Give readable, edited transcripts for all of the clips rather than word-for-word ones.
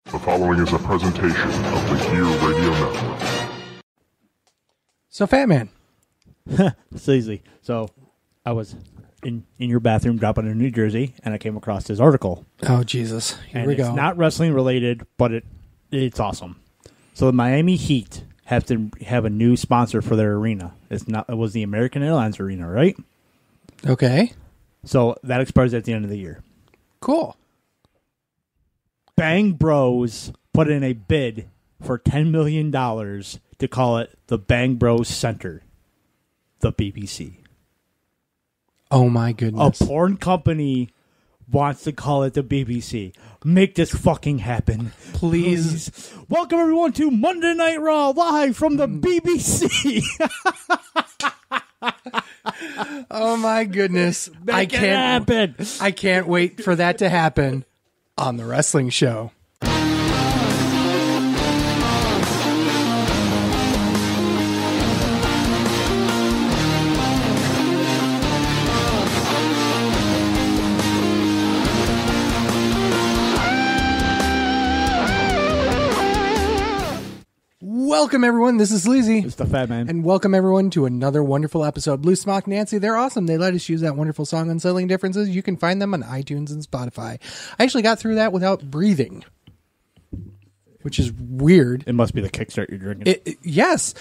The following is a presentation of the Gear Radio Network. So, Fat Man. It's easy. So, I was in your bathroom dropping in New Jersey, and I came across this article. Oh, Jesus. Here we go. It's not wrestling related, but it's awesome. So, the Miami Heat have to have a new sponsor for their arena. It was the American Airlines Arena, right? Okay. So, that expires at the end of the year. Cool. BangBros put in a bid for $10 million to call it the BangBros Center, the BBC. Oh, my goodness. A porn company wants to call it the BBC. Make this fucking happen. Please. Welcome, everyone, to Monday Night Raw, live from the BBC. Oh, my goodness. Make it happen. I can't wait for that to happen on the wrestling show. Welcome, everyone. This is Sleazy. It's the Fat Man. And welcome, everyone, to another wonderful episode. Blue Smock Nancy, they're awesome. They let us use that wonderful song, Unsettling Differences. You can find them on iTunes and Spotify. I actually got through that without breathing, which is weird. It must be the Kickstart you're drinking. Yes.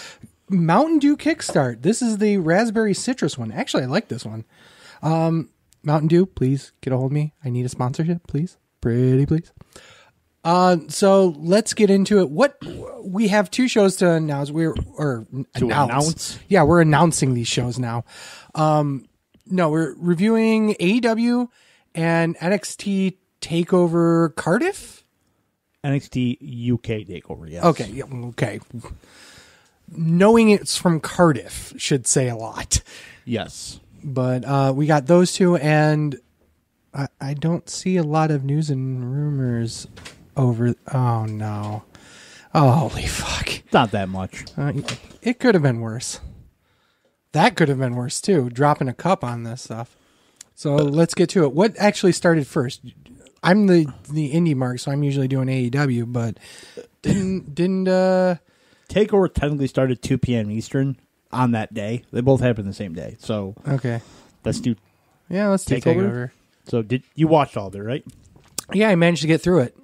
Mountain Dew Kickstart. This is the raspberry citrus one. Actually, I like this one. Mountain Dew, please get a hold of me. I need a sponsorship, please. Pretty please. So let's get into it. What we have two shows to announce. Announce. Yeah, we're announcing these shows now. No, we're reviewing AEW and NXT Takeover Cardiff. NXT UK Takeover, yes. Okay, okay. Knowing it's from Cardiff should say a lot. Yes. But we got those two, and I don't see a lot of news and rumors over. Oh, no. Oh, holy fuck. Not that much. It could have been worse. That could have been worse, too, dropping a cup on this stuff. So let's get to it. What actually started first? I'm the indie mark, so I'm usually doing AEW, but didn't Takeover technically started 2 p.m. Eastern on that day. They both happened the same day. So okay, let's do. Yeah, let's do Takeover. So did you watched all of it, right? Yeah, I managed to get through it.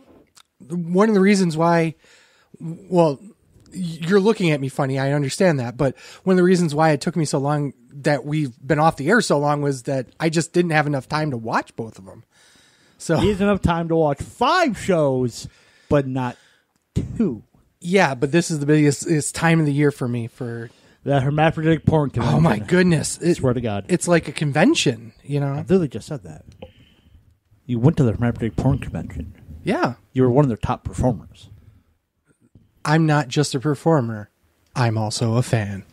One of the reasons why, well, you're looking at me funny. I understand that, but one of the reasons why it took me so long that we've been off the air so long was that I just didn't have enough time to watch both of them. So he has enough time to watch 5 shows, but not 2. Yeah, but this is the biggest time of the year for me for that hermaphroditic porn convention. Oh my goodness! I swear to God, it's like a convention. You know, I literally just said that. You went to the hermaphroditic porn convention. Yeah, you were one of their top performers. I'm not just a performer; I'm also a fan.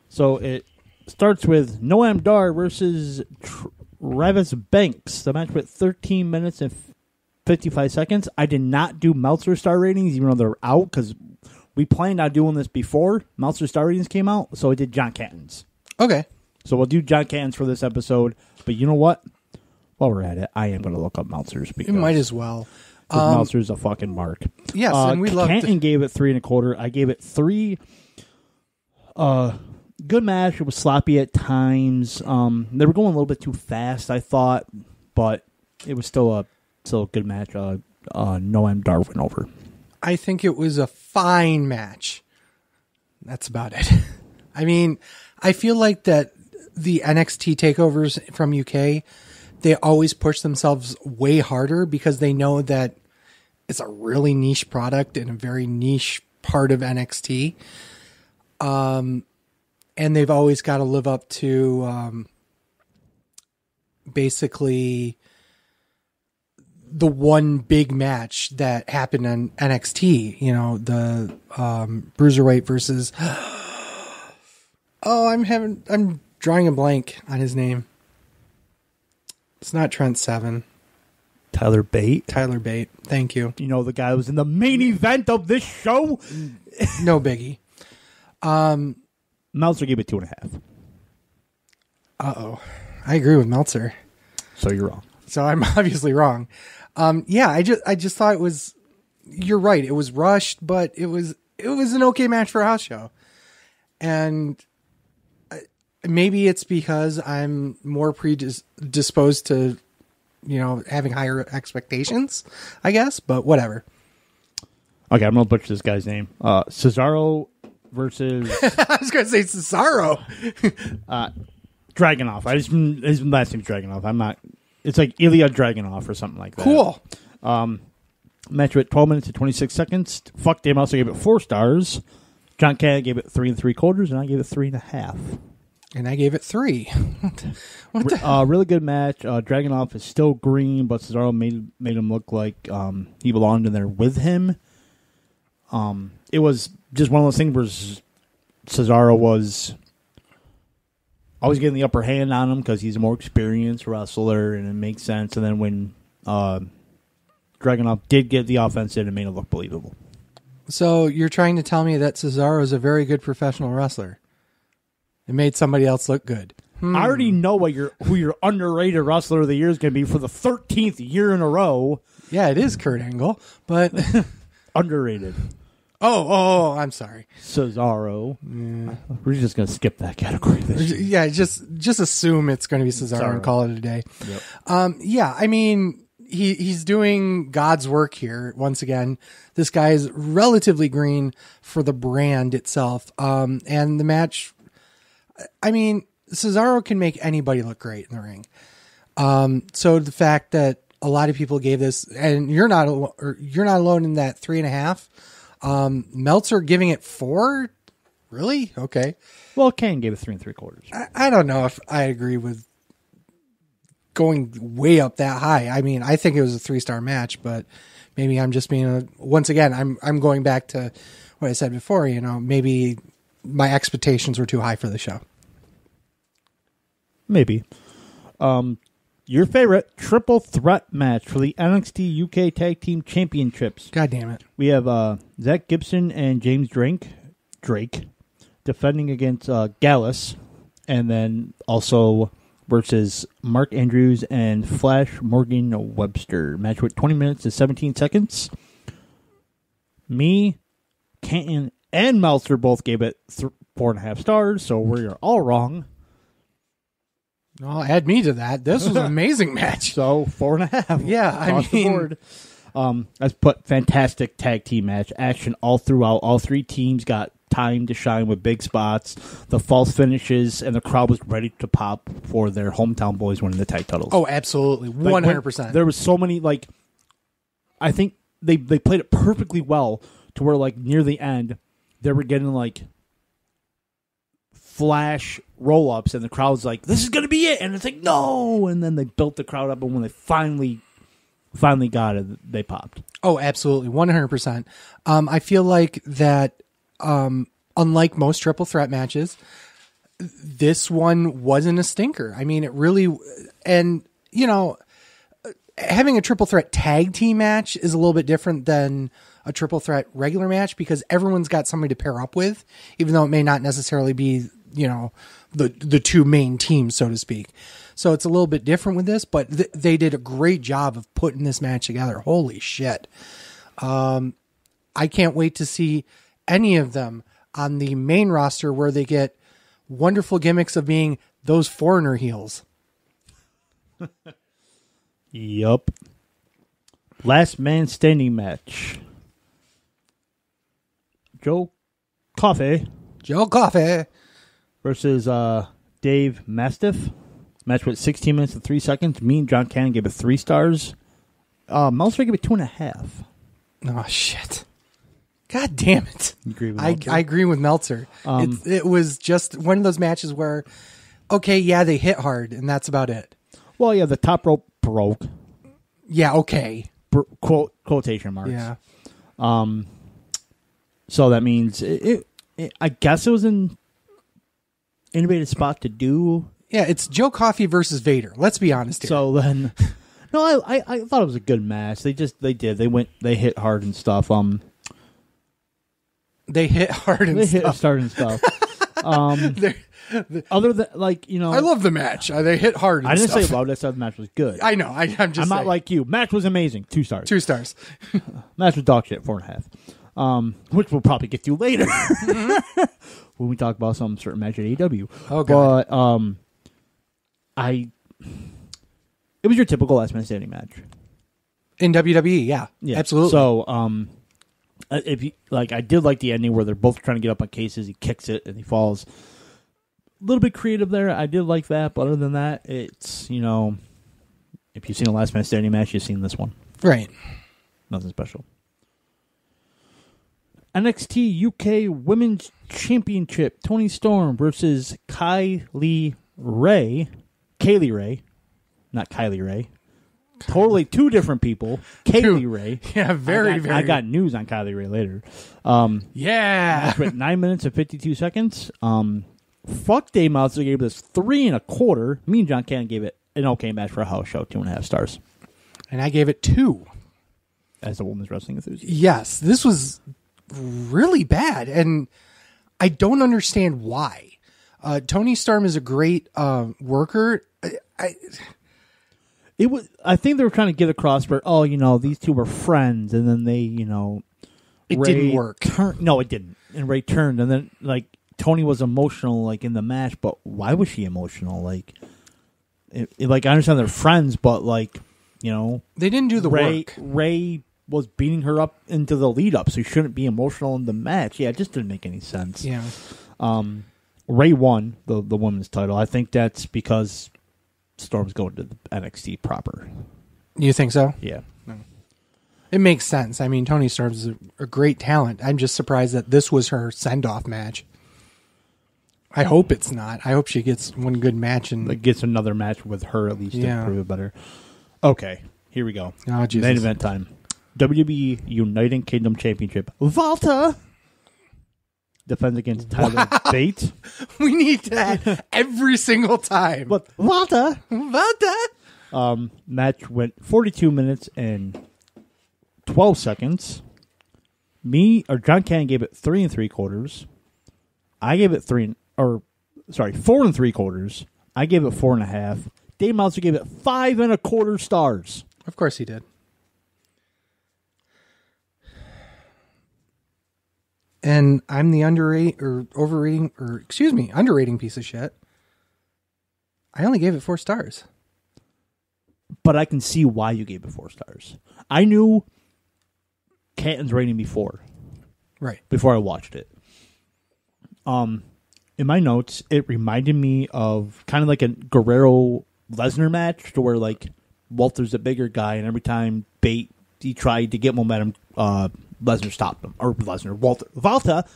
So it starts with Noam Dar versus Travis Banks. The match went 13 minutes and 55 seconds. I did not do Meltzer star ratings, even though they're out, because we planned on doing this before Meltzer star ratings came out, so I did John Catton's. Okay. So we'll do John Catton's for this episode, but you know what? While we're at it, I am going to look up Meltzer's. Because you might as well. Meltzer's a fucking mark. Yes, and we love Canton gave it 3 1/4. I gave it 3. Good match. It was sloppy at times. They were going a little bit too fast, I thought, but it was still a good match. Noam Dar went over. I think it was a fine match. That's about it. I mean, I feel like that the NXT takeovers from UK, they always push themselves way harder because they know that it's a really niche product and a very niche part of NXT. And they've always got to live up to basically the one big match that happened on NXT, you know, the Bruiserweight versus I'm drawing a blank on his name. It's not Trent Seven. Tyler Bate. Tyler Bate. Thank you. You know, the guy who was in the main event of this show. No biggie. Meltzer gave it 2.5. Uh-oh. I agree with Meltzer. So you're wrong. So I'm obviously wrong. Yeah, I just thought it was you're right. It was rushed, but it was an okay match for a house show. And maybe it's because I'm more predisposed to, having higher expectations, I guess, but whatever. Okay, I'm going to butcher this guy's name. Cesaro versus... I was going to say Cesaro. Dragunov. His last name's Dragunov. I'm not... It's like Ilya Dragunov or something like that. Cool. Match with 12 minutes and 26 seconds. Fuck Dave also gave it 4 stars. John Cannon gave it 3 3/4, and I gave it 3.5. And I gave it 3. What the? Really good match. Dragunov is still green, but Cesaro made him look like he belonged in there with him. It was just one of those things where Cesaro was always getting the upper hand on him because he's a more experienced wrestler, and it makes sense. And then when Dragunov did get the offense in, it made it look believable. So you're trying to tell me that Cesaro is a very good professional wrestler? It made somebody else look good. I already know who your underrated wrestler of the year is going to be for the 13th year in a row. Yeah, it is Kurt Angle, but underrated. Oh, I'm sorry. Cesaro. Yeah. We're just going to skip that category this year. Yeah, just assume it's going to be Cesaro and call it a day. Yep. Yeah, I mean, he's doing God's work here. Once again, this guy is relatively green for the brand itself. And the match, I mean, Cesaro can make anybody look great in the ring. So the fact that a lot of people gave this, and you're not alone in that 3.5. Meltzer giving it 4. Really? Okay. Well, Kane gave it 3 3/4. I don't know if I agree with going way up that high. I mean, I think it was a 3-star match, but maybe I'm just being once again, I'm going back to what I said before, maybe my expectations were too high for the show. Maybe. Your favorite triple threat match for the NXT UK Tag Team Championships. God damn it. We have Zach Gibson and James Drake defending against Gallus, and then also versus Mark Andrews and Flash Morgan Webster. Match with 20 minutes and 17 seconds. Me, Canton, and Meltzer both gave it 4.5 stars, so we are all wrong. I'll add me to that. This was an amazing match. So 4.5. Yeah, across the board. Let's put fantastic tag team match action all throughout. All 3 teams got time to shine with big spots, the false finishes, and the crowd was ready to pop for their hometown boys winning the tag titles. Oh, absolutely, 100%. There was so many, I think they played it perfectly well to where near the end they were getting flash roll-ups, and the crowd's like, this is going to be it, and it's like, no, and then they built the crowd up, and when they finally got it, they popped. Oh, absolutely, 100%. I feel like that, unlike most triple threat matches, this one wasn't a stinker. I mean, it really, and, having a triple threat tag team match is a little bit different than a triple threat regular match because everyone's got somebody to pair up with, even though it may not necessarily be, the 2 main teams, so to speak. So it's a little bit different with this, but they did a great job of putting this match together. Holy shit. I can't wait to see any of them on the main roster where they get wonderful gimmicks of being those foreigner heels. Yup. Last man standing match. Joe Coffey versus Dave Mastiff. Match with 16 minutes and 3 seconds. Me and John Cannon gave it 3 stars. Meltzer gave it 2.5. Oh, shit. God damn it. You agree with Meltzer? I agree with Meltzer. It was just one of those matches where, okay, yeah, they hit hard, and that's about it. Well, yeah, the top rope broke. Yeah, okay. Quotation marks. Yeah. So that means, I guess it was an innovative spot to do. Yeah, it's Joe Coffey versus Vader. Let's be honest here. So then, no, I thought it was a good match. They hit hard and stuff. They hit hard and stuff. Hit hard and stuff. Other than, like, you know, I love the match. They hit hard. And I didn't stuff. say loved. I said the match was good. I know. I'm just I'm saying. not like you. Match was amazing. 2 stars. 2 stars. Match was dog shit. 4.5. Which we'll probably get to later when we talk about some certain match at AEW. Oh god. But it was your typical last man standing match In WWE, yeah, absolutely. So, if you like, I did like the ending where they're both trying to get up on cases. He kicks it and he falls. A little bit creative there. I did like that, but other than that, it's, you know, if you've seen a last man standing match, you've seen this one. Right. Nothing special. NXT UK Women's Championship. Toni Storm versus Kaylee Ray. Not Kylie Ray. Totally 2 different people. Kaylee Ray. Yeah, very. I got news on Kylie Ray later. Yeah. Match went 9 minutes and 52 seconds. Fuck Dave Meltzer gave this 3 1/4. Me and John Cannon gave it an okay match for a house show, 2.5 stars. And I gave it 2. As a women's wrestling enthusiast. Yes, this was really bad, and I don't understand why. Toni Storm is a great worker. I think they were trying to get across where, you know, these 2 were friends, and then they, you know, it didn't work. No, it didn't. And Ray turned, and then, like, Toni was emotional, like, in the match, but why was she emotional? Like, like, I understand they're friends, but, like, you know, they didn't do the work. Ray was beating her up into the lead up, so you shouldn't be emotional in the match. Yeah, it just didn't make any sense. Yeah. Ray won the women's title. I think that's because Storm's going to the NXT proper. You think so? Yeah. No. It makes sense. I mean, Toni Storm's a great talent. I'm just surprised that this was her send-off match. I hope it's not. I hope she gets one good match and Like, gets another match with her at least to prove it better. Okay, here we go. Oh, Jesus. Main event time. WWE United Kingdom Championship. Walter defends against Tyler Bate. We need that every single time. But Walter. Walter. Match went 42 minutes and 12 seconds. John Cannon gave it 3 3/4. I gave it 4 3/4. I gave it 4.5. Dave Meltzer gave it 5 1/4 stars. Of course he did. And I'm the underrating piece of shit. I only gave it 4 stars. But I can see why you gave it 4 stars. I knew Canton's rating before. Right. Before I watched it. In my notes, it reminded me of kind of like a Guerrero-Lesnar match to where, like, Walter's a bigger guy, and every time he tried to get momentum, Lesnar stopped him. Or Walter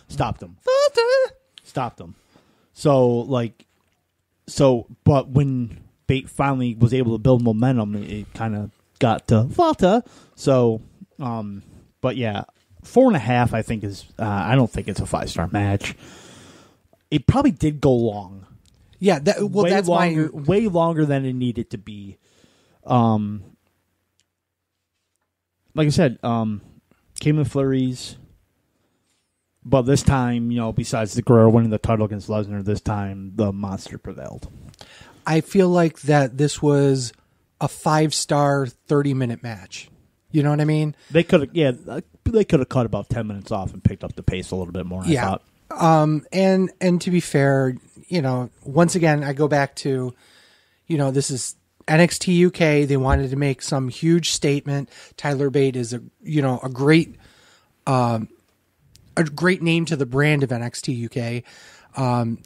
stopped him. Stopped him. But when Bate finally was able to build momentum, it kind of got to Walter. So, but yeah, 4.5 I think is, I don't think it's a 5-star match. It probably did go long. Yeah, that's way longer than it needed to be. Like I said, came in flurries, but this time, you know, besides the Guerrero winning the title against Lesnar, this time the monster prevailed. I feel like that this was a 5-star 30-minute match. You know what I mean? They could have cut about 10 minutes off and picked up the pace a little bit more. I thought. And to be fair, you know, once again, I go back to, you know, this is NXT UK. They wanted to make some huge statement. Tyler Bate is a great name to the brand of NXT UK.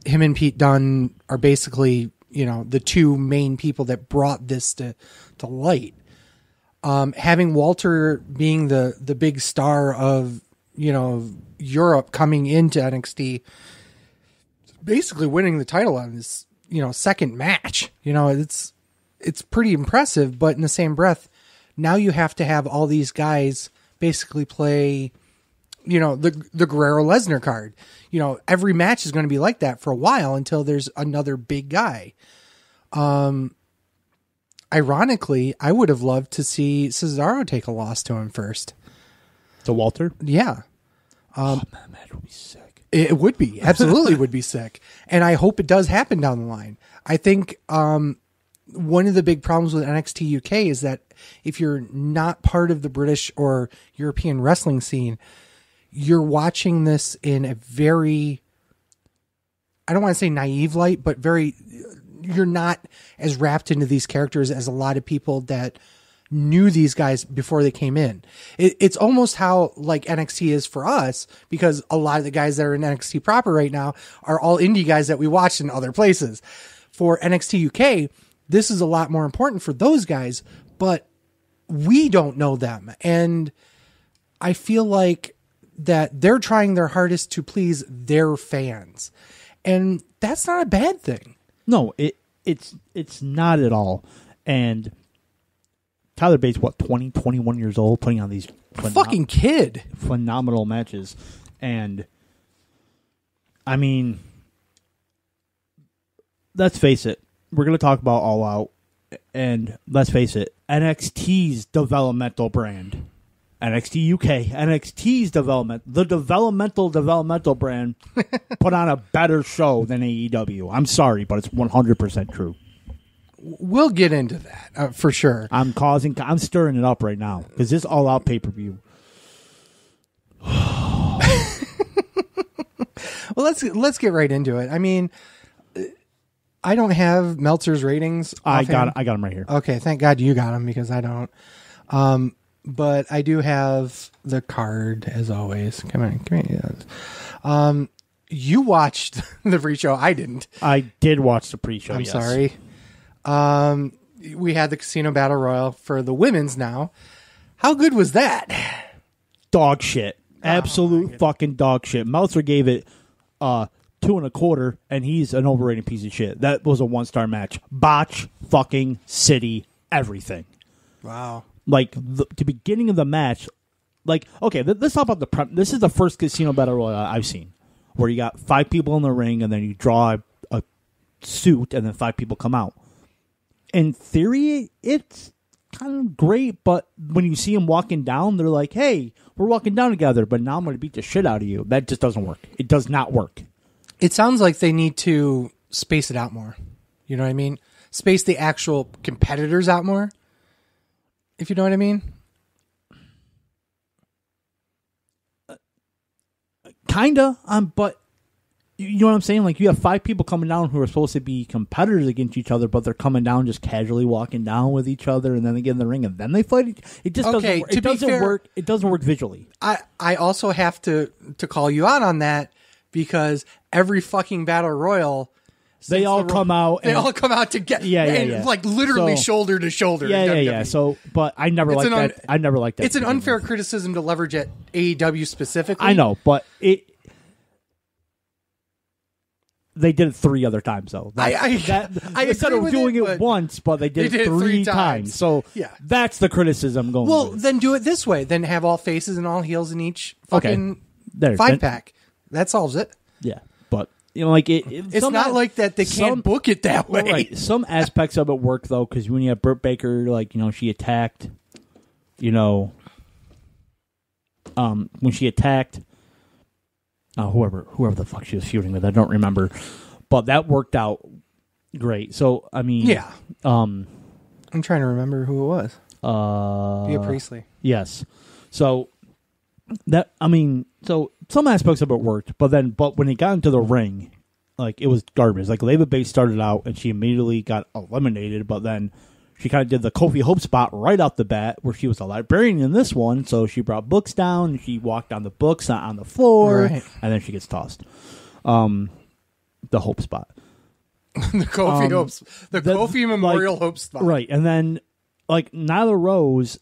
Him and Pete Dunne are basically, you know, the 2 main people that brought this to light. Having Walter being the big star of, you know, Europe coming into NXT, basically winning the title on this, you know, second match. You know, it's pretty impressive, but in the same breath, now you have to have all these guys basically play, you know, the Guerrero Lesnar card. You know, every match is going to be like that for a while until there's another big guy. Ironically, I would have loved to see Cesaro take a loss to him first. To Walter? Yeah. Man, that would be sick. It would be. Absolutely would be sick. And I hope it does happen down the line. I think one of the big problems with NXT UK is that if you're not part of the British or European wrestling scene, you're watching this in a very, I don't want to say naive light, but you're not as wrapped into these characters as a lot of people that knew these guys before they came in. It's almost how like NXT is for us, because a lot of the guys that are in NXT proper right now are all indie guys that we watched in other places. For NXT UK, this is a lot more important for those guys, but we don't know them. And I feel like that they're trying their hardest to please their fans. And that's not a bad thing. No, it's not at all. And Tyler Bates, 21 years old, putting on these fucking kid phenomenal matches. And I mean, let's face it, we're going to talk about All Out, and let's face it, NXT's developmental brand, NXT UK, NXT's developmental brand put on a better show than AEW. I'm sorry, but it's 100% true. We'll get into that for sure. I'm stirring it up right now because this All Out pay-per-view. Well, let's get right into it. I mean, I don't have Meltzer's ratings. I got them right here. Okay, thank God you got them because I don't. But I do have the card as always. Come on. You watched the pre-show. I didn't. I did watch the pre-show. I'm sorry. We had the Casino Battle Royal for the women's now. How good was that? Dog shit. Absolute fucking dog shit. Meltzer gave it 2.25, and he's an overrated piece of shit. That was a 1-star match. Botch, fucking city, everything. Wow. Like, the beginning of the match, like, okay, let's talk about this is the first Casino Battle Royal I've seen, where you got 5 people in the ring, and then you draw a suit, and then 5 people come out. In theory, it's kind of great, but when you see them walking down, they're like, hey, we're walking down together, but now I'm going to beat the shit out of you. That just doesn't work. It does not work. It sounds like they need to space it out more. You know what I mean? Space the actual competitors out more, if you know what I mean. Kinda, but you know what I'm saying? Like, you have 5 people coming down who are supposed to be competitors against each other, but they're coming down just casually walking down with each other, and then they get in the ring, and then they fight. It just doesn't work. It doesn't work. It doesn't work visually. I also have to call you out on that, because every fucking battle royal, they all come out together. Yeah. Like literally shoulder to shoulder. Yeah. So, but I never liked that. I never liked that. It's an unfair criticism to leverage at AEW specifically. I know, but they did it 3 other times though. Instead of doing it once, but they did it 3 times. So that's the criticism going. Well, then do it this way. Then have all faces and all heels in each fucking 5-pack. That solves it. Yeah, but you know, like it's not like that. They can't book it that way. Right. Some aspects of it work though, because when you have Britt Baker, like, you know, she attacked. You know, when she attacked. Whoever the fuck she was feuding with, I don't remember, but that worked out great. So I mean, yeah. I'm trying to remember who it was. Bea Priestley. Yes. So so some aspects of it worked, but when he got into the ring, like, it was garbage. Like, Leva Bates started out and she immediately got eliminated, but then she kind of did the Kofi Hope spot right off the bat, where she was a librarian in this one, so she brought books down, and she walked on the books, not on the floor, and then she gets tossed. The Hope spot. The Kofi Memorial Hope spot. Right, and then, like, Nyla Rose...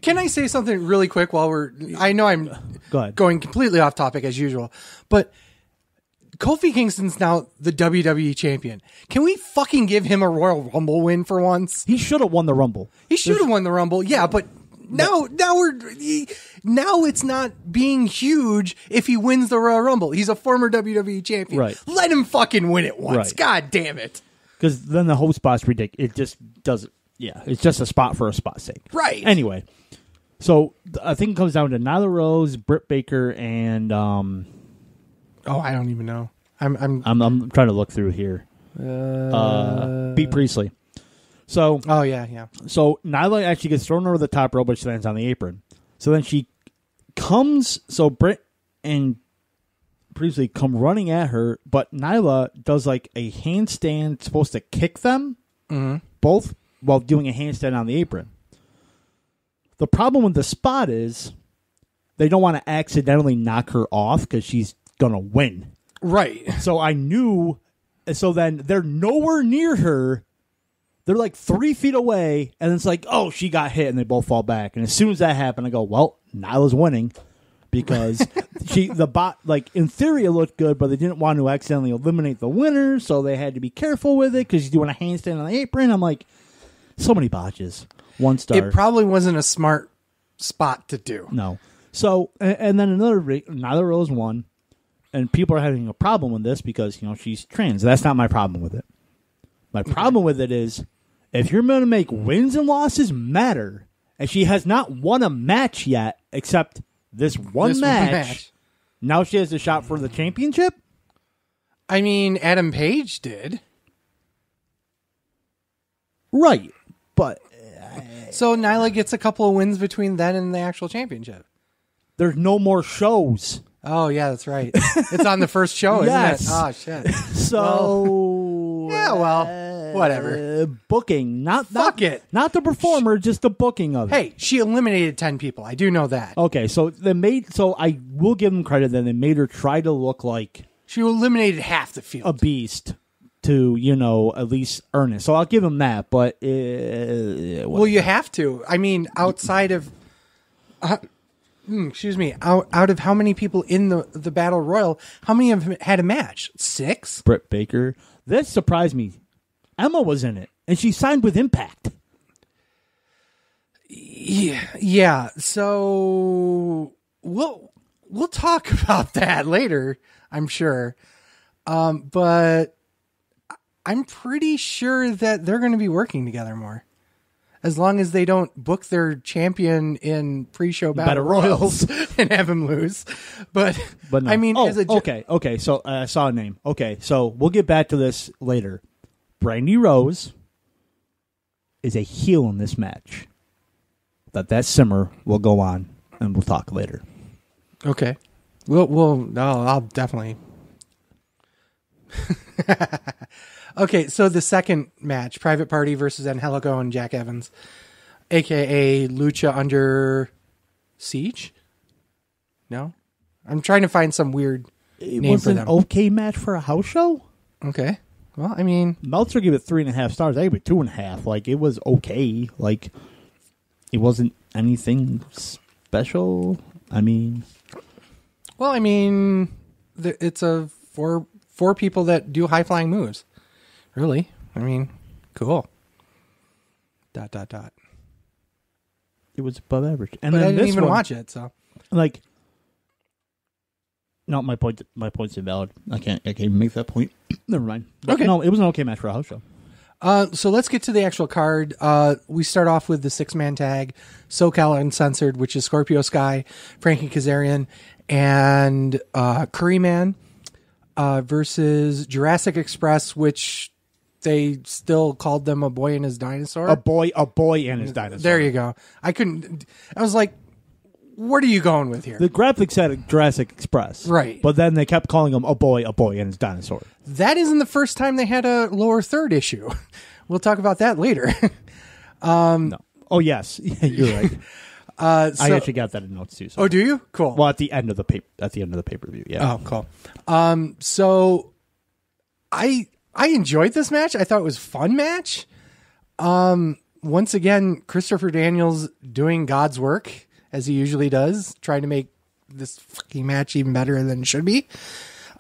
Can I say something really quick while I know I'm going completely off topic as usual, but Kofi Kingston's now the WWE champion. Can we fucking give him a Royal Rumble win for once? He should have won the Rumble. Won the Rumble, yeah, but now it's not being huge if he wins the Royal Rumble. He's a former WWE champion. Right. Let him fucking win it once. Right. God damn it. Because then the Hope spot's ridiculous. It just doesn't. Yeah, it's just a spot for a spot's sake. Right. Anyway, So I think it comes down to Nyla Rose, Britt Baker, and I don't even know. I'm trying to look through here. Bea Priestley. So yeah. So Nyla actually gets thrown over the top rope, but she lands on the apron. So then she comes. So Britt and Priestley come running at her, but Nyla does like a handstand, supposed to kick them both while doing a handstand on the apron. The problem with the spot is they don't want to accidentally knock her off because she's gonna win. Right. So I knew. So then they're nowhere near her. They're like 3 feet away, and it's like, oh, she got hit, and they both fall back. And as soon as that happened, I go, well, Nyla's winning because in theory it looked good, but they didn't want to accidentally eliminate the winner, so they had to be careful with it because she's doing a handstand on the apron. I'm like, so many botches. 1 star. It probably wasn't a smart spot to do. No. So, and then Nyla Rose won, and people are having a problem with this because, she's trans. That's not my problem with it. My problem with it is, if you're going to make wins and losses matter, and she has not won a match yet, except this one match, now she has a shot for the championship? I mean, Adam Page did. Right, but... So Nyla gets a couple of wins between then and the actual championship. There's no more shows. Oh, yeah, that's right. It's on the first show, Yes. isn't it? Oh, shit. So... whatever. Booking. Fuck it. Not the performer, just the booking of it. Hey, she eliminated 10 people. I do know that. Okay, so I will give them credit that they made her try to look like She eliminated half the field. a beast to, at least earn it. So I'll give them that, but... Well, you have to. I mean, outside of... excuse me. Out of how many people in the Battle Royal, how many of them had a match? 6? Britt Baker. This surprised me. Emma was in it, and she signed with Impact. Yeah. So we'll talk about that later, I'm sure. But I'm pretty sure that they're going to be working together more. As long as they don't book their champion in pre-show battle royals and have him lose. But no. I mean, okay. So I saw a name. Okay, so we'll get back to this later. Brandy Rose is a heel in this match. That simmer will go on, and we'll talk later. Okay. I'll definitely. Okay, so the second match, Private Party versus Angelico and Jack Evans, a.k.a. Lucha Under Siege? No? I'm trying to find some weird name for them. It was an okay match for a house show? Okay. Well, I mean... Meltzer gave it 3.5 stars. I gave it 2.5. Like, it was okay. Like, it wasn't anything special. I mean... Well, I mean, it's four people that do high-flying moves. Really? I mean, cool. ... It was above average. And but then I didn't this even one, watch it, so... Like... No, my point's invalid. I can't even make that point. Never mind. But okay. No, it was an okay match for a house show. So let's get to the actual card. We start off with the 6-man tag, SoCal Uncensored, which is Scorpio Sky, Frankie Kazarian, and Curry Man versus Jurassic Express, which they still called them a boy and his dinosaur. A boy and his dinosaur. There you go. I was like, what are you going with here? The graphics said Jurassic Express. Right. But then they kept calling him a boy and his dinosaur. That isn't the first time they had a lower third issue. We'll talk about that later. No. Oh, yes. You're right. I actually got that in notes too. So. Oh, do you? Cool. Well, at the end of the pay-per-view, yeah. Oh, cool. So I enjoyed this match. I thought it was a fun match. Once again, Christopher Daniels doing God's work, as he usually does, trying to make this fucking match even better than it should be.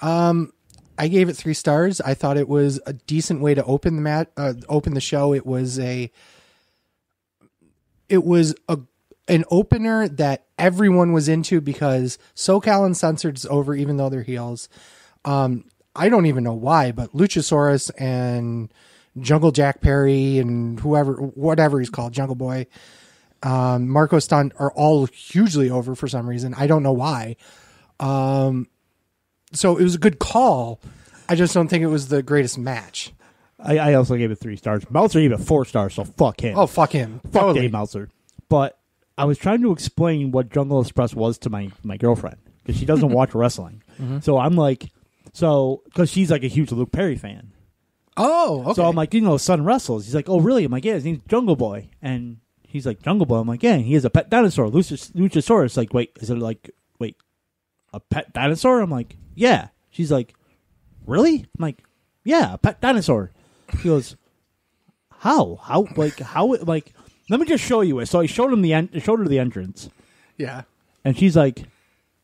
I gave it 3 stars. I thought it was a decent way to open the show. It was an opener that everyone was into because SoCal Uncensored is over, even though they're heels. I don't even know why, but Luchasaurus and Jungle Jack Perry and whatever he's called, Jungle Boy, Marco Stunt are all hugely over for some reason. I don't know why. So it was a good call. I just don't think it was the greatest match. I also gave it 3 stars. Meltzer gave it 4 stars, so fuck him. Oh, fuck him. Fuck Totally. Dave Meltzer. But I was trying to explain what Jungle Express was to my girlfriend, because she doesn't watch wrestling. So I'm like, because she's like a huge Luke Perry fan. Oh, okay. So I'm like, son wrestles. He's like, oh, really? I'm like, yeah, his name's Jungle Boy. And he's like, Jungle Boy? I'm like, yeah, he has a pet dinosaur, Luchasaurus. Like, wait, is it a pet dinosaur? I'm like, yeah. She's like, really? I'm like, yeah, a pet dinosaur. He goes, how, let me just show you it. So I showed her the entrance. Yeah. And she's like,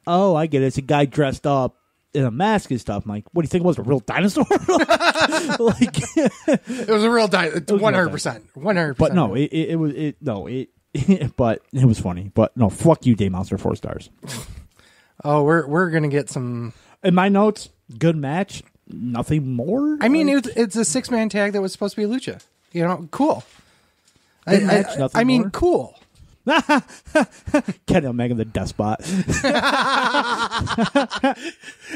oh, I get it. It's a guy dressed up in a mask and stuff. I'm like, what do you think it was, a real dinosaur? It was a real 100%. 100%. But no, but it was funny. But no, fuck you, Dave Monster, 4 stars. Oh, we're going to get some... In my notes, good match, nothing more. I mean, it's a 6-man tag that was supposed to be a lucha. Cool. Good match, nothing more. Cool. Kenny Omega, the despot. That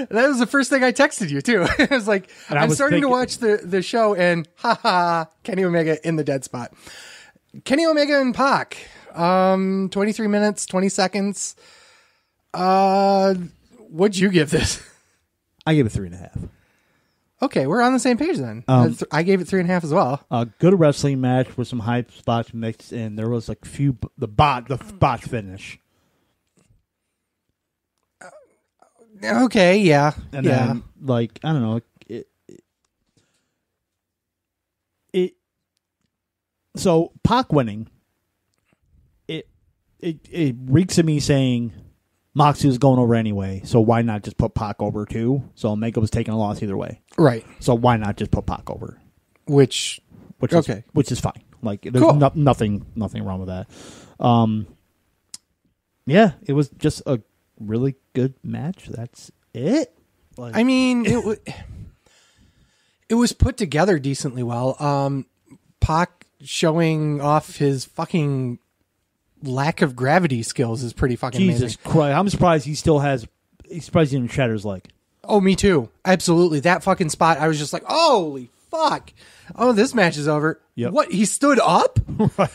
was the first thing I texted you, too. It was like, I'm starting to watch the show, and Kenny Omega in the dead spot. Kenny Omega and Pac. 23 minutes, 20 seconds. What'd you give this? I gave it 3.5. Okay, we're on the same page then. I gave it 3.5 as well. A good wrestling match with some high spots mixed in. There was like the botch finish. Okay, yeah, and then I don't know. So Pac winning. It reeks of me saying Moxley was going over anyway, so why not just put Pac over too? So Omega was taking a loss either way, right? So why not just put Pac over? Which is fine. Like there's cool. Nothing wrong with that. Yeah, it was just a really good match. That's it. I mean, it was put together decently well. Pac showing off his fucking lack of gravity skills is pretty fucking Jesus amazing. Christ. I'm surprised he's surprised he didn't shatter his leg. Oh, me too. Absolutely. That fucking spot, I was just like, holy fuck. Oh, this match is over. Yep. What? He stood up? Right.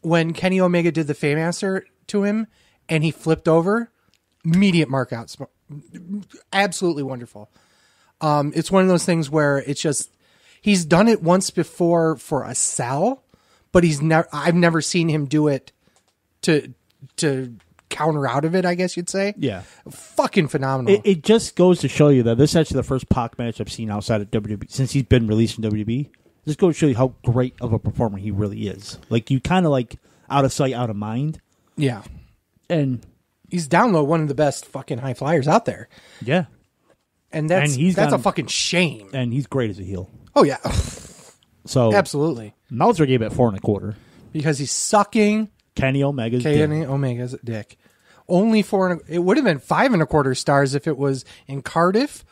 When Kenny Omega did the Faymaster to him and he flipped over, immediate mark out. Absolutely wonderful. It's one of those things where it's just, he's done it once before for a sell, but I've never seen him do it to counter out of it, I guess you'd say. Yeah. Fucking phenomenal. It just goes to show you that this is actually the first Pac match I've seen outside of WWE since he's been released in WWE. Just goes to show you how great of a performer he really is. Like, you kind of like out of sight, out of mind. Yeah. And he's down low, one of the best fucking high flyers out there. Yeah. And that's a fucking shame. And he's great as a heel. Oh, yeah. So absolutely. Meltzer gave it 4.25 because he's sucking Kenny Omega's dick. Only 4. It would have been 5.25 stars if it was in Cardiff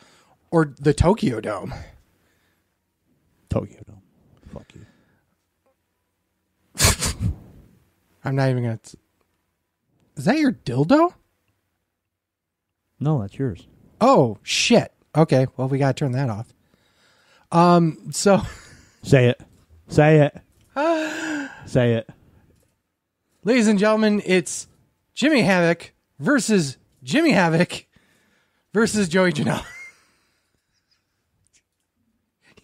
or the Tokyo Dome. Tokyo Dome. Fuck you. I'm not even gonna. Is that your dildo? No, that's yours. Oh shit. Okay. Well, we gotta turn that off. So. Say it. Say it. Ladies and gentlemen, it's Jimmy Havoc versus Jimmy Havoc versus Joey Janela.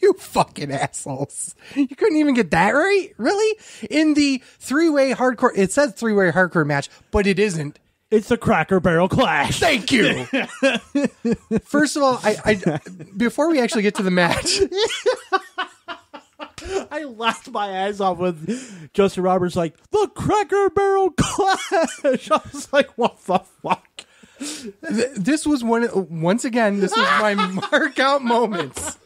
You fucking assholes. You couldn't even get that right? Really? In the 3-way hardcore, it says 3-way hardcore match, but it isn't. It's a Cracker Barrel Clash. Thank you. First of all, I before we actually get to the match, I laughed my ass off with Justin Roberts like, the Cracker Barrel Clash. I was like, what the fuck? This was once again, this was my mark out moments.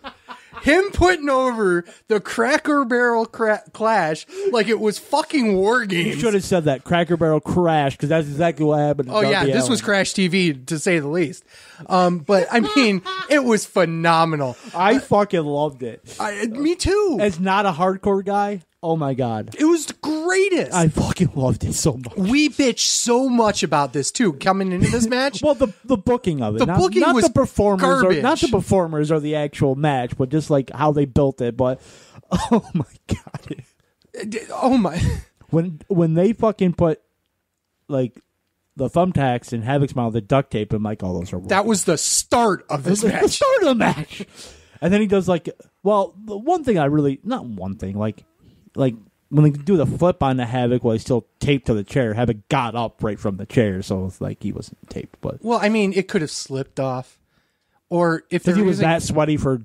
Him putting over the Cracker Barrel Clash like it was fucking War Games. You should have said that, Cracker Barrel Crash, because that's exactly what happened. Oh, yeah, this was Crash TV, to say the least. But, I mean, it was phenomenal. I fucking loved it. Me too. As not a hardcore guy, Oh my God. It was the greatest. I fucking loved it so much. We bitched so much about this too coming into this match. Well, the booking of it. The booking not was the performers garbage. not the performers or the actual match, but just like how they built it. But oh my God. Oh my. When they fucking put like the thumbtacks and Havoc's mouth, the duct tape, and like all those are That was the start of this match. The start of the match. And then he does like, well, the one thing I really, not one thing, like when they do the flip on the Havoc while he's still taped to the chair, Havoc got up right from the chair, so it's like he wasn't taped. But well, I mean, it could have slipped off, or if he was that sweaty for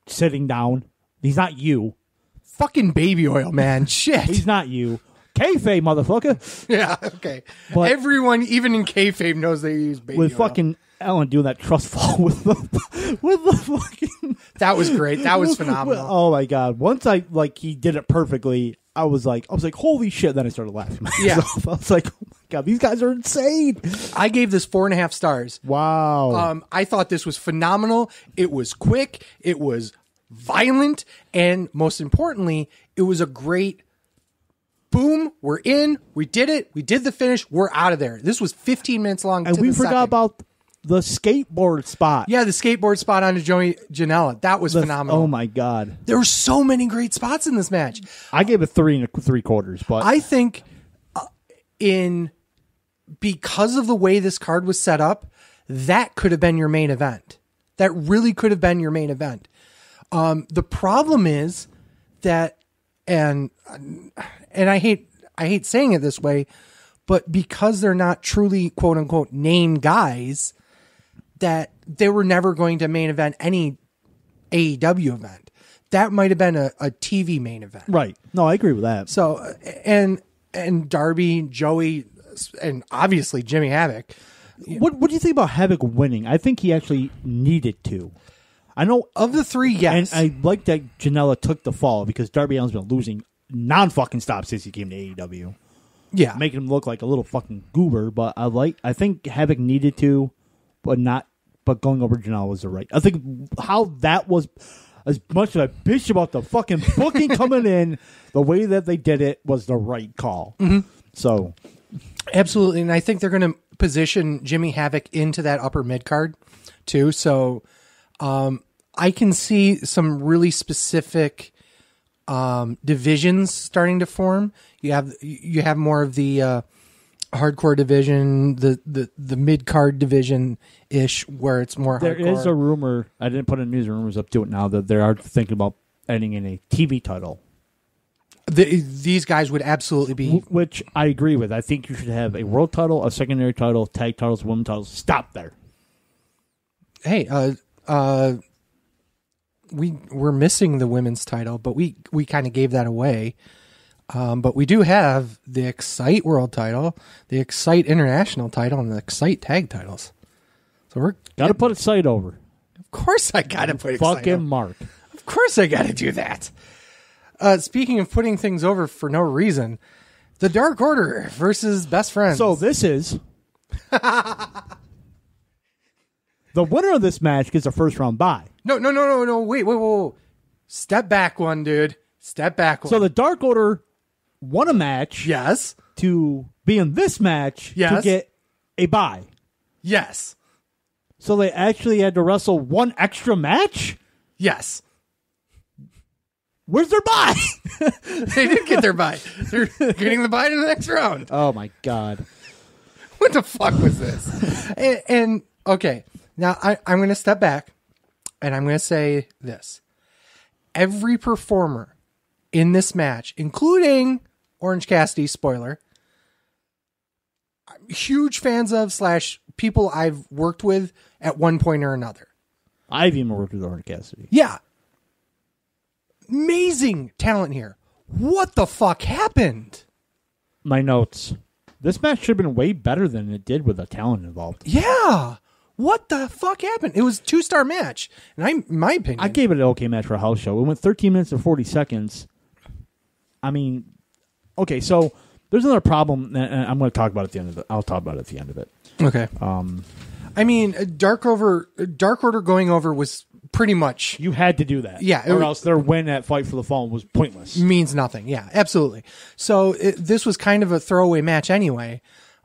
sitting down, he's not you. Fucking baby oil, man. Shit, he's not you. Kayfabe, motherfucker. Yeah, okay. But everyone, even in kayfabe, knows they use baby with oil. fucking Ellen doing that trust fall with the fucking. That was great. That was phenomenal. Oh my God! Once he did it perfectly. I was like, holy shit! Then I started laughing myself. Yeah. I was like, oh my God, these guys are insane. I gave this 4.5 stars. Wow. I thought this was phenomenal. It was quick. It was violent, and most importantly, it was a great. Boom, we're in. We did it. We did the finish. We're out of there. This was 15 minutes long. And we forgot about the skateboard spot. Yeah, the skateboard spot onto Joey Janela. That was phenomenal. Oh, my God. There were so many great spots in this match. I gave it 3 3/4, but I think because of the way this card was set up, that could have been your main event. That really could have been your main event. The problem is that, and I hate saying it this way, but because they're not truly quote unquote name guys, that they were never going to main event any AEW event. That might have been a TV main event. Right. No, I agree with that. So, and Darby, Joey, and obviously Jimmy Havoc. What do you think about Havoc winning? I think he actually needed to. I know of the 3, yes. And I like that Janela took the fall because Darby Allin's been losing non-fucking stop since he came to AEW. Yeah. Making him look like a little fucking goober, but I think Havoc needed to, but going over Janela was the right. I think how that was, as much as I bitch about the fucking booking coming in, the way that they did it was the right call. Mm-hmm. So. Absolutely. And I think they're going to position Jimmy Havoc into that upper mid card too. So, I can see some really specific divisions starting to form. You have more of the hardcore division, the mid card division ish, where it's more. There hardcore. is a rumor. I didn't put any news rumors up to it now that they are thinking about ending in a TV title. These guys would absolutely be, which I agree with. I think you should have a world title, a secondary title, tag titles, women titles. Stop there. Hey, we're missing the women's title, but we kind of gave that away. But we do have the Excite World title, the Excite International title, and the Excite Tag titles. So we're gotta put Excite over. Of course, I gotta put Excite fucking over. Mark. Of course, I gotta do that. Speaking of putting things over for no reason, the Dark Order versus Best Friends. So this is the winner of this match gets a first round bye. No. Wait. Step back one, dude. Step back one. So the Dark Order won a match. Yes. To be in this match. Yes. To get a bye. Yes. So they actually had to wrestle one extra match? Yes. Where's their bye? They did get their bye. They're getting the bye in the next round. Oh, my God. What the fuck was this? and okay, now I'm going to step back, and I'm going to say this. Every performer in this match, including Orange Cassidy, spoiler, I'm huge fans of / people I've worked with at one point or another. I've even worked with Orange Cassidy. Yeah. Amazing talent here. What the fuck happened? My notes. This match should have been way better than it did with the talent involved. Yeah. What the fuck happened? It was a 2-star match. And in my opinion, I gave it an okay match for a house show. It went 13 minutes and 40 seconds. I mean, okay, so there's another problem, and I'm going to talk about it at the end of it. I'll talk about it at the end of it. Okay. I mean, Dark Order going over was pretty much. You had to do that. Yeah. Or else their win at Fight for the Fallen was pointless. Means nothing. Yeah, absolutely. So this was kind of a throwaway match anyway.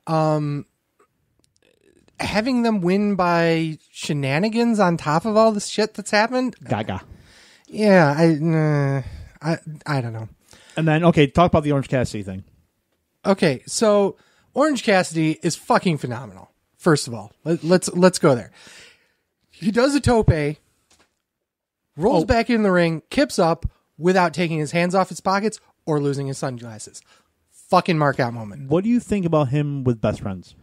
Having them win by shenanigans on top of all the shit that's happened. Gaga. Yeah, I don't know. And then, okay, talk about the Orange Cassidy thing. Okay, so Orange Cassidy is fucking phenomenal. First of all, let's go there. He does a tope, rolls back in the ring, kips up without taking his hands off his pockets or losing his sunglasses. Fucking mark out moment. What do you think about him with Best Friends?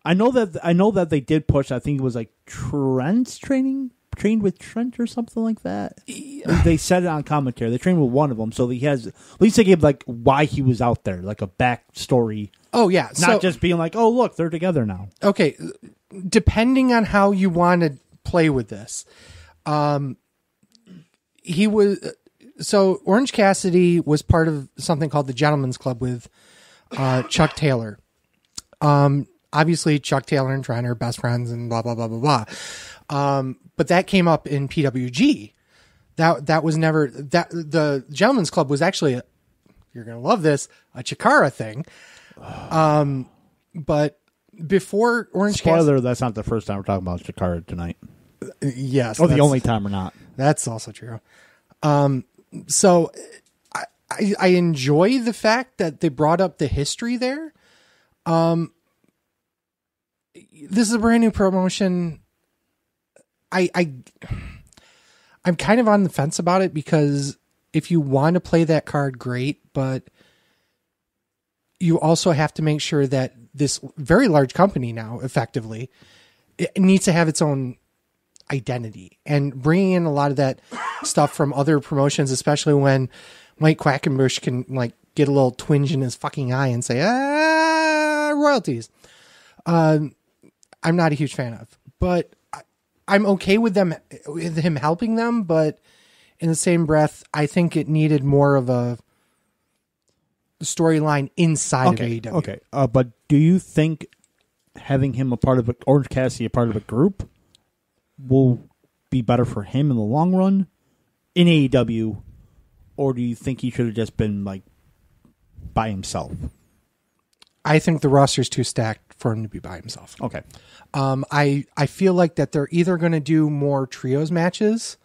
I know that they did push. I think it was like Trent's trained with Trent or something like that. They said it on commentary. They trained with one of them, so he has at least they gave like why he was out there, like a backstory. Oh yeah, not just being like, oh look, they're together now. Okay, depending on how you want to play with this, he was so Orange Cassidy was part of something called the Gentleman's Club with Chuck Taylor. Obviously, Chuck Taylor and Trent are best friends and blah blah blah blah blah. But that came up in PWG. That was never that. The Gentleman's Club was actually you're gonna love this, a Chikara thing. But before Orange Cassidy, spoiler, that's not the first time we're talking about Chikara tonight. Yes, or the only time or not. That's also true. So I enjoy the fact that they brought up the history there. This is a brand new promotion. I'm kind of on the fence about it because if you want to play that card, great, but you also have to make sure that this very large company now, effectively, it needs to have its own identity, and bringing in a lot of that stuff from other promotions, especially when Mike Quackenbush can like get a little twinge in his fucking eye and say, royalties. I'm not a huge fan of, but I'm okay with him helping them. But in the same breath, I think it needed more of a storyline inside of AEW. Okay. But do you think having him Orange Cassidy a part of a group will be better for him in the long run in AEW, or do you think he should have just been like by himself? I think the roster's too stacked for him to be by himself. Okay. I feel like that they're either going to do more trios matches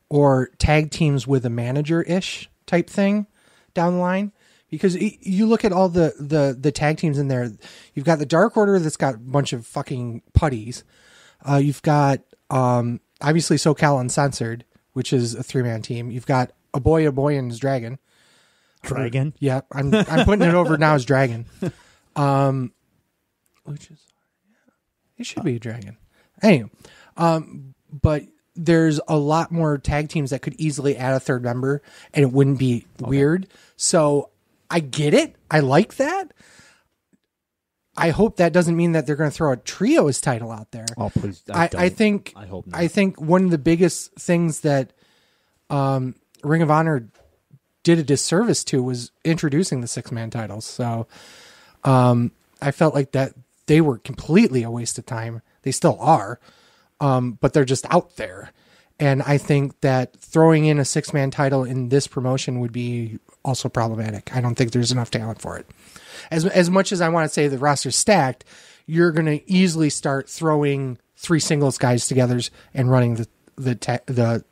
or tag teams with a manager-ish type thing down the line. Because you look at all the tag teams in there. You've got the Dark Order that's got a bunch of fucking putties. You've got obviously SoCal Uncensored, which is a 3-man team. You've got a boy and his dragon. Dragon? Yeah, I'm putting it over now as dragon. Which is it should be a dragon. Anyway, but there's a lot more tag teams that could easily add a third member, and it wouldn't be weird. So I get it. I like that. I hope that doesn't mean that they're going to throw a trios title out there. Oh, please! I think. I hope not. I think one of the biggest things that Ring of Honor did a disservice to was introducing the 6-man titles. So I felt like that they were completely a waste of time. They still are, but they're just out there. And I think that throwing in a 6-man title in this promotion would be also problematic. I don't think there's enough talent for it. As much as I want to say the roster's stacked, you're going to easily start throwing 3 singles guys together and running the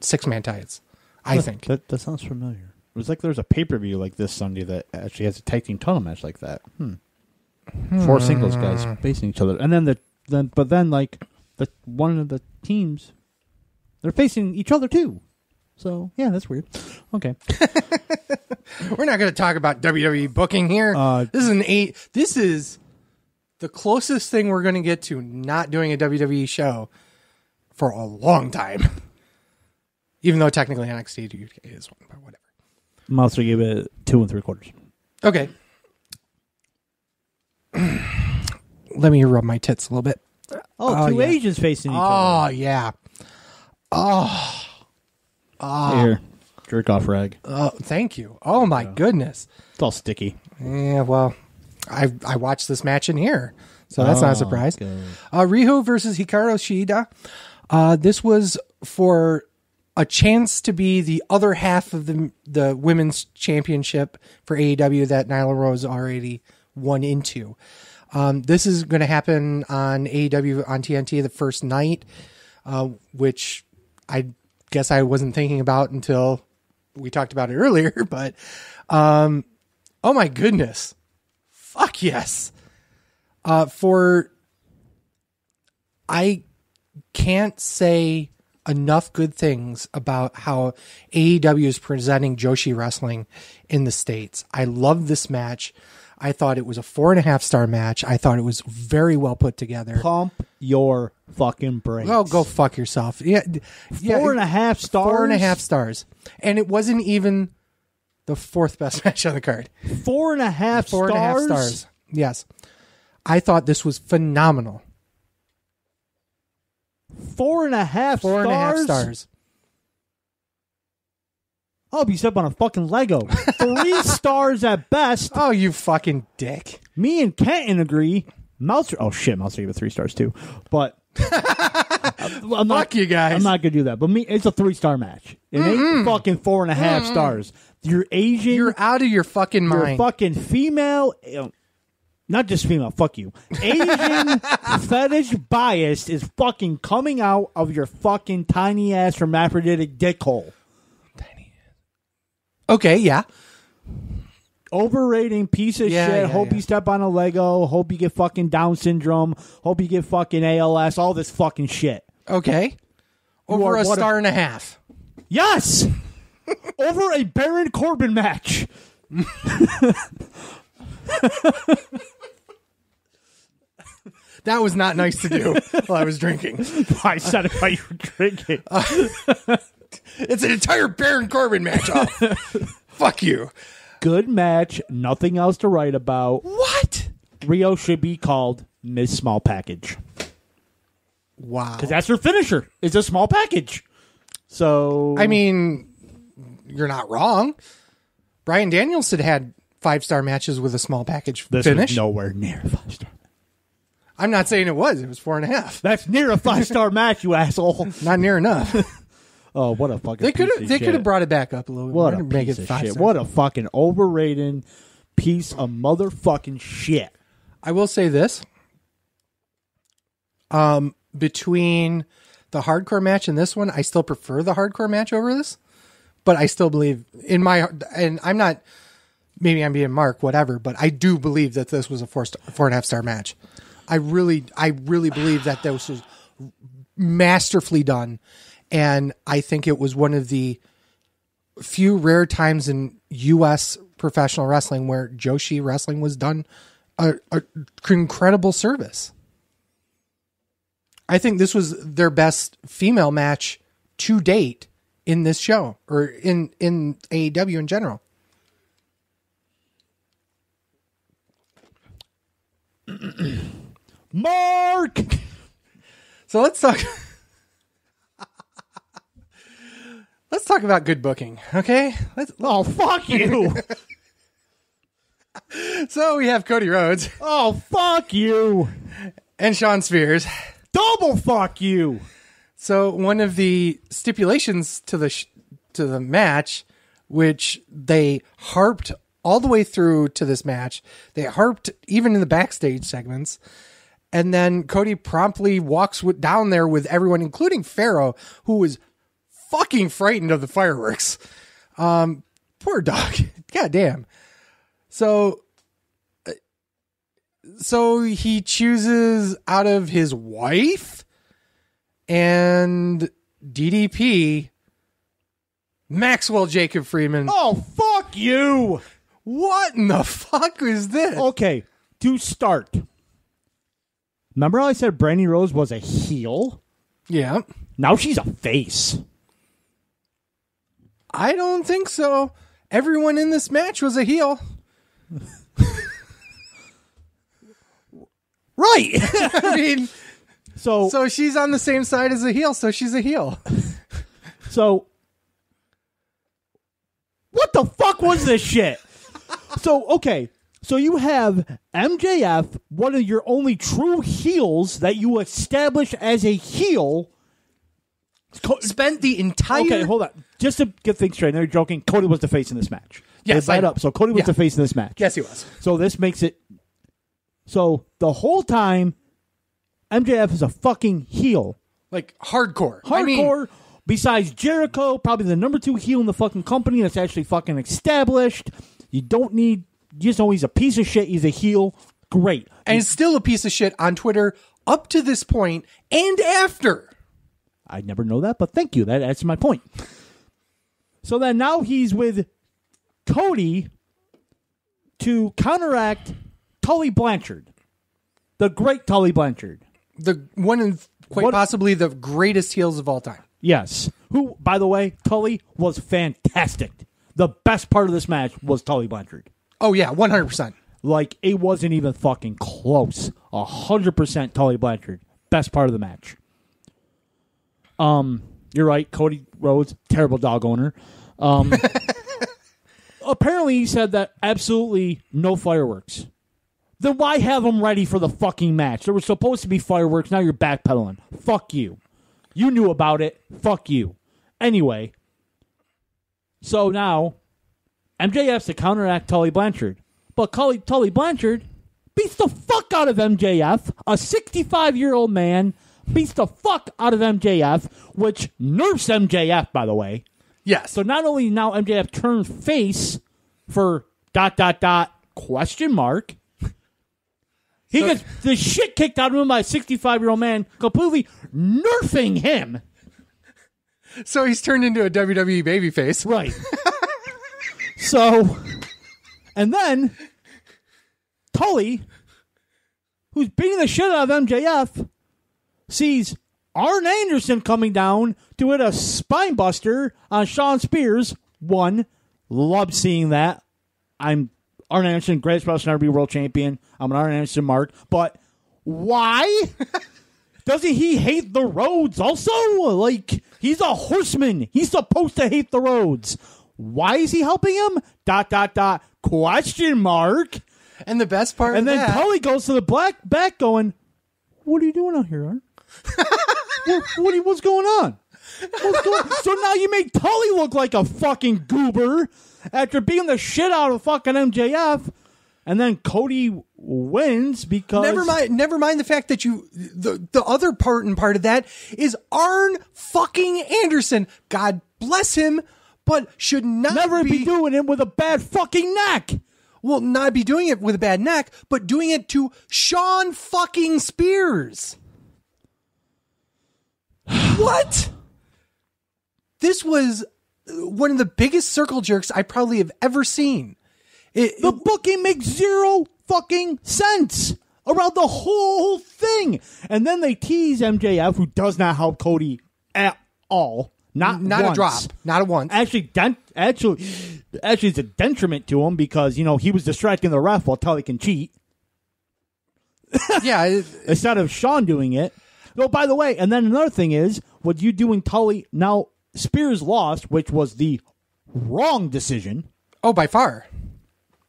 6-man titles. I think that sounds familiar. It was like there's a pay-per-view like this Sunday that actually has a tag team title match like that. 4 singles guys facing each other, and then like one of the teams, they're facing each other too. So yeah, that's weird. Okay, we're not going to talk about WWE booking here. This is the closest thing we're going to get to not doing a WWE show for a long time. Even though technically NXT UK is one, but whatever. Monster gave it 2 3/4. Okay. Let me rub my tits a little bit. Two Asians facing each other. Oh, yeah. Here, jerk off rag. Oh, thank you. Oh, my goodness. It's all sticky. Yeah, well, I watched this match in here, so that's not a surprise. Good. Riho versus Hikaru Shida. This was for a chance to be the other half of the women's championship for AEW that Nyla Rose already won into. This is going to happen on AEW on TNT the first night, which I guess I wasn't thinking about until we talked about it earlier. But oh my goodness, fuck yes! I can't say enough good things about how AEW is presenting Joshi wrestling in the States. I love this match. I thought it was a 4.5 star match. I thought it was very well put together. Pump your fucking brakes. Oh, go fuck yourself. Yeah, 4.5 stars? 4.5 stars. And it wasn't even the 4th best match on the card. 4.5 stars? 4.5 stars. Yes. I thought this was phenomenal. 4.5 stars? 4.5 stars. I'll be up on a fucking Lego. 3 stars at best. Oh, you fucking dick. Me and Kenton agree. Meltzer. Oh shit, Meltzer gave it 3 stars too. But I'm not, fuck you guys. I'm not gonna do that. But it's a 3-star match. It ain't fucking 4.5 stars. You're Asian. You're out of your fucking mind. You're fucking female. Not just female. Fuck you. Asian fetish bias is fucking coming out of your fucking tiny ass hermaphroditic dick hole. Okay, yeah. Overrating piece of shit. Yeah, Hope you step on a Lego. Hope you get fucking Down syndrome. Hope you get fucking ALS. All this fucking shit. Okay. Over a star and a half. Yes! Over a Baron Corbin match. That was not nice to do while I was drinking. I said it while you were drinking. It's an entire Baron Corbin match off. Fuck you. Good match. Nothing else to write about. What? Rio should be called Ms. Small Package. Wow. Because that's her finisher. It's a small package. So. I mean, you're not wrong. Bryan Danielson had 5-star matches with a small package this finish. Was nowhere near a 5-star. I'm not saying it was. It was 4.5. That's near a 5-star match, you asshole. Not near enough. Oh, what a fucking They could have brought it back up a little bit. What a make piece it of 5 shit. stars. What a fucking overrated piece of motherfucking shit. I will say this. Between the hardcore match and this one, I still prefer the hardcore match over this. But I still believe and I'm not, maybe I'm being Mark, whatever, but I do believe that this was a 4.5 star match. I really believe that this was masterfully done. And I think it was one of the few rare times in U.S. professional wrestling where Joshi wrestling was done an incredible service. I think this was their best female match to date in this show or in AEW in general. Mark! So let's talk. Let's talk about good booking, okay? Oh, fuck you! So we have Cody Rhodes. Oh, fuck you! And Shawn Spears. Double fuck you! So one of the stipulations to the match, which they harped all the way through to this match, they harped even in the backstage segments, and then Cody promptly walks down there with everyone, including Pharaoh, who was fucking frightened of the fireworks. Poor dog. God damn. So he chooses out of his wife and DDP, Maxwell Jacob Friedman. Oh, fuck you! What in the fuck is this? Okay, to start. Remember how I said Brandy Rose was a heel? Yeah. Now she's a face. I don't think so. Everyone in this match was a heel. Right. I mean, so she's on the same side as a heel, so she's a heel. So, what the fuck was this shit? So, okay. So you have MJF, one of your only true heels that you establish as a heel, spent the entire... Okay, hold on. Just to get things straight, they're joking. Cody was the face in this match. Yes, I know. So Cody was the face in this match. Yes, he was. So this makes it... So the whole time, MJF is a fucking heel. Like, hardcore. Hardcore. Besides Jericho, probably the number 2 heel in the fucking company that's actually fucking established. You just know he's a piece of shit. He's a heel. Great. And he's still a piece of shit on Twitter up to this point and after. I never know that, but thank you. That's my point. So then now he's with Cody to counteract Tully Blanchard. The great Tully Blanchard. The one of possibly the greatest heels of all time. Yes. Who, by the way, Tully was fantastic. The best part of this match was Tully Blanchard. Oh, yeah, 100%. Like, it wasn't even fucking close. 100% Tully Blanchard. Best part of the match. You're right. Cody Rhodes, terrible dog owner. Apparently, he said that absolutely no fireworks. Then why have them ready for the fucking match? There were supposed to be fireworks. Now you're backpedaling. Fuck you. You knew about it. Fuck you. Anyway, so now MJF's to counteract Tully Blanchard. But Tully Blanchard beats the fuck out of MJF. A 65-year-old man beats the fuck out of MJF, which nerfs MJF, by the way. Yes. So not only now MJF turns face for ... He gets the shit kicked out of him by a 65-year-old man, completely nerfing him. So he's turned into a WWE babyface. Right. So, and then Tully, who's beating the shit out of MJF, sees Arn Anderson coming down to hit a spine buster on Shawn Spears. Love seeing that. Arn Anderson, greatest wrestler ever, be world champion. I'm an Arn Anderson mark. But why? Doesn't he hate the roads also? Like, he's a horseman. He's supposed to hate the roads. Why is he helping him? ... Question mark. And the best part and of then that... Tully goes to the back going, what are you doing out here, Arn? What's going on? So now you make Tully look like a fucking goober after beating the shit out of fucking MJF, and then Cody wins because... Never mind the fact that the other part of that is Arn fucking Anderson. God bless him, but should never be doing it with a bad fucking neck. Well, not be doing it with a bad neck, but doing it to Shawn fucking Spears. What? This was one of the biggest circle jerks I probably have ever seen. The booking makes zero fucking sense around the whole thing. And then they tease MJF, who does not help Cody at all. Not once. A drop. Not a once. Actually, it's a detriment to him because, he was distracting the ref while Tully can cheat. Yeah. Instead of Shawn doing it. Oh, by the way, and then another thing is, what you doing Tully... Now, Spears lost, which was the wrong decision. Oh, by far.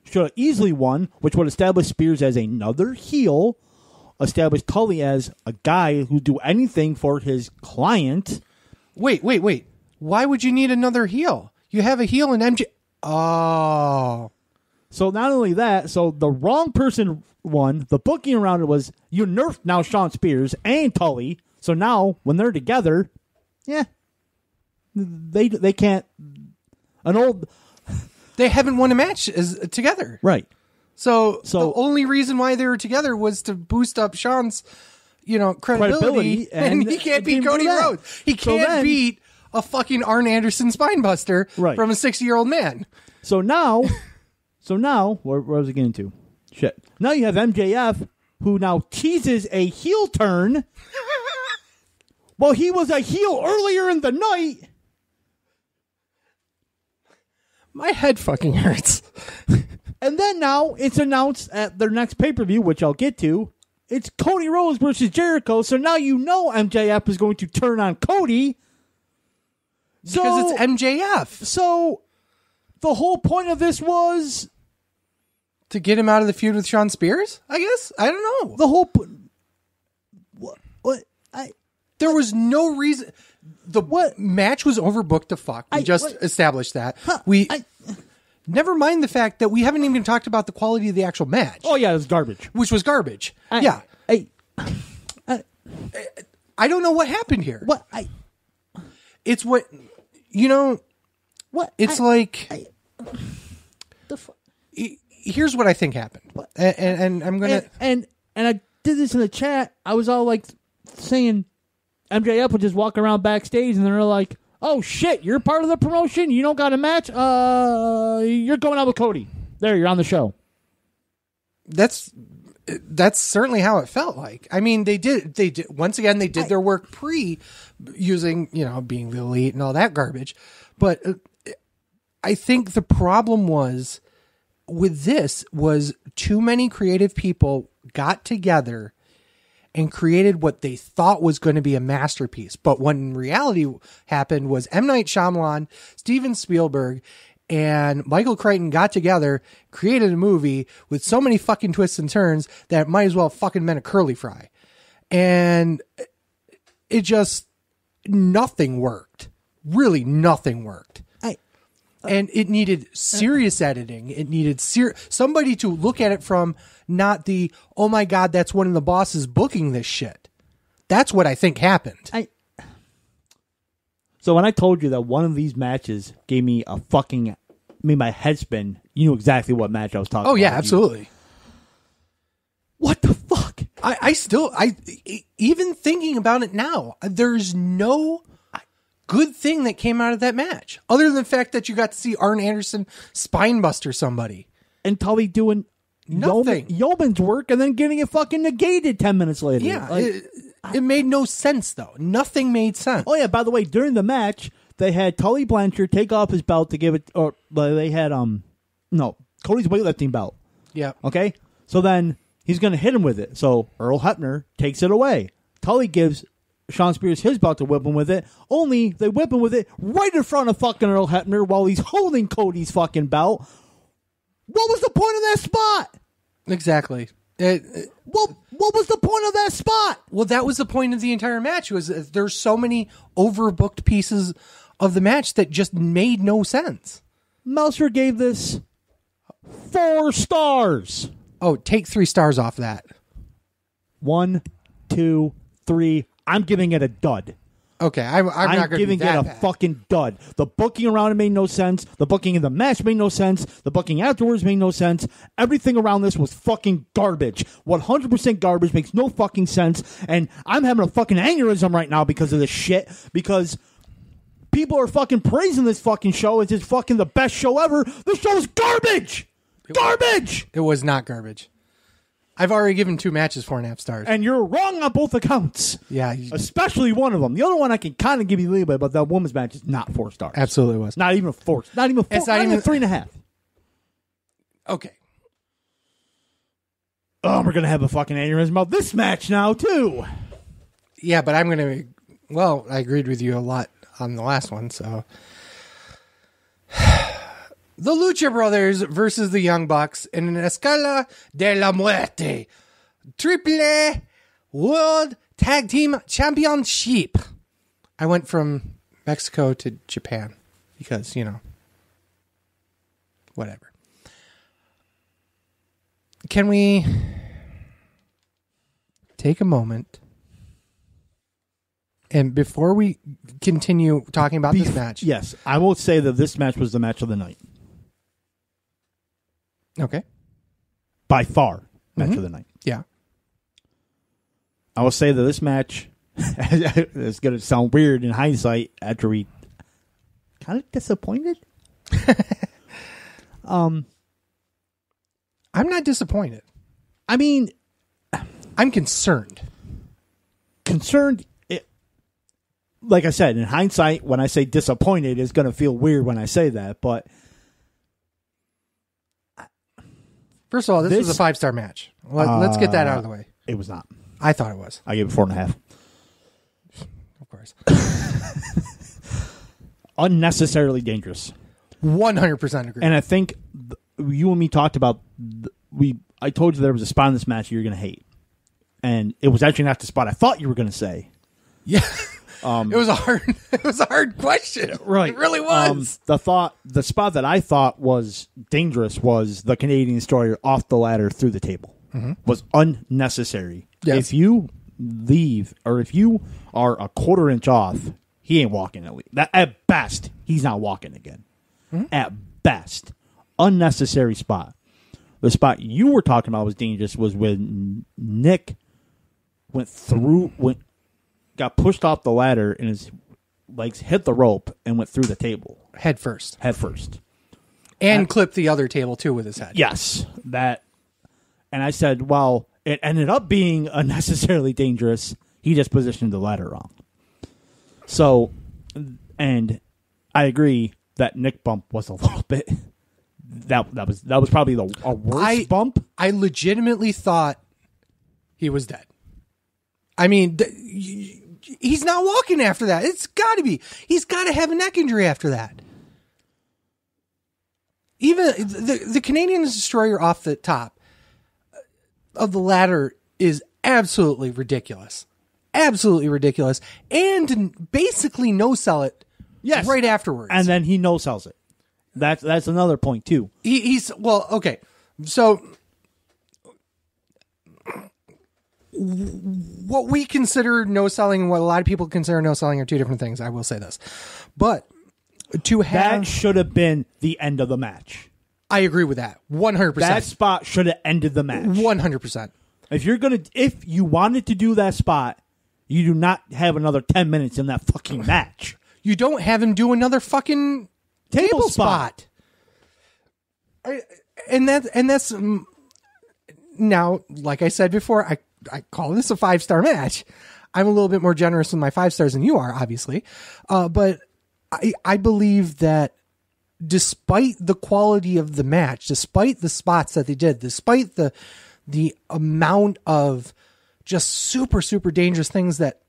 Should have easily won, which would establish Spears as another heel, establish Tully as a guy who'd do anything for his client. Wait. Why would you need another heel? You have a heel in MJ... Oh. So not only that, so the wrong person won. The booking around it was, you nerfed now Shawn Spears and Tully. So now, when they're together, they can't... They haven't won a match together. Right. So the only reason why they were together was to boost up Shawn's, credibility and he can't beat Cody Rhodes. He can't beat a fucking Arn Anderson spinebuster from a 60-year-old man. So now, where was I getting to? Shit. Now you have MJF, who now teases a heel turn. Well, he was a heel earlier in the night. My head fucking hurts. And then now it's announced at their next pay-per-view, which I'll get to. It's Cody Rhodes versus Jericho. So now MJF is going to turn on Cody. Because it's MJF. So the whole point of this was... to get him out of the feud with Shawn Spears, I guess? I don't know. The whole... There was no reason... The match was overbooked to fuck. We established that. Never mind the fact that we haven't even talked about the quality of the actual match. Oh, yeah, it was garbage. Which was garbage. I don't know what happened here. It's what, it's here's what I think happened. And I'm going to... And I did this in the chat. I was all like saying MJF would just walk around backstage and they're like, oh shit, you're part of the promotion? You don't got a match? You're going out with Cody. There, you're on the show. That's certainly how it felt like. I mean, they did once again, they did their work using, being the elite and all that garbage. But I think the problem was with this was too many creative people got together and created what they thought was going to be a masterpiece. But what in reality happened was M. Night Shyamalan, Steven Spielberg, and Michael Crichton got together, created a movie with so many fucking twists and turns that it might as well fucking meant a curly fry. And it just, nothing worked. Really nothing worked. And it needed serious editing. It needed somebody to look at it from not the, oh my God, that's one of the bosses booking this shit. That's what I think happened. So when I told you that one of these matches gave me made my head spin, you knew exactly what match I was talking about. Oh yeah, absolutely. What the fuck? I even thinking about it now, there's no good thing that came out of that match, other than the fact that you got to see Arn Anderson spinebuster somebody. And Tully doing nothing. Yeoman's work and then getting it fucking negated 10 minutes later. Yeah, it made no sense, though. Nothing made sense. Oh, yeah, by the way, during the match, they had Tully Blanchard take off his belt to give it, or they had, Cody's weightlifting belt. Yeah. Okay? So then he's going to hit him with it. So Earl Hebner takes it away. Tully gives Sean Spears his belt to whip him with it, only they whip him with it right in front of fucking Earl Hebner while he's holding Cody's fucking belt. What was the point of that spot? Exactly. What was the point of that spot? Well, that was the point of the entire match. Was there's so many overbooked pieces of the match that just made no sense. Meltzer gave this 4 stars. Oh, take 3 stars off that. 1, 2, 3. I'm giving it a dud. Okay, I'm not giving it a fucking dud. The booking around it made no sense. The booking in the match made no sense. The booking afterwards made no sense. Everything around this was fucking garbage. 100% garbage, makes no fucking sense. And I'm having a fucking aneurysm right now because of this shit. Because people are fucking praising this fucking show as it's fucking the best show ever. This show is garbage. Garbage. It was not garbage. I've already given 2 matches 4.5 stars. And you're wrong on both accounts. Yeah. Especially one of them. The other one I can kind of give you leeway, but that woman's match is not 4 stars. Absolutely was. Not even a 4. Not even 4. It's not even 3.5. Okay. Oh, we're going to have a fucking aneurysm about this match now, too. Yeah, but I'm going to... Well, I agreed with you a lot on the last one, so... The Lucha Brothers versus the Young Bucks in an Escala de la Muerte Triple World Tag Team Championship. I went from Mexico to Japan because, whatever. Can we take a moment and before we continue talking about this match? Yes, I will say that this match was the match of the night. Okay. By far, match of the night. Yeah. I will say that this match is going to sound weird in hindsight after we kind of disappointed. I'm not disappointed. I mean, I'm concerned. Like I said, in hindsight, when I say disappointed, it's going to feel weird when I say that, but first of all, this was a 5-star match. Let's get that out of the way. It was not. I thought it was. I gave it 4.5. Of course. Unnecessarily dangerous. 100% agree. And I think you and me talked about, I told you there was a spot in this match you're going to hate. And it was actually not the spot I thought you were going to say. Yeah. It was a hard question. Right. It really was. The spot that I thought was dangerous was the Canadian Destroyer off the ladder through the table. Was unnecessary. Yes. If you leave, or if you are a quarter inch off, he ain't walking at best. He's not walking again. At best, unnecessary spot. The spot you were talking about was dangerous. Was when Nick got pushed off the ladder and his legs hit the rope and went through the table Head first. And clipped the other table, too, with his head. Yes, that. And I said, well, it ended up being unnecessarily dangerous. He just positioned the ladder wrong. So, and I agree that Nick bump was a little bit. That was probably a worse bump. I legitimately thought he was dead. I mean, he's not walking after that. It's got to be. He's got to have a neck injury after that. Even the Canadian Destroyer off the top of the ladder is absolutely ridiculous. Absolutely ridiculous. And basically no-sell it right afterwards. And then he no-sells it. That's another point, too. He's well, okay. So what we consider no-selling and what a lot of people consider no-selling are two different things. I will say this. But to have... That should have been the end of the match. I agree with that. 100%. That spot should have ended the match. 100%. If you wanted to do that spot, you do not have another 10 minutes in that fucking match. You don't have him do another fucking table spot. And that's now, like I said before, I call this a 5-star match. I'm a little bit more generous with my 5 stars than you are, obviously. But I believe that despite the quality of the match, despite the spots that they did, despite the amount of just super, super dangerous things that,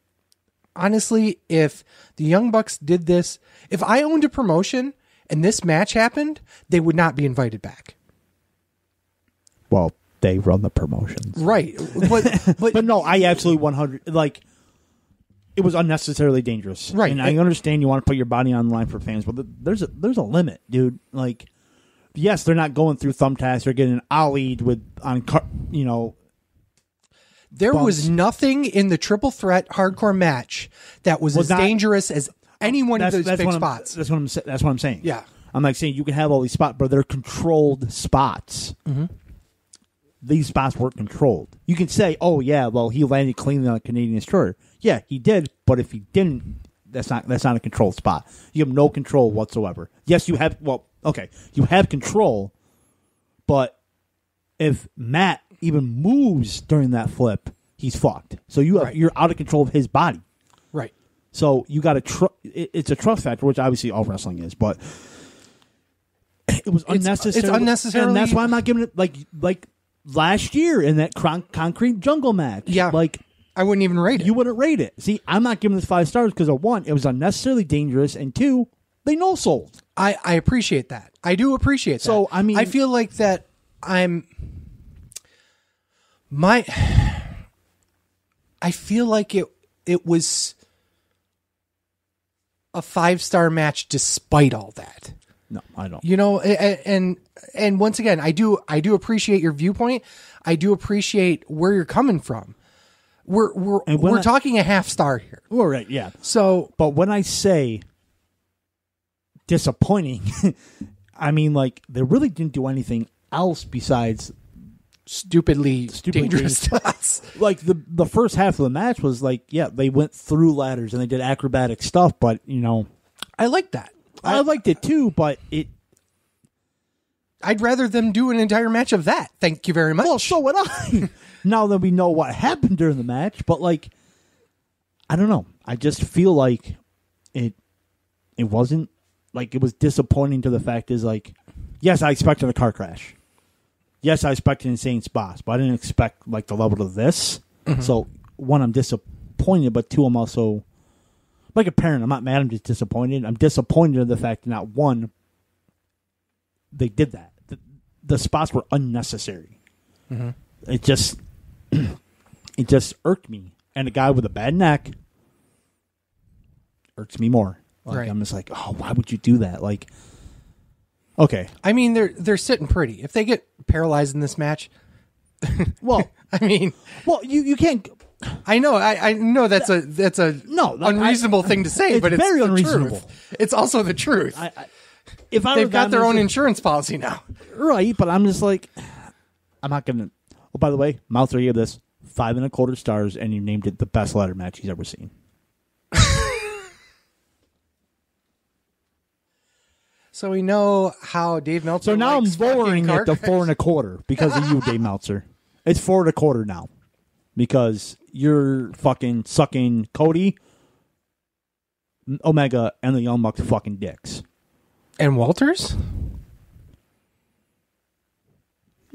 honestly, if the Young Bucks did this, if I owned a promotion and this match happened, they would not be invited back. Well, they run the promotions. Right. But no, I absolutely 100, like, it was unnecessarily dangerous. Right. And I understand you want to put your body on the line for fans, but there's a limit, dude. Like, yes, they're not going through thumbtacks or getting ollied There bumps. was nothing in the triple threat hardcore match that was as dangerous as any one of those big spots. That's what I'm saying. Yeah. I'm like saying you can have all these spots, but they're controlled spots. Mm-hmm. These spots weren't controlled. You can say, oh, yeah, well, he landed cleanly on a Canadian Destroyer. Yeah, he did, but if he didn't, that's not a controlled spot. You have no control whatsoever. Yes, you have, you have control, but if Matt even moves during that flip, he's fucked. So you're out of control of his body. Right. So you got to it's a trust factor, which obviously all wrestling is, but it was unnecessary. It's unnecessary, and that's why I'm not giving it like last year in that concrete jungle match. Yeah, like I wouldn't even rate it. You wouldn't rate it. See, I'm not giving this 5 stars because of 1, it was unnecessarily dangerous, and 2, they no-sold. I appreciate that. I do appreciate that. So I mean, I feel like that I feel like it was a 5-star match despite all that. No, I don't. You know, and once again, I do appreciate your viewpoint. I do appreciate where you're coming from. We're talking a 1/2 star here. All right, yeah. So, but when I say disappointing, I mean like they really didn't do anything else besides stupidly dangerous spots. Like the first half of the match was like, yeah, they went through ladders and they did acrobatic stuff, but you know, I like that. I liked it too, but I'd rather them do an entire match of that. Thank you very much. Well, so would I. Now that we know what happened during the match, but like, I don't know. I just feel like it wasn't like it was disappointing to the fact is like, yes, I expected a car crash. Yes, I expected insane spots, but I didn't expect like the level of this. Mm-hmm. So 1, I'm disappointed, but 2, I'm also like a parent. I'm not mad. I'm just disappointed. I'm disappointed in the fact that not 1, they did that. The spots were unnecessary. Mm-hmm. It just irked me. And a guy with a bad neck hurts me more. Like, Right. I'm just like, oh, why would you do that? Like, okay. I mean, they're sitting pretty. If they get paralyzed in this match, Well, I mean, you can't. I know, I know that's a No, like, unreasonable thing to say, it's but it's very the unreasonable. truth. It's also the truth. If I They've got their own insurance policy now. right, but I'm just like, I'm not gonna. Oh, by the way, Meltzer gave this 5.25 stars, and you named it the best ladder match he's ever seen. So we know how Dave Meltzer. So now I'm likes fucking lowering car it to crashes. 4.25 because of you, Dave Meltzer. It's 4.25 now because you're fucking sucking Cody, Omega, and the Young Bucks fucking dicks. And Walters?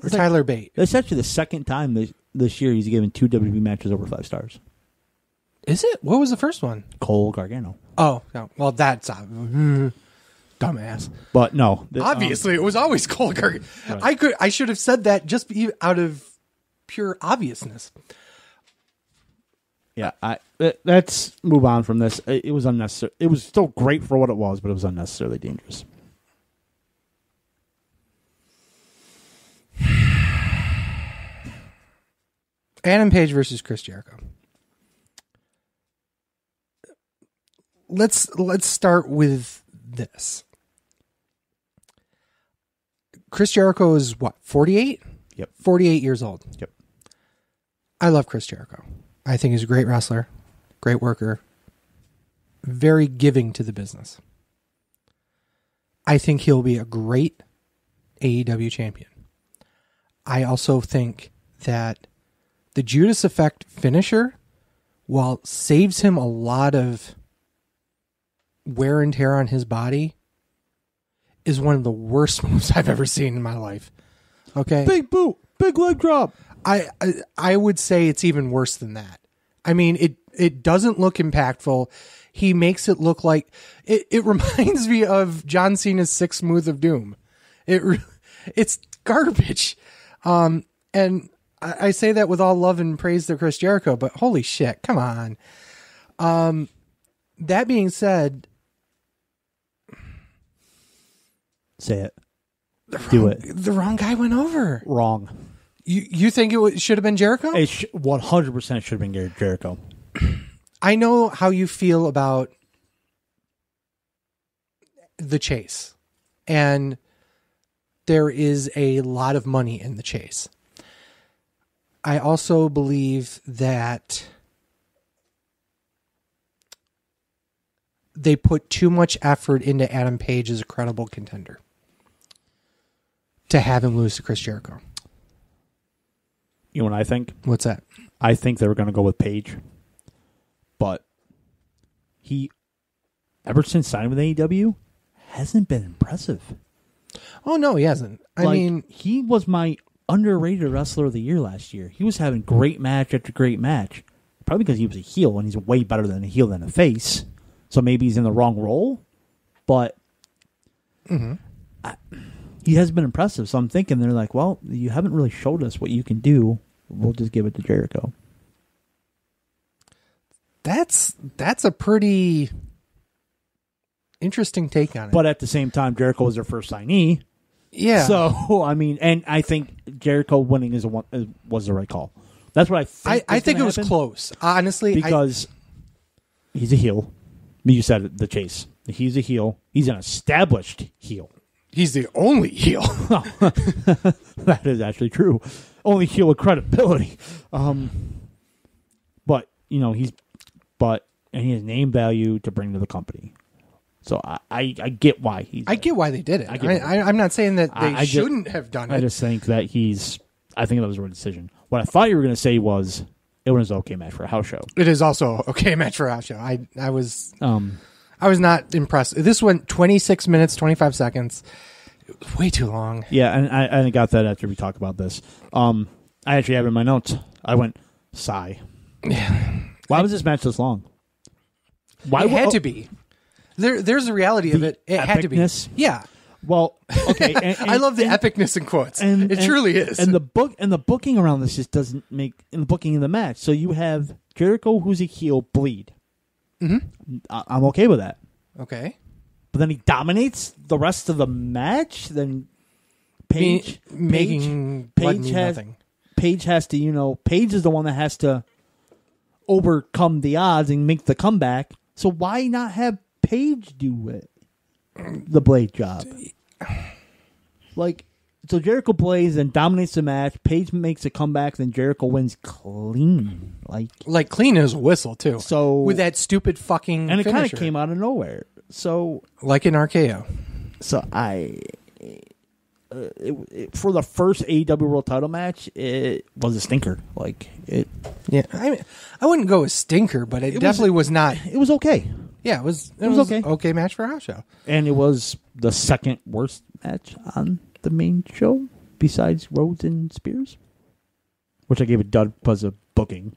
Or Tyler Bate? That's actually the second time this year he's given 2 WWE matches over 5 stars. Is it? What was the first one? Cole Gargano. Oh, no. Well, that's dumbass. But no. Obviously, it was always Cole Gargano. Right. I should have said that just out of pure obviousness. Yeah, let's move on from this. It was unnecessary. It was still great for what it was, but it was unnecessarily dangerous. Adam Page versus Chris Jericho. Let's start with this. Chris Jericho is what, 48? Yep. 48 years old. Yep. I love Chris Jericho. I think he's a great wrestler, great worker, very giving to the business. I think he'll be a great AEW champion. I also think that the Judas Effect finisher, while saves him a lot of wear and tear on his body, is one of the worst moves I've ever seen in my life. Okay? Big boot, big leg drop. I would say it's even worse than that. I mean, it doesn't look impactful. He makes it look like it reminds me of John Cena's 6 Smooth of Doom. It's garbage. And I say that with all love and praise to Chris Jericho, but holy shit, come on. That being said, say it. Do it. The wrong guy went over. Wrong. You think it should have been Jericho? It 100% should have been Jericho. I know how you feel about the chase, and there is a lot of money in the chase. I also believe that they put too much effort into Adam Page as a credible contender to have him lose to Chris Jericho. You know what I think? What's that? I think they were going to go with Page. But he, ever since signing with AEW, hasn't been impressive. Oh, no, he hasn't. I mean, he was my underrated wrestler of the year last year. He was having great match after great match. Probably because he was a heel, and he's way better than a heel than a face. So maybe he's in the wrong role. But he has been impressive. So I'm thinking they're like, well, you haven't really showed us what you can do. We'll just give it to Jericho. That's a pretty interesting take on it. But at the same time, Jericho was their first signee. Yeah. So, I mean, and I think Jericho winning was the right call. That's what I think. I think it was close, honestly. Because he's a heel. You said it, the chase. He's a heel. He's an established heel. He's the only heel. That is actually true. Only heel with credibility. But, you know, and he has name value to bring to the company. So I get why I get why they did it. I I'm not saying that they shouldn't have done it. I just think that I think that was the right decision. What I thought you were going to say was it was an okay match for a house show. It is also okay match for a house show. I was not impressed. This went 26 minutes, 25 seconds. It was way too long. Yeah, and I got that after we talked about this. I actually have it in my notes. I went, sigh. Yeah. Why was this match this long? It had to be. There's a reality of it. It had to be. Yeah. Well, okay. And I love the epicness in quotes. It truly is. And the booking around this just doesn't make in the booking of the match. So you have Jericho, who's a heel, bleed. I'm okay with that. Okay. But then he dominates the rest of the match. Then Paige Making blood mean nothing. Paige has to, Paige is the one that has to overcome the odds and make the comeback. So why not have Paige do it? The blade job. So Jericho plays and dominates the match. Paige makes a comeback, then Jericho wins clean. Like clean as a whistle, too. So with that stupid fucking And it kind finisher. of came out of nowhere. So like an RKO. So for the first AEW World Title match, it was a stinker. Yeah, I wouldn't go with stinker, but it definitely was not. It was okay. Yeah, it was okay. Okay match for a house show. And it was the second worst match on the main show, besides Rhodes and Spears, which I gave a dud because of booking,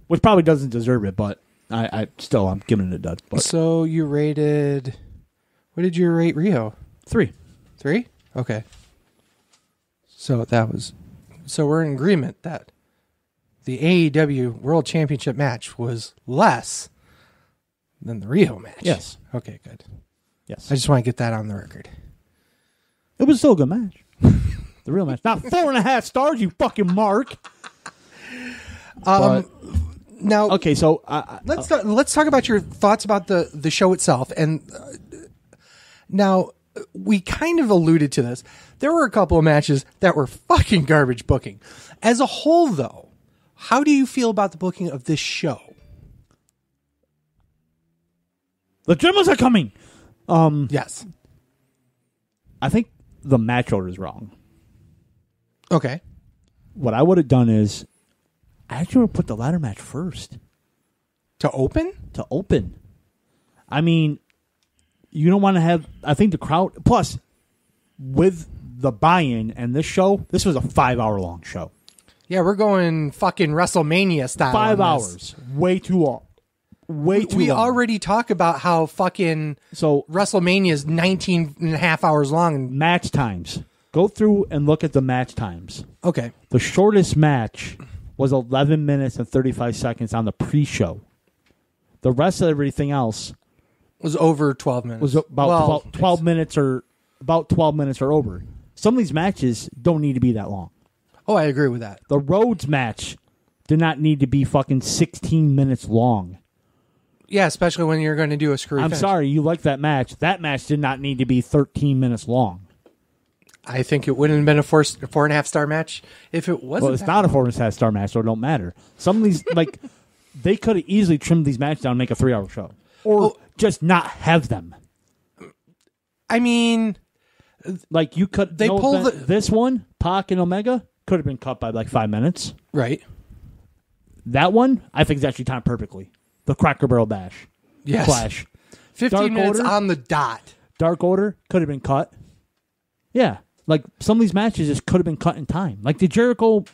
which probably doesn't deserve it, but I'm giving it a dud. But. So you rated? What did you rate Rio? 3. 3? Okay. So we're in agreement that the AEW World Championship match was less than the Rio match. Yes. Okay, good. Yes. I just want to get that on the record. It was still a good match. The real match. Not 4.5 stars, you fucking mark. Now, okay, so let's talk about your thoughts about the show itself. And now we kind of alluded to this. There were a couple of matches that were fucking garbage booking. As a whole, though, how do you feel about the booking of this show? the Germans are coming. Yes. I think the match order is wrong. Okay. What I would have done is I actually would have put the ladder match first. To open? To open. I mean, you don't want to have... I think the crowd... Plus, with the buy-in and this show, this was a 5-hour-long show. Yeah, we're going fucking WrestleMania style. 5 hours. Way too long. We long. Already talk about how fucking WrestleMania is 19 and a half hours long. Match times. Go through and look at the match times. Okay. The shortest match was 11 minutes and 35 seconds on the pre-show. The rest of everything else was over 12 minutes. Was about 12 minutes or over. Some of these matches don't need to be that long. Oh, I agree with that. The Rhodes match did not need to be fucking 16 minutes long. Yeah, especially when you're going to do a screw finish. Sorry, you like that match. That match did not need to be 13 minutes long. I think it wouldn't have been a 4.5 star match if it wasn't. Well, it's not a 4.5 star match, so it don't matter. Some of these, they could have easily trimmed these matches down and make a 3-hour show. Or just not have them. I mean... you could... They pulled this one, Pac and Omega, could have been cut by 5 minutes. Right. That one, I think is actually timed perfectly. The Cracker Barrel Bash. Yes. Clash. 15 minutes on the dot. Dark Order could have been cut. Yeah. Some of these matches just could have been cut in time. The Jericho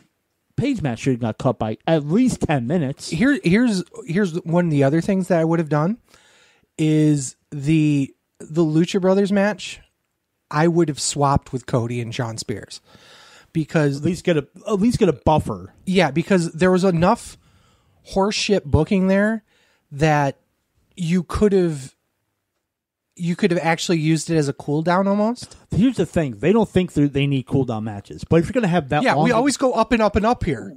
Page match should have got cut by at least 10 minutes. Here's one of the other things that I would have done is the Lucha Brothers match. I would have swapped with Cody and Shawn Spears because at least get a buffer. Yeah, because there was enough horseshit booking there that you could have actually used it as a cool down almost. Here's the thing. They don't think they need cool down matches. But if you're going to have that long... we always go up and up and up here.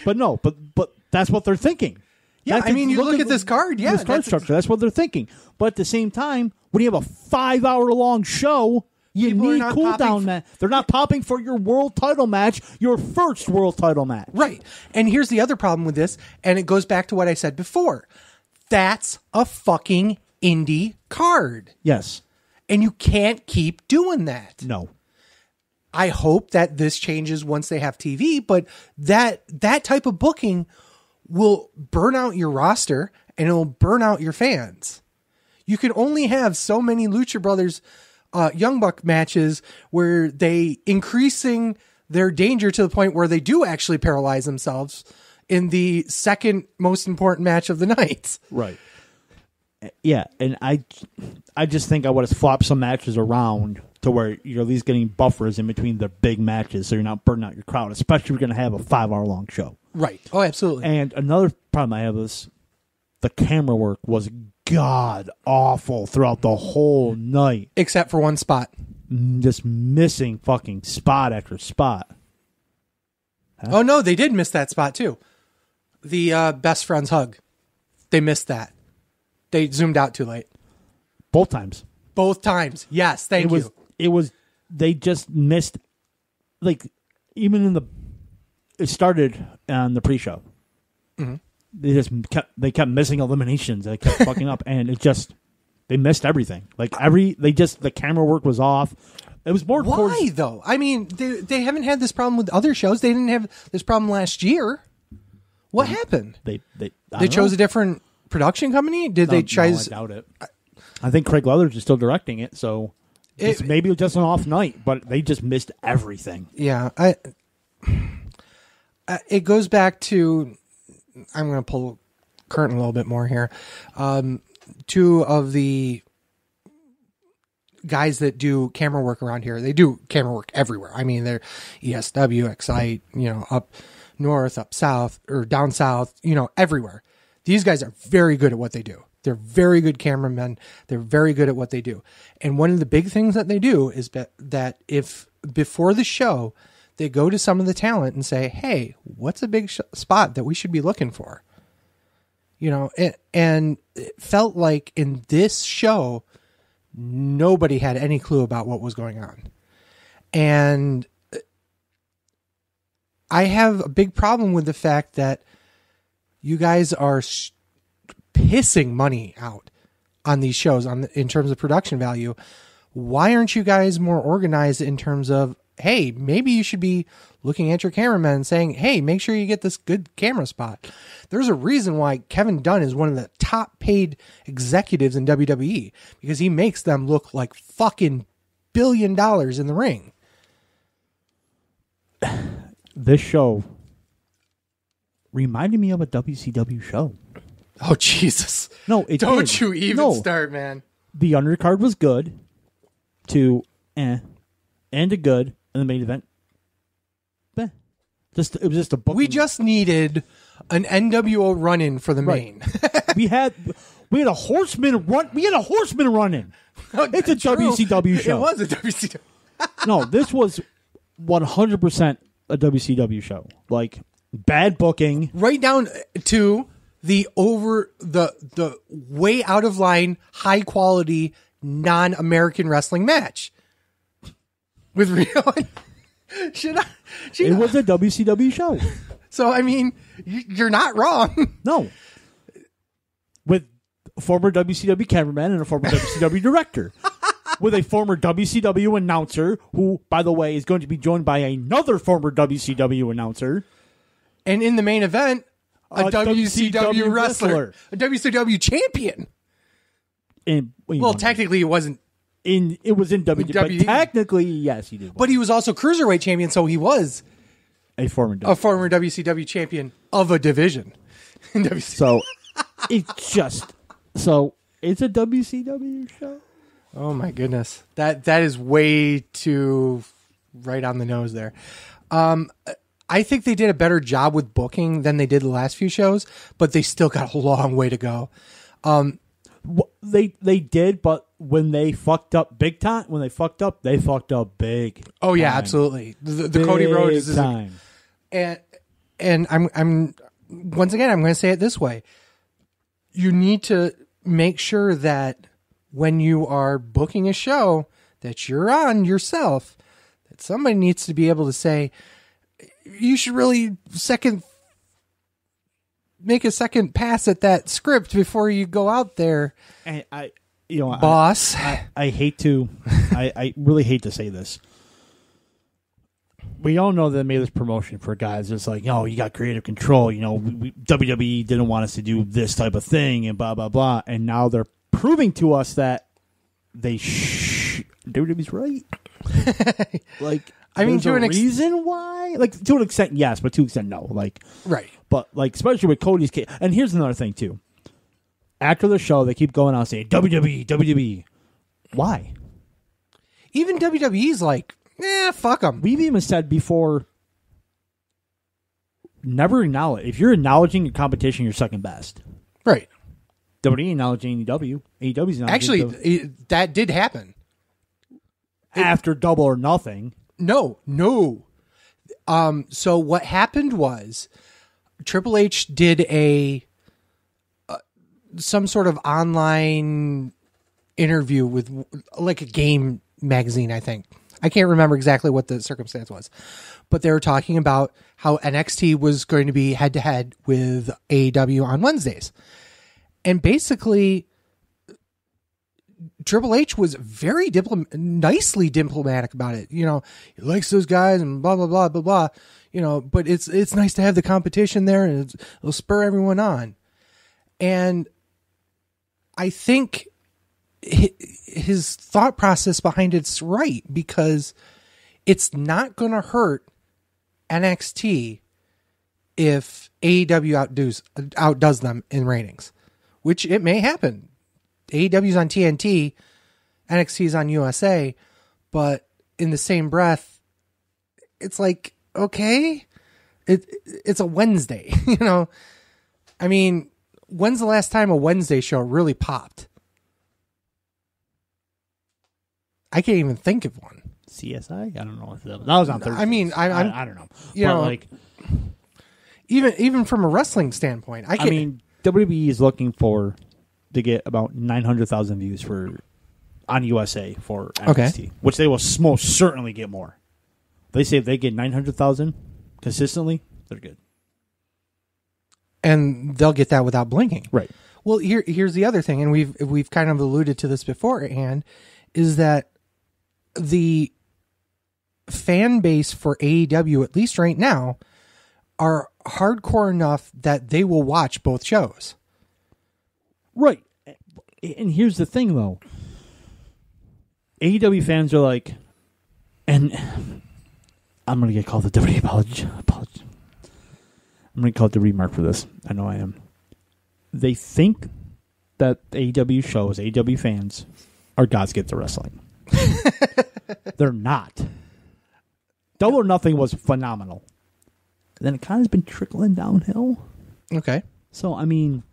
But no, but that's what they're thinking. Yeah, you look at this card. Yeah, this card structure. That's what they're thinking. But at the same time, when you have a 5-hour-long show, you need cool down match. They're not popping for your world title match, your first world title match. Right. And here's the other problem with this, and it goes back to what I said before. That's a fucking indie card. Yes. And you can't keep doing that. No. I hope that this changes once they have TV, but that type of booking will burn out your roster and it will burn out your fans. You can only have so many Lucha Brothers Young Buck matches where they increasing their danger to the point where they do actually paralyze themselves in the second most important match of the night. Right. Yeah, and I just think I would have flopped some matches around to where you're at least getting buffers in between the big matches so you're not burning out your crowd, especially if you're going to have a 5-hour-long show. Right. Oh, absolutely. And another problem I have is the camera work was god awful throughout the whole night. Except for one spot. Just missing fucking spot after spot. Huh? Oh, no, they did miss that spot, too. The best friend's hug. They missed that. They zoomed out too late. Both times. Both times. Yes, thank you. They just missed, like, even in the, it started on the pre-show. Mm-hmm. They kept missing eliminations. They kept fucking up, and they missed everything. Like, the camera work was off. It was more Why, though? I mean, they haven't had this problem with other shows. They didn't have this problem last year. What happened? They chose a different production company? Did they try? No, I doubt it. I think Craig Leathers is still directing it, so maybe it was just an off night, but they just missed everything. Yeah, it goes back to, I'm going to pull curtain a little bit more here. Two of the guys that do camera work around here, they do camera work everywhere. I mean, they're ESW, Excite, up north, up south, or down south, everywhere. These guys are very good at what they do. They're very good cameramen. They're very good at what they do. And one of the big things that they do is that if before the show, they go to some of the talent and say, hey, what's a big spot that we should be looking for? And it felt like in this show, nobody had any clue about what was going on. And I have a big problem with the fact that you guys are pissing money out on these shows in terms of production value. Why aren't you guys more organized in terms of, hey, maybe you should be looking at your cameraman and saying, hey, make sure you get this good camera spot. There's a reason why Kevin Dunn is one of the top paid executives in WWE, because he makes them look like fucking $1 billion in the ring. This show reminded me of a WCW show. Oh, Jesus. No, it Don't did. you even start, man. The undercard was good to and to good, and the main event, it was just a book. We just needed an NWO run-in for the main. we had a horseman run. We had a horseman run-in. It's a True. WCW show. It was a WCW. No, this was 100% a WCW show. Like, bad booking. Right down to the way out of line, high quality, non-American wrestling match. With Rio and it was a WCW show. So, I mean, you're not wrong. No. With a former WCW cameraman and a former WCW director. With a former WCW announcer who, by the way, is going to be joined by another former WCW announcer. And in the main event, a WCW wrestler. A WCW champion. Technically, it wasn't. It was in WWE. But technically, yes, he did. But he was also Cruiserweight champion, so he was a former WCW champion of a division. So, it's a WCW show. Oh my goodness. That is way too right on the nose there. I think they did a better job with booking than they did the last few shows, but they still got a long way to go. They did, but when they fucked up big time, they fucked up big. Oh yeah, time. Absolutely. The Cody Rhodes is time. And I'm once again, I'm going to say it this way. You need to make sure that when you are booking a show that you're on yourself, that somebody needs to be able to say, you should really make a second pass at that script before you go out there. And boss. I hate to, I really hate to say this. We all know that they made this promotion for guys. It's like, you got creative control. WWE didn't want us to do this type of thing and blah, blah, blah. And now they're proving to us that WWE's right. I mean, to an reason why? Like, to an extent, yes, but to an extent, no. Like, right. But, like, especially with Cody's case. And here's another thing, too. After the show, they keep going out saying, WWE. Why? Even WWE's like, fuck them. We've even said before, never acknowledge. If you're acknowledging your competition, you're second best. Right. WWE acknowledging AEW. AEW's not Actually, that did happen. After Double or Nothing. No. So what happened was Triple H did some sort of online interview with like a game magazine, I think. I can't remember exactly what the circumstance was, but they were talking about how NXT was going to be head to head with AEW on Wednesdays. And basically Triple H was very nicely diplomatic about it. You know, he likes those guys and blah, blah, blah, blah, blah, you know, but it's nice to have the competition there and it'll spur everyone on. And I think his thought process behind it's right, because it's not going to hurt NXT if AEW outdoes them in ratings, which it may happen. AEW's on TNT, NXT's on USA, but in the same breath, it's like, okay, it's a Wednesday, you know? I mean, when's the last time a Wednesday show really popped? I can't even think of one. CSI? I don't know if that was on Thursday. I mean, I don't know. You but know, like, even from a wrestling standpoint, I mean, WWE is looking to get about 900,000 views on USA for NXT, which they will most certainly get more. They say if they get 900,000 consistently, they're good. And they'll get that without blinking. Right. Well, here's the other thing, and we've kind of alluded to this beforehand, is that the fan base for AEW, at least right now, are hardcore enough that they will watch both shows. Right. And here's the thing, though. AEW fans are like, and I'm going to get called the WWE apology. I'm going to call it the remark for this. I know I am. They think that AEW shows, AEW fans, are God's gift to wrestling. They're not. Double or Nothing was phenomenal. Then it kind of has been trickling downhill. Okay. So, I mean,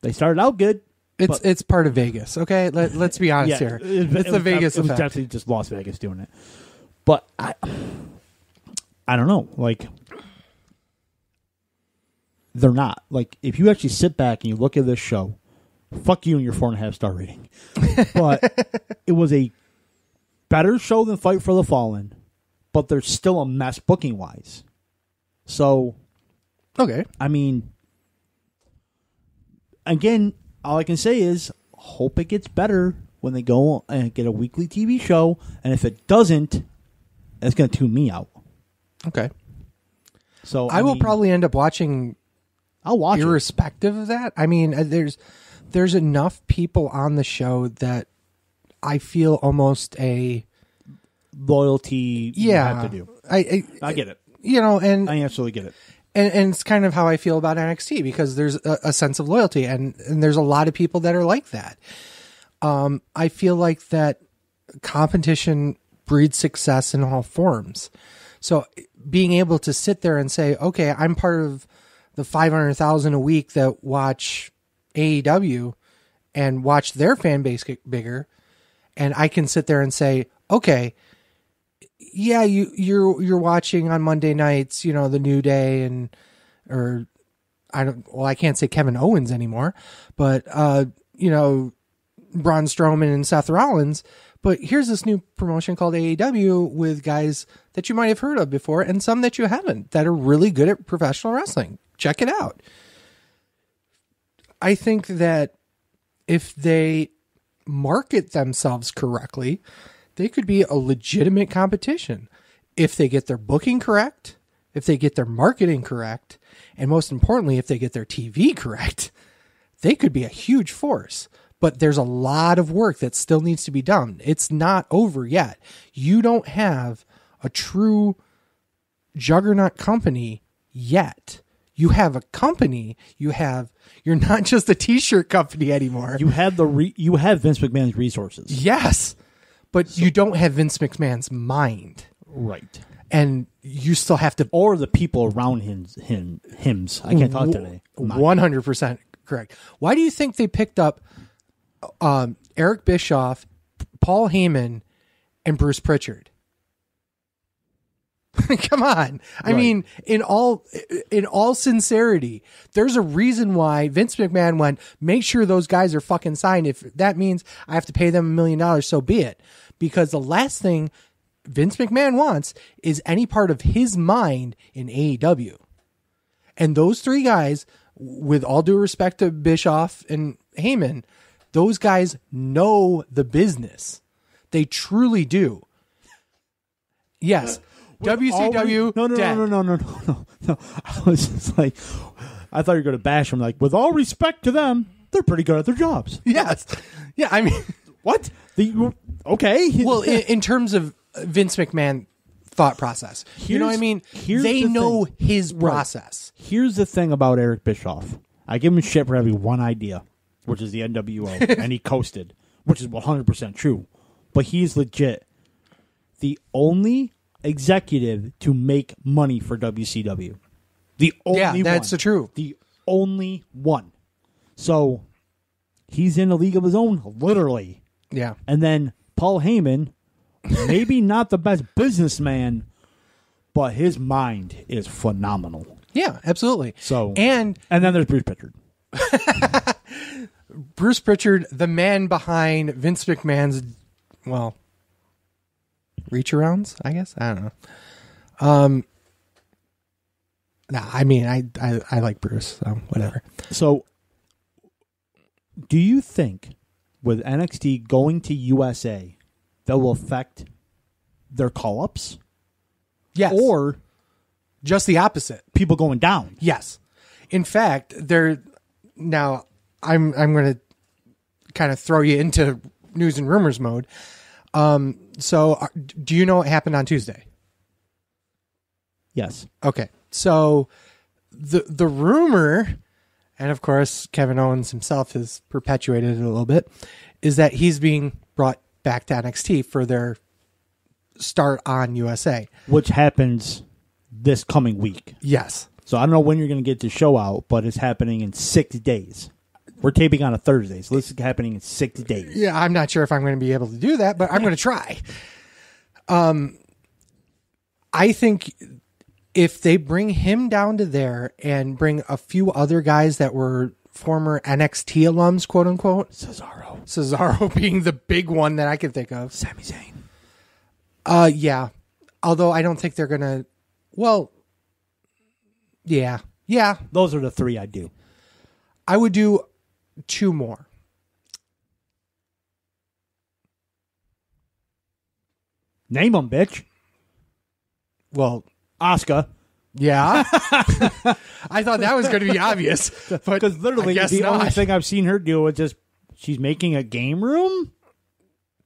they started out good. It's part of Vegas, okay? Let's be honest here. It's the Vegas effect. It was definitely just Las Vegas doing it. But I don't know. Like, they're not. Like, if you actually sit back and you look at this show, fuck you and your 4.5 star rating. But it was a better show than Fight for the Fallen, but there's still a mess booking wise. So, okay. I mean, again, all I can say is hope it gets better when they go and get a weekly TV show. And if it doesn't, it's going to tune me out. Okay. So I will probably end up watching. I'll watch irrespective of that. I mean, there's enough people on the show that I feel almost a loyalty. Yeah, you have to do. I get it. You know, and I absolutely get it. And it's kind of how I feel about NXT, because there's a sense of loyalty, and there's a lot of people that are like that. I feel like that competition breeds success in all forms. So being able to sit there and say, okay, I'm part of the 500,000 a week that watch AEW and watch their fan base get bigger, and I can sit there and say, okay, yeah, you're watching on Monday nights, you know, the New Day I can't say Kevin Owens anymore, but you know, Braun Strowman and Seth Rollins. But here's this new promotion called AEW with guys that you might have heard of before and some that you haven't, that are really good at professional wrestling. Check it out. I think that if they market themselves correctly, they could be a legitimate competition. If they get their booking correct, if they get their marketing correct, and most importantly, if they get their TV correct, they could be a huge force. But there's a lot of work that still needs to be done. It's not over yet. You don't have a true juggernaut company yet. You have a company. You're not just a t-shirt company anymore. You have you have Vince McMahon's resources. Yes. But you don't have Vince McMahon's mind. Right. And you still have to... Or the people around him. I can't talk today. 100% Correct. Why do you think they picked up Eric Bischoff, Paul Heyman, and Bruce Pritchard? Come on. I mean, in all sincerity, there's a reason why Vince McMahon went, make sure those guys are fucking signed. If that means I have to pay them $1 million, so be it. Because the last thing Vince McMahon wants is any part of his mind in AEW. And those three guys, with all due respect to Bischoff and Heyman, those guys know the business. They truly do. Yes. WCW. No. I was just like, I thought you were going to bash them. Like, with all respect to them, they're pretty good at their jobs. Yes. Yeah, I mean, what? Okay. Well, in terms of Vince McMahon thought process, you know what I mean? They know his process. Here's the thing about Eric Bischoff. I give him shit for having one idea, which is the NWO, and he coasted, which is 100% true. But he's legit the only executive to make money for WCW. The only one. Yeah, that's the truth. The only one. So he's in a league of his own, literally. Yeah. And then Paul Heyman, maybe not the best businessman, but his mind is phenomenal. Yeah, absolutely. So and then there's Bruce Pritchard. Bruce Pritchard, the man behind Vince McMahon's, well, reach arounds, I guess. I don't know. I mean, I like Bruce, so whatever. So, do you think with NXT going to USA, that will affect their call-ups? Yes. Or just the opposite. People going down? Yes. In fact, now I'm going to kind of throw you into news and rumors mode. So do you know what happened on Tuesday? Yes. Okay. So the rumor, and of course Kevin Owens himself has perpetuated it a little bit, is that he's being brought back to NXT for their start on USA. Which happens this coming week. Yes. So I don't know when you're going to get the show out, but it's happening in 6 days. We're taping on a Thursday, so this is happening in 6 days. Yeah, I'm not sure if I'm going to be able to do that, but I'm going to try. I think if they bring him down to there and bring a few other guys that were former NXT alums, quote unquote. Cesaro being the big one that I can think of. Sami Zayn. Yeah. Although I don't think they're going to, well, yeah. Those are the three I do. I would do 2 more. Name them, bitch. Well, Asuka. Yeah. I thought that was going to be obvious. Because literally the only thing I've seen her do is just, she's making a game room?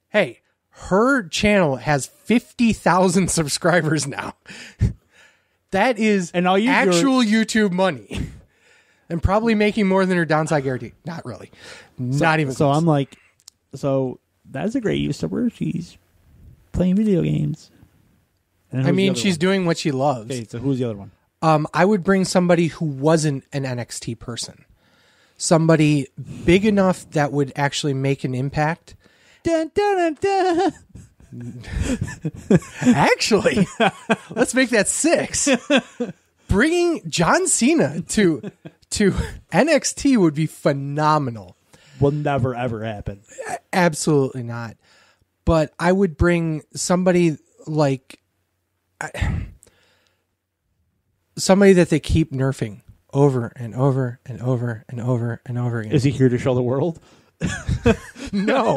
Hey, her channel has 50,000 subscribers now. That is actual YouTube money. And probably making more than her downside guarantee. Not really. Not even So close. I'm like, so that's a great use of her. She's playing video games. I mean, she's doing what she loves. Okay, so who's the other one? I would bring somebody who wasn't an NXT person. Somebody big enough that would actually make an impact. Dun, dun, dun, dun. Actually, let's make that 6. Bringing John Cena to NXT would be phenomenal. Will never, ever happen. Absolutely not. But I would bring somebody like somebody that they keep nerfing over and over and over and over and over again. Is he here to show the world? No.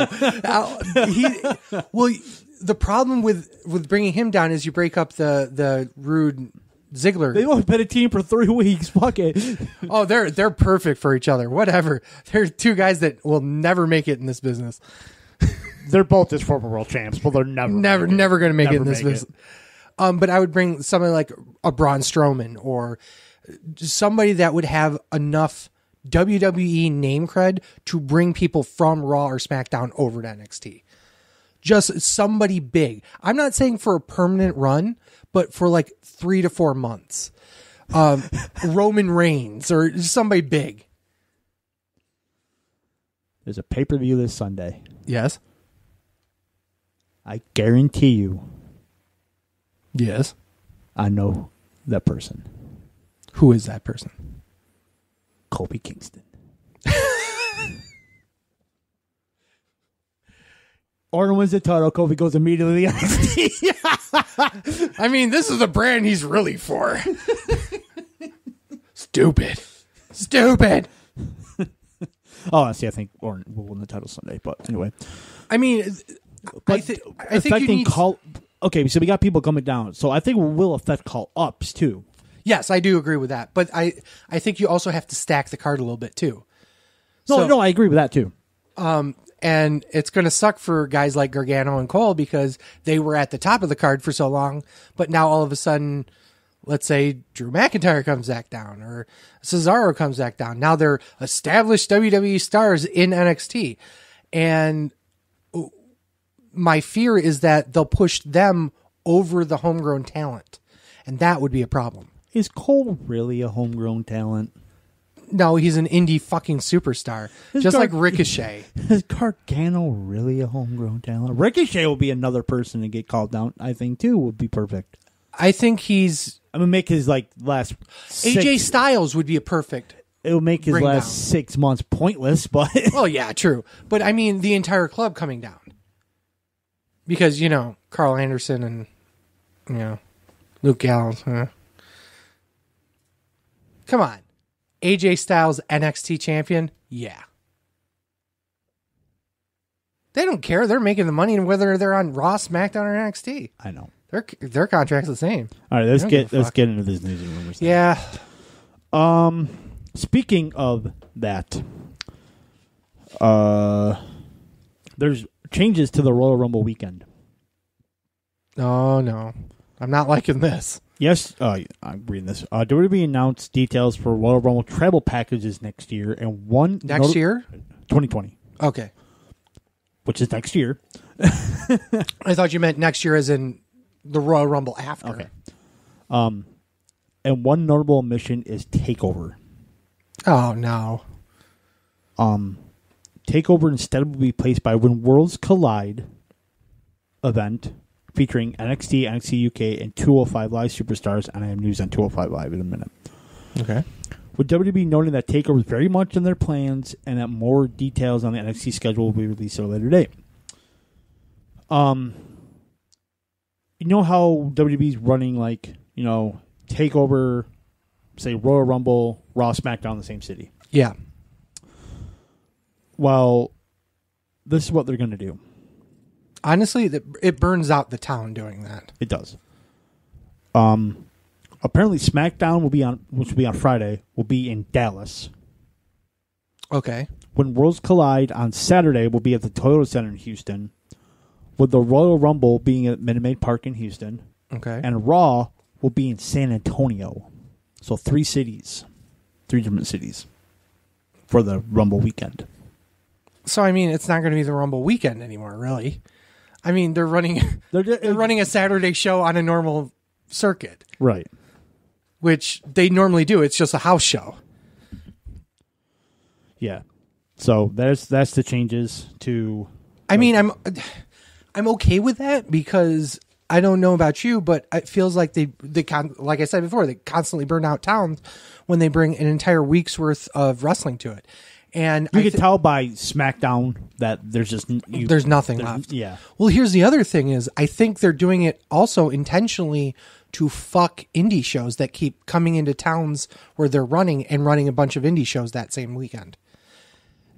The problem with bringing him down is you break up the Rude Ziggler. They've only been a team for 3 weeks. Fuck it. Oh, they're perfect for each other. Whatever. They're 2 guys that will never make it in this business. They're both just former world champs, but they're never going to make it in this business. But I would bring somebody like a Braun Strowman or somebody that would have enough WWE name cred to bring people from Raw or SmackDown over to NXT. Just somebody big. I'm not saying for a permanent run, but for like 3 to 4 months. Roman Reigns or somebody big. There's a pay-per-view this Sunday. Yes. I guarantee you Yes. I know that person. Who is that person? Kobe Kingston. Orton wins the title. Kobe goes immediately to NXT. I mean, this is the brand he's really for. Stupid. Oh, see, I think Orton will win the title Sunday. But anyway. I mean, I think you need... Okay, so we got people coming down. So I think it will affect call-ups, too. Yes, I do agree with that. But I think you also have to stack the card a little bit, too. No, I agree with that, too. And it's going to suck for guys like Gargano and Cole because they were at the top of the card for so long. But now all of a sudden, let's say Drew McIntyre comes back down or Cesaro comes back down. Now they're established WWE stars in NXT. And my fear is that they'll push them over the homegrown talent. And that would be a problem. Is Cole really a homegrown talent? No, he's an indie fucking superstar. Like Ricochet. Is Gargano really a homegrown talent? Ricochet will be another person to get called down, I think, too, would be perfect. I think he's... I'm going to make his, last... AJ Styles would be a perfect... It will make his last 6 months pointless, but... Well, yeah, true. But, I mean, the entire club coming down. Because, Carl Anderson and, Luke Gallows. Come on. AJ Styles, NXT champion? Yeah. They don't care. They're making the money whether they're on Raw, SmackDown, or NXT. I know. Their contract's the same. All right, let's get into this news and rumors. Yeah. Speaking of that, there's changes to the Royal Rumble weekend. Oh no, I'm not liking this. Yes, I'm reading this. WWE announced details for Royal Rumble travel packages next year, and next year, 2020. Okay, which is next year. I thought you meant next year, as in the Royal Rumble after. Okay. And one notable omission is Takeover. Oh no. Takeover instead will be placed by When Worlds Collide event featuring NXT, NXT UK, and 205 Live superstars, and I have news on 205 Live in a minute. Okay. With WWE noting that Takeover is very much in their plans and that more details on the NXT schedule will be released at a later date. You know how WWE's running Takeover, say Royal Rumble, Raw, SmackDown in the same city? Yeah. Well, this is what they're going to do. Honestly, it burns out the town doing that. It does. Apparently, SmackDown which will be on Friday, will be in Dallas. Okay. When Worlds Collide on Saturday, will be at the Toyota Center in Houston. With the Royal Rumble being at Minute Maid Park in Houston. Okay. And Raw will be in San Antonio. So 3 different cities for the Rumble weekend. So, I mean, it's not going to be the Rumble weekend anymore, really. I mean, they're running a Saturday show on a normal circuit. Right. Which they normally do. It's just a house show. Yeah. So that's the changes to... I mean, I'm okay with that because I don't know about you, but it feels like they like I said before, they constantly burn out towns when they bring an entire week's worth of wrestling to it. And you can tell by SmackDown that there's just there's nothing left. Yeah. Well, here's the other thing is I think they're doing it also intentionally to fuck indie shows that keep coming into towns where they're running a bunch of indie shows that same weekend.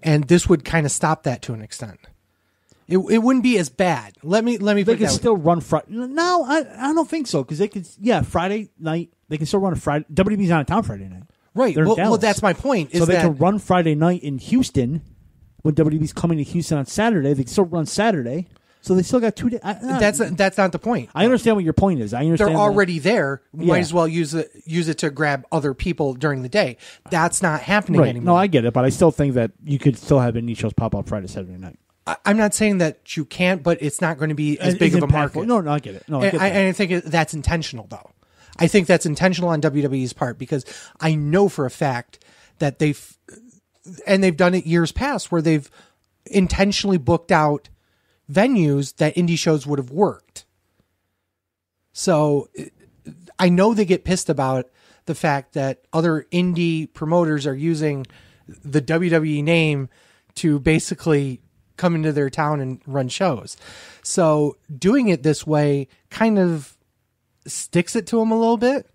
And this would kind of stop that to an extent. It wouldn't be as bad. Let me. They can still run Friday. No, I don't think so because they could. Yeah, Friday night they can still run a Friday. WWE's not in town Friday night. Right. Well, that's my point. So they can run Friday night in Houston when WWE's coming to Houston on Saturday. They can still run Saturday. So they still got 2 days. That's not the point. I understand what your point is. I understand they're already there. Might as well use it to grab other people during the day. That's not happening anymore. No, I get it, but I still think that you could still have indie shows pop up Friday, Saturday night. I'm not saying that you can't, but it's not going to be as big of a market. No, I get it. No, I think that's intentional, though. I think that's intentional on WWE's part because I know for a fact that they've done it years past where they've intentionally booked out venues that indie shows would have worked. So I know they get pissed about the fact that other indie promoters are using the WWE name to basically come into their town and run shows. So doing it this way kind of sticks it to them a little bit.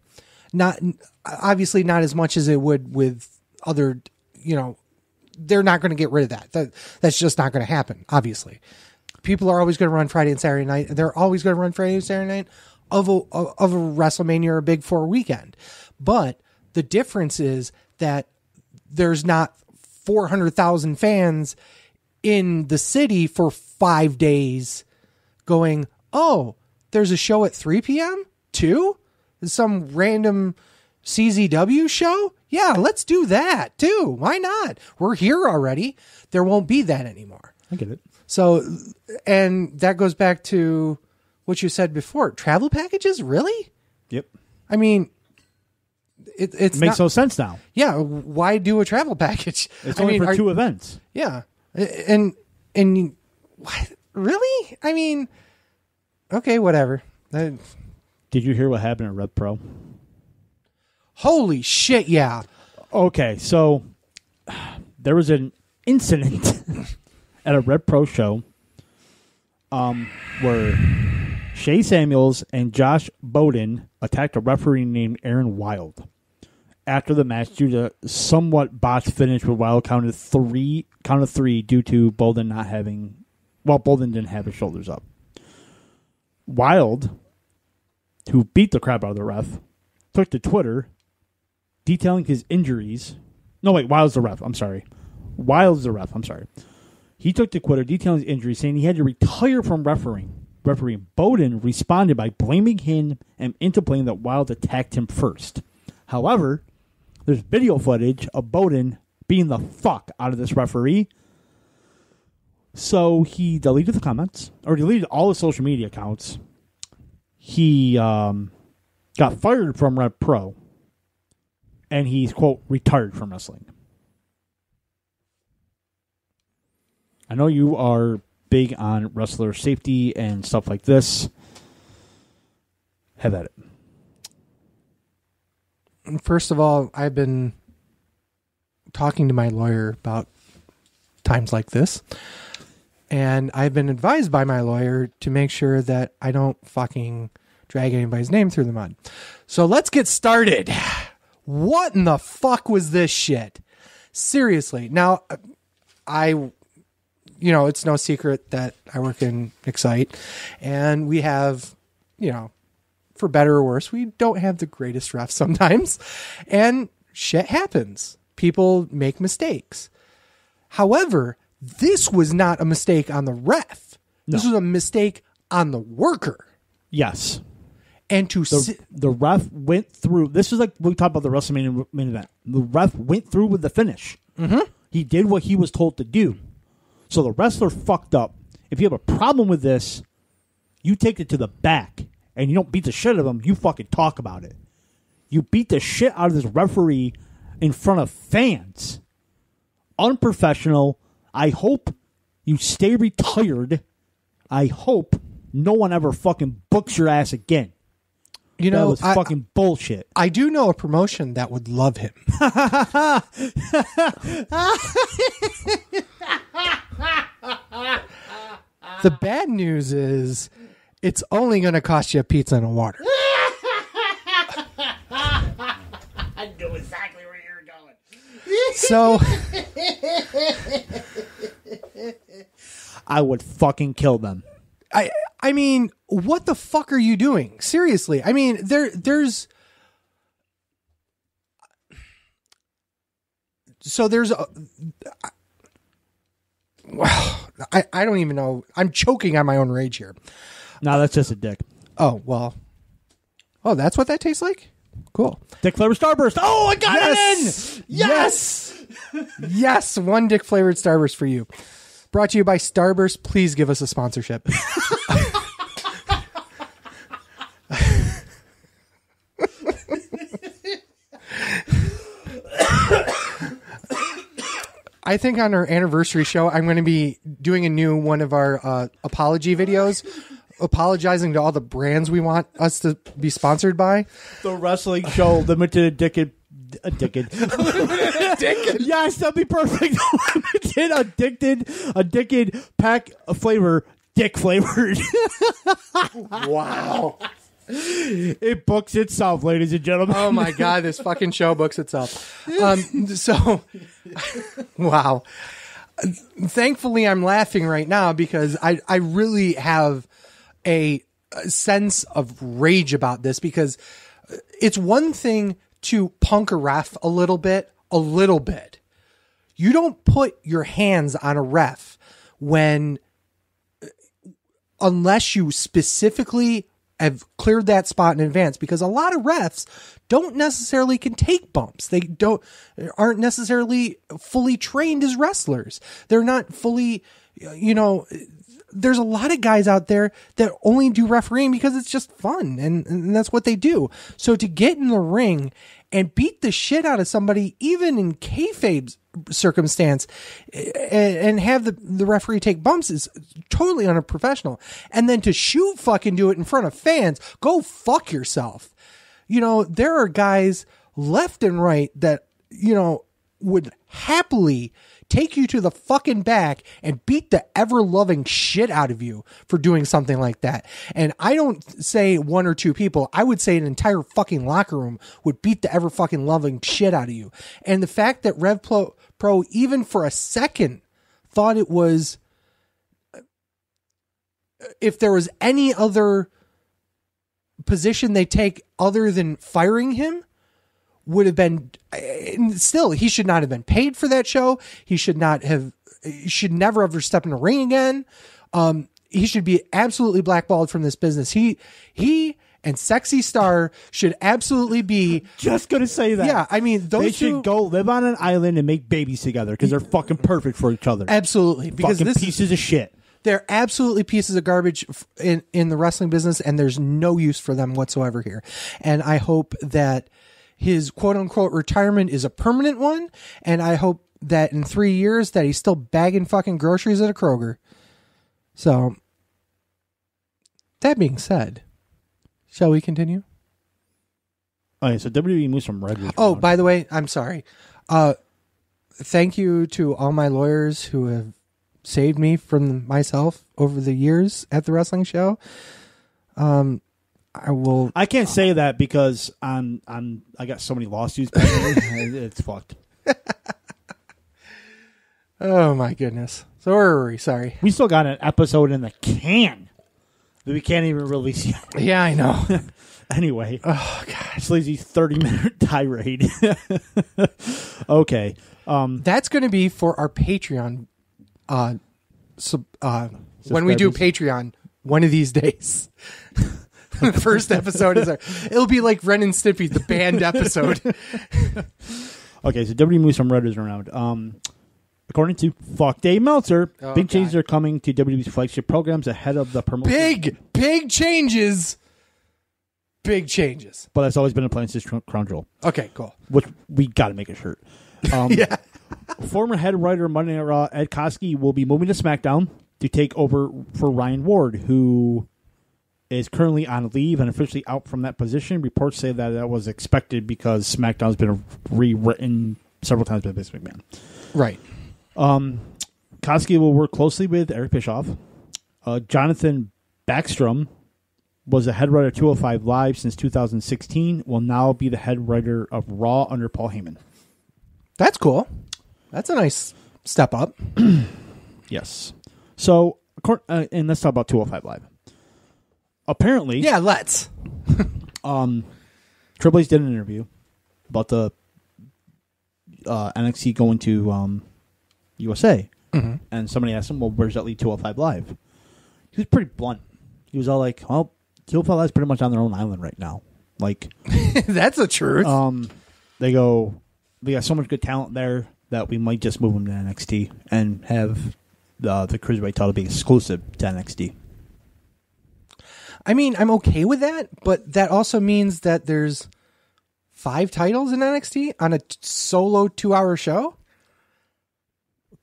Not obviously not as much as it would with other, they're not going to get rid of that. That's just not going to happen. Obviously, people are always going to run Friday and Saturday night. They're always going to run Friday and Saturday night of a WrestleMania or a Big Four weekend. But the difference is that there's not 400,000 fans in the city for 5 days going, oh, there's a show at 3 p.m. too? Some random CZW show? Yeah, let's do that too. Why not? We're here already. There won't be that anymore. I get it. So, and that goes back to what you said before. Travel packages? Really? Yep. I mean, it makes no sense now. Yeah. Why do a travel package? It's only for 2 events. Yeah. And what? Really? I mean, okay, whatever. Did you hear what happened at Rev Pro? Holy shit, yeah. Okay, so there was an incident at a Rev Pro show where Shay Samuels and Josh Bowden attacked a referee named Aaron Wilde. After the match, due to somewhat botched finish with Wilde count of three due to Bowden not having, Bowden didn't have his shoulders up. Wilde, who beat the crap out of the ref, took to Twitter detailing his injuries. No, wait, Wilde's the ref. I'm sorry. He took to Twitter detailing his injuries, saying he had to retire from refereeing. Bowden responded by blaming him and interplaying that Wilde attacked him first. However, there's video footage of Bowden beating the fuck out of this referee. So he deleted the comments, or deleted all his social media accounts. He got fired from Rev Pro, and he's, quote, retired from wrestling. I know you are big on wrestler safety and stuff like this. Have at it. First of all, I've been talking to my lawyer about times like this, and I've been advised by my lawyer to make sure that I don't fucking drag anybody's name through the mud. So let's get started. What in the fuck was this shit? Seriously. Now, it's no secret that I work in Excite, and we have, for better or worse, we don't have the greatest refs sometimes, and shit happens. People make mistakes. However, this was not a mistake on the ref. No. This was a mistake on the worker. Yes. And the ref went through. This is like we talked about the WrestleMania main event. The ref went through with the finish. Mm-hmm. He did what he was told to do. So the wrestler fucked up. If you have a problem with this, you take it to the back and you don't beat the shit out of him. You fucking talk about it. You beat the shit out of this referee in front of fans. Unprofessional. I hope you stay retired. I hope no one ever fucking books your ass again. That was fucking bullshit. I do know a promotion that would love him. The bad news is it's only going to cost you a pizza and a water. I know exactly where you're going. So I would fucking kill them. I mean, what the fuck are you doing? Seriously. I mean, there's I don't even know. I'm choking on my own rage here. No, that's just a dick. Oh, well. Oh, that's what that tastes like? Cool. Dick flavored Starburst. Oh, I got it in! Yes! Yes, one dick flavored Starburst for you. Brought to you by Starburst. Please give us a sponsorship. I think on our anniversary show, I'm going to be doing a new one of our apology videos, apologizing to all the brands we want us to be sponsored by. The wrestling show, limited addicted. Yes, that'd be perfect. Limited addicted pack of flavor, dick flavored. Wow. It books itself, ladies and gentlemen. Oh my God, this fucking show books itself. Wow. Thankfully, I'm laughing right now because I really have a sense of rage about this, because it's one thing to punk a ref a little bit. You don't put your hands on a ref unless you specifically have cleared that spot in advance, because a lot of refs don't necessarily can take bumps. They aren't necessarily fully trained as wrestlers. They're not fully, there's a lot of guys out there that only do refereeing because it's just fun and that's what they do. So to get in the ring and beat the shit out of somebody, even in kayfabe circumstance, and have the referee take bumps is totally unprofessional. And then to shoot fucking do it in front of fans, go fuck yourself. There are guys left and right that, would happily take you to the fucking back and beat the ever-loving shit out of you for doing something like that. And I don't say one or two people. I would say an entire fucking locker room would beat the ever-fucking-loving shit out of you. And the fact that Rev Pro even for a second thought it was, if there was any other position they take other than firing him, would have been, still, he should not have been paid for that show. He should never ever step in a ring again. He should be absolutely blackballed from this business. He and Sexy Star should absolutely be. Just gonna say that. Yeah, I mean, they should go live on an island and make babies together because they're fucking perfect for each other. Absolutely, because fucking pieces of shit. They're absolutely pieces of garbage in the wrestling business, and there's no use for them whatsoever here. And I hope that his quote-unquote retirement is a permanent one, and I hope that in 3 years that he's still bagging fucking groceries at a Kroger. So, that being said, shall we continue? Okay, so WWE moves from Red Ridge. Oh, by the way, I'm sorry. Thank you to all my lawyers who have saved me from myself over the years at the wrestling show. I can't say that because I got so many lawsuits. It's fucked. Oh my goodness. So where were we? Sorry. We still got an episode in the can that we can't even release yet. Yeah, I know. Anyway. Oh god. Sleazy's 30-minute tirade. Okay. That's going to be for our Patreon. When we do Patreon one of these days. The first episode it'll be like Ren and Stimpy, the banned episode. Okay, so WWE moves from Red Ridge around. According to Fuck Dave Meltzer, big changes are coming to WWE's flagship programs ahead of the promotion. Big changes. Big changes. But that's always been a plan since Crown Jewel. Okay, cool. Which we got to make a shirt. Yeah. Former head writer of Monday Night Raw, Ed Koskey, will be moving to SmackDown to take over for Ryan Ward, who is currently on leave and officially out from that position. Reports say that was expected because SmackDown's been rewritten several times by Vince McMahon. Right. Koskey will work closely with Eric Bischoff. Jonathan Backstrom was the head writer of 205 Live since 2016, will now be the head writer of Raw under Paul Heyman. That's cool. That's a nice step up. Yes. So, and let's talk about 205 Live. Apparently, yeah, let's. Triple H did an interview about the NXT going to USA, and somebody asked him, "Well, where's that lead 205 Live?" He was pretty blunt. He was all like, "Well, 205 Live's pretty much on their own island right now." Like, that's the truth. They go, "We got so much good talent there that we might just move them to NXT and have the Cruiserweight title be exclusive to NXT." I mean, I'm okay with that, but that also means that there's 5 titles in NXT on a solo 2-hour show.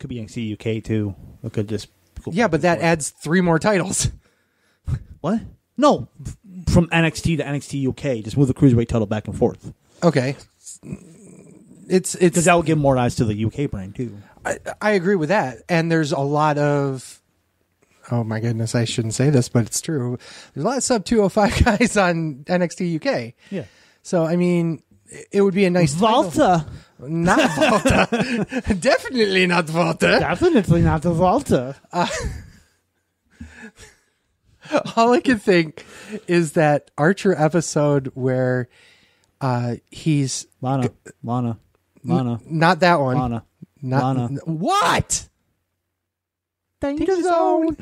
Could be NXT UK too. It could just Yeah, but that adds 3 more titles. what? No, from NXT to NXT UK, just move the cruiserweight title back and forth. Okay, it's Because that will give more eyes to the UK brand too. I agree with that, and there's a lot of. Oh my goodness, I shouldn't say this, but it's true. There's a lot of sub 205 guys on NXT UK. Yeah. So I mean, it would be a nice Volta. Not Volta. Definitely not Volta. Definitely not the Volta. All I can think is that Archer episode where he's Lana. not that one. Lana. Not Lana. What? Danger Zone.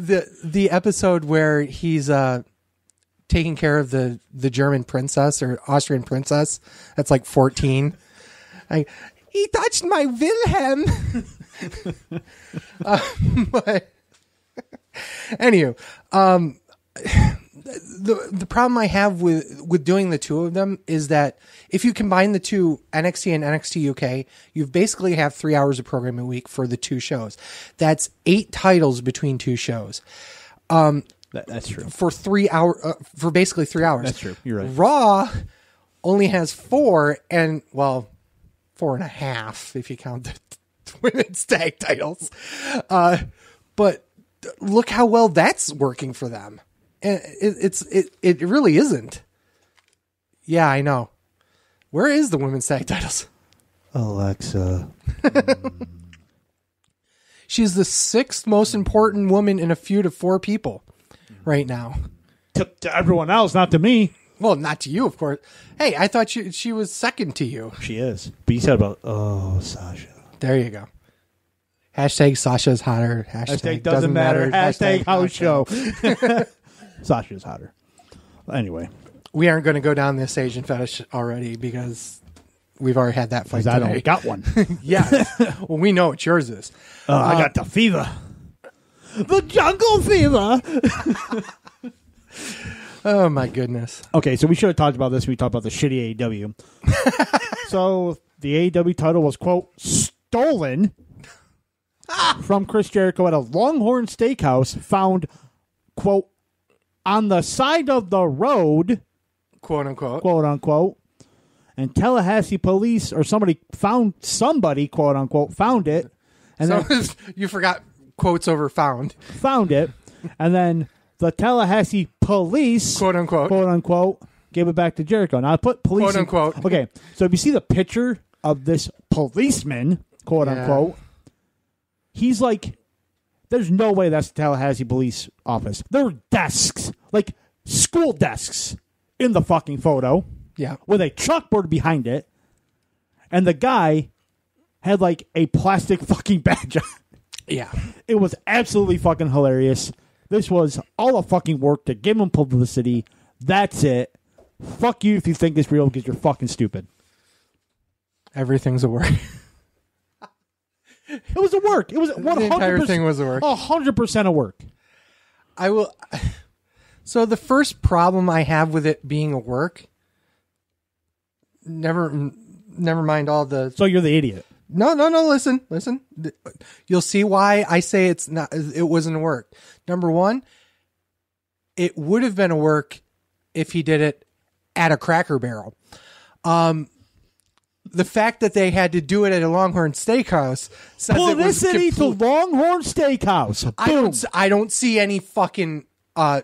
The episode where he's taking care of the German princess or Austrian princess that's like 14. He touched my Wilhelm. But anywho, the problem I have with doing the two of them is that if you combine the two, NXT and NXT UK, you basically have 3 hours of programming a week for the 2 shows. That's 8 titles between 2 shows. That's true. For 3 hour, for basically 3 hours. That's true. You're right. Raw only has 4 and 4.5 if you count the women's tag titles. But look how well that's working for them. And it really isn't. Yeah, I know. Where is the women's tag titles? Alexa. She's the 6th most important woman in a feud of 4 people right now. To everyone else, not to me. Well, not to you, of course. Hey, I thought she was second to you. She is. But you said about, Sasha. There you go. Hashtag Sasha's hotter. Hashtag doesn't matter. Hashtag house show. Sasha's hotter. Anyway. We aren't going to go down this Asian fetish already because we've already had that fight today. I don't got one. Yeah. Well, we know what yours is. I got the fever. The jungle fever. Oh, my goodness. Okay, so we should have talked about this when we talked about the shitty AEW. So the AEW title was, quote, stolen from Chris Jericho at a Longhorn Steakhouse found, quote, on the side of the road, Quote unquote. quote unquote, and Tallahassee police or somebody, quote unquote, found it. And So then you forgot quotes over found. found it. And then the Tallahassee police, Quote unquote. quote unquote, gave it back to Jericho. Now I put police, Quote unquote. Okay, so if you see the picture of this policeman, quote Yeah. unquote, he's like, there's no way that's the Tallahassee police office. There were desks, like school desks, in the fucking photo Yeah. with a chalkboard behind it, and the guy had like a plastic fucking badge on. Yeah. It was absolutely fucking hilarious. This was all a fucking work to give him publicity. That's it. Fuck you if you think it's real because you're fucking stupid. Everything's a work. It was a work. It was 100%. The entire thing was a work. 100% a work. I will. So the first problem I have with it being a work, never mind all the. So you're the idiot. No. Listen. You'll see why I say it's not. It wasn't a work. Number one, it would have been a work if he did it at a Cracker Barrel. The fact that they had to do it at a Longhorn Steakhouse says Publicity it was to Longhorn Steakhouse. Boom. I don't see any fucking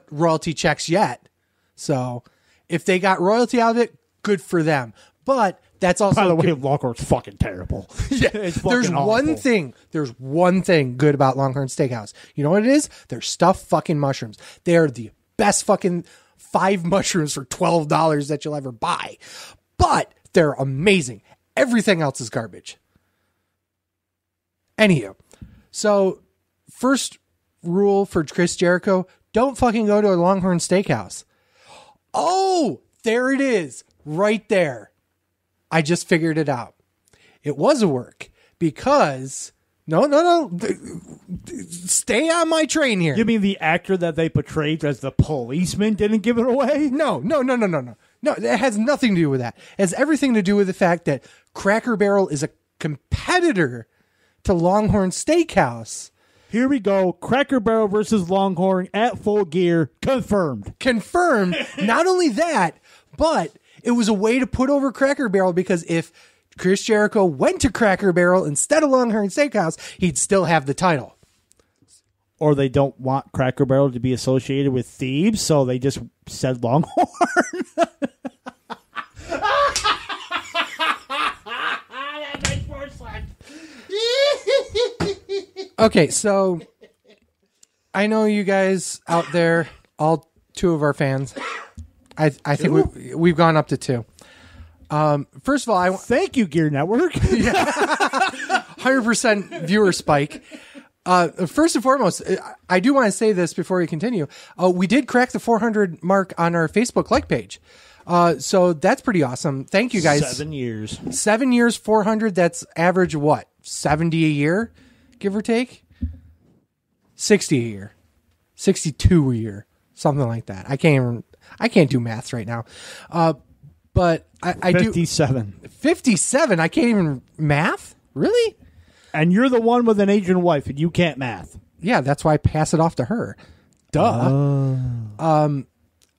royalty checks yet. So if they got royalty out of it, good for them. But that's also By the way, Longhorn's fucking terrible. yeah. It's fucking There's one awful. thing. There's one thing good about Longhorn Steakhouse. You know what it is? They're stuffed fucking mushrooms. They are the best fucking 5 mushrooms for $12 that you'll ever buy. But they're amazing. Everything else is garbage. Anyhow, so first rule for Chris Jericho: don't fucking go to a Longhorn Steakhouse. Oh, there it is, right there. I just figured it out. It was a work because no. Stay on my train here. You mean the actor that they portrayed as the policeman didn't give it away? No. No, it has nothing to do with that. It has everything to do with the fact that Cracker Barrel is a competitor to Longhorn Steakhouse. Here we go. Cracker Barrel versus Longhorn at Full Gear. Confirmed. Confirmed. Not only that, but it was a way to put over Cracker Barrel, because if Chris Jericho went to Cracker Barrel instead of Longhorn Steakhouse, he'd still have the title. Or they don't want Cracker Barrel to be associated with thieves, so they just said Longhorn. That makes more sense. Okay, so I know you guys out there, all two of our fans. I think we've gone up to two. First of all, Thank you, Gear Network. 100% viewer spike. First and foremost, I do want to say this before we continue. We did crack the 400 mark on our Facebook like page. So that's pretty awesome. Thank you guys. 7 years. 7 years, 400. That's average what? 70 a year, give or take? 60 a year. 62 a year. Something like that. I can't do maths right now. But I 57. do 57. I can't even math? Really? And you're the one with an Asian wife, and you can't math. Yeah, that's why I pass it off to her. Duh.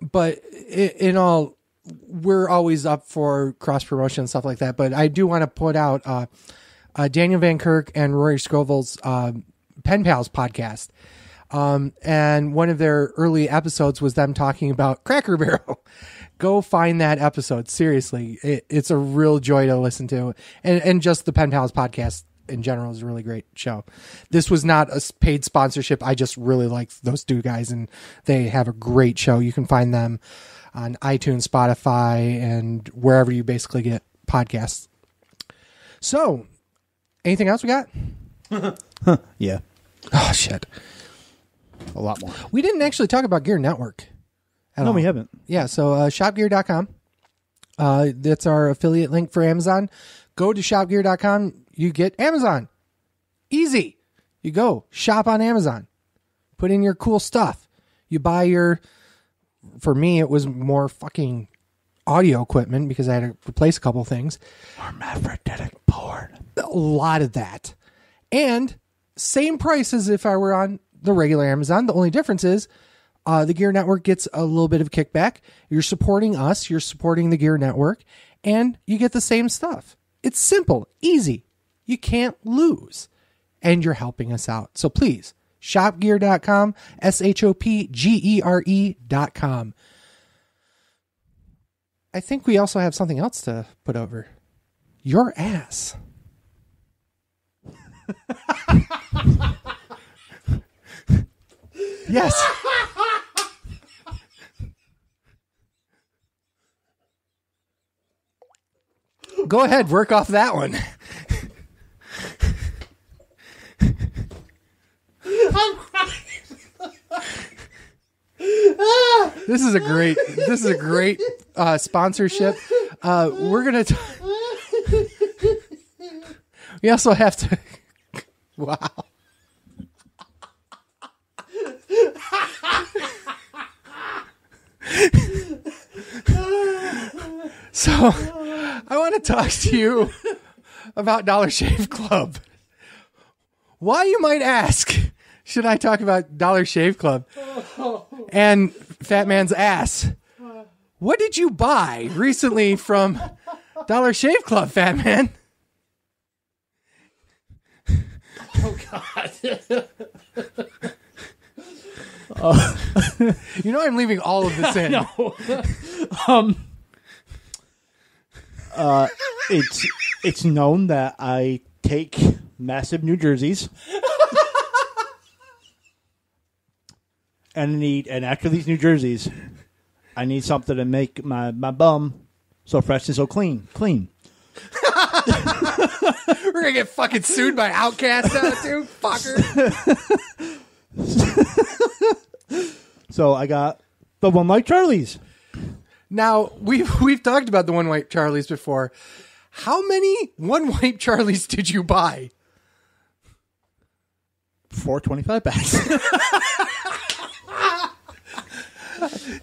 But in all, we're always up for cross promotion and stuff like that. But I do want to put out Daniel Van Kirk and Rory Scovel's Pen Pals podcast. And one of their early episodes was them talking about Cracker Barrel. Go find that episode. Seriously, it's a real joy to listen to. And just the Pen Pals podcast in general is a really great show. This was not a paid sponsorship. I just really like those two guys, and they have a great show. You can find them on iTunes, Spotify, and wherever you basically get podcasts. So, anything else we got? Yeah. Oh, shit. A lot more. We didn't actually talk about Gear Network. No, we haven't. Yeah, so shopgear.com. That's our affiliate link for Amazon. Go to shopgear.com. You get Amazon. Easy. You go shop on Amazon. Put in your cool stuff. You buy your, for me, it was more fucking audio equipment because I had to replace a couple things. Hermaphroditic porn. A lot of that. And same price as if I were on the regular Amazon. The only difference is the Gear Network gets a little bit of kickback. You're supporting us. You're supporting the Gear Network. And you get the same stuff. It's simple. Easy. You can't lose. And you're helping us out. So please, shopgear.com, shopgere.com. I think we also have something else to put over. Your ass. Yes. Go ahead, work off that one. I'm crying. This is a great sponsorship. We're gonna. We also have to. Wow. So, I want to talk to you about Dollar Shave Club. Why, you might ask, should I talk about Dollar Shave Club and Fat Man's ass? What did you buy recently from Dollar Shave Club, Fat Man? Oh, God. You know I'm leaving all of this in. No. It's known that I take massive New Jerseys. And after these New Jerseys, I need something to make my bum so fresh and so clean. Clean. We're going to get fucking sued by Outkast now, too, fucker. So I got the One White Charlies. Now, we've talked about the One White Charlies before. How many One White Charlies did you buy? 4 25 packs.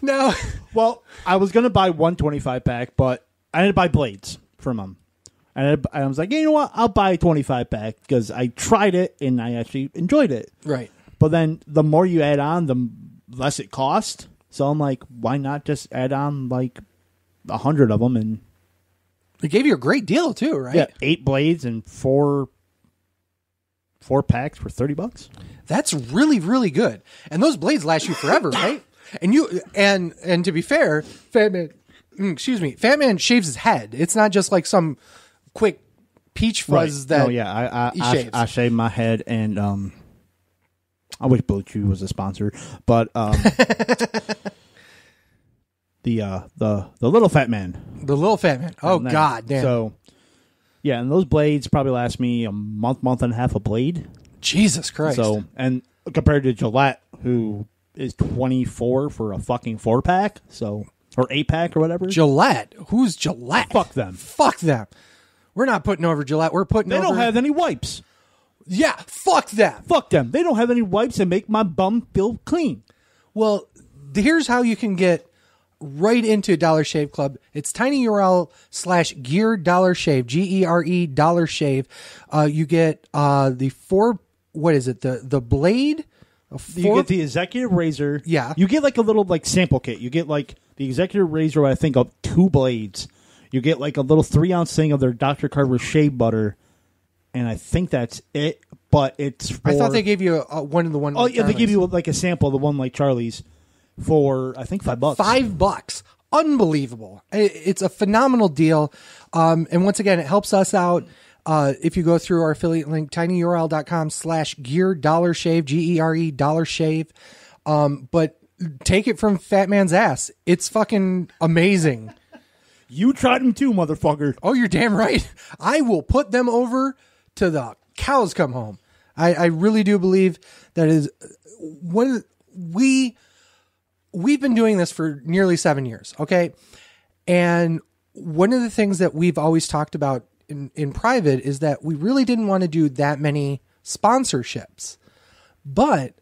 No. Well, I was going to buy one 25 pack, but I had to buy blades from them. And I was like, you know what? I'll buy a 25-pack because I tried it and I actually enjoyed it. Right. But then the more you add on, the less it costs. So I'm like, why not just add on like 100 of them? And They gave you a great deal too, right? yeah, 8 blades and 4 packs for $30. That's really, really good. And those blades last you forever, right? And to be fair, Fat Man shaves his head. It's not just like some quick peach fuzz that he shaves. I shave my head, and I wish Blue Chew was a sponsor, but the little Fat Man. The little Fat Man. Oh, God damn. So, yeah, and those blades probably last me a month and a half a blade. Jesus Christ. So, and compared to Gillette, who is $24 for a fucking 4-pack, so, or 8-pack or whatever. Gillette? Who's Gillette? Fuck them. Fuck them. We're not putting over Gillette. We're putting They over... don't have any wipes. Yeah, fuck them. Fuck them. They don't have any wipes that make my bum feel clean. Well, here's how you can get right into Dollar Shave Club. It's tinyurl/gear Dollar Shave, GERE Dollar Shave. You get the 4, what is it? The blade? You get the executive razor. Yeah. You get like a little like sample kit. You get like the executive razor, I think, of 2 blades. You get like a little 3-ounce thing of their Dr. Carver shave butter. And I think that's it. But it's for... I thought they gave you one of the one. Oh, yeah, they give you like a sample of the one like Charlie's for, I think, $5. $5. Unbelievable. It's a phenomenal deal. And once again, it helps us out. If you go through our affiliate link, tinyurl.com/gear Dollar Shave, GERE Dollar Shave. But take it from Fat Man's ass. It's fucking amazing. You tried them too, motherfucker. Oh, you're damn right. I will put them over to the cows come home. I really do believe that is one. We've been doing this for nearly 7 years. Okay. And one of the things that we've always talked about in private is that we really didn't want to do that many sponsorships, but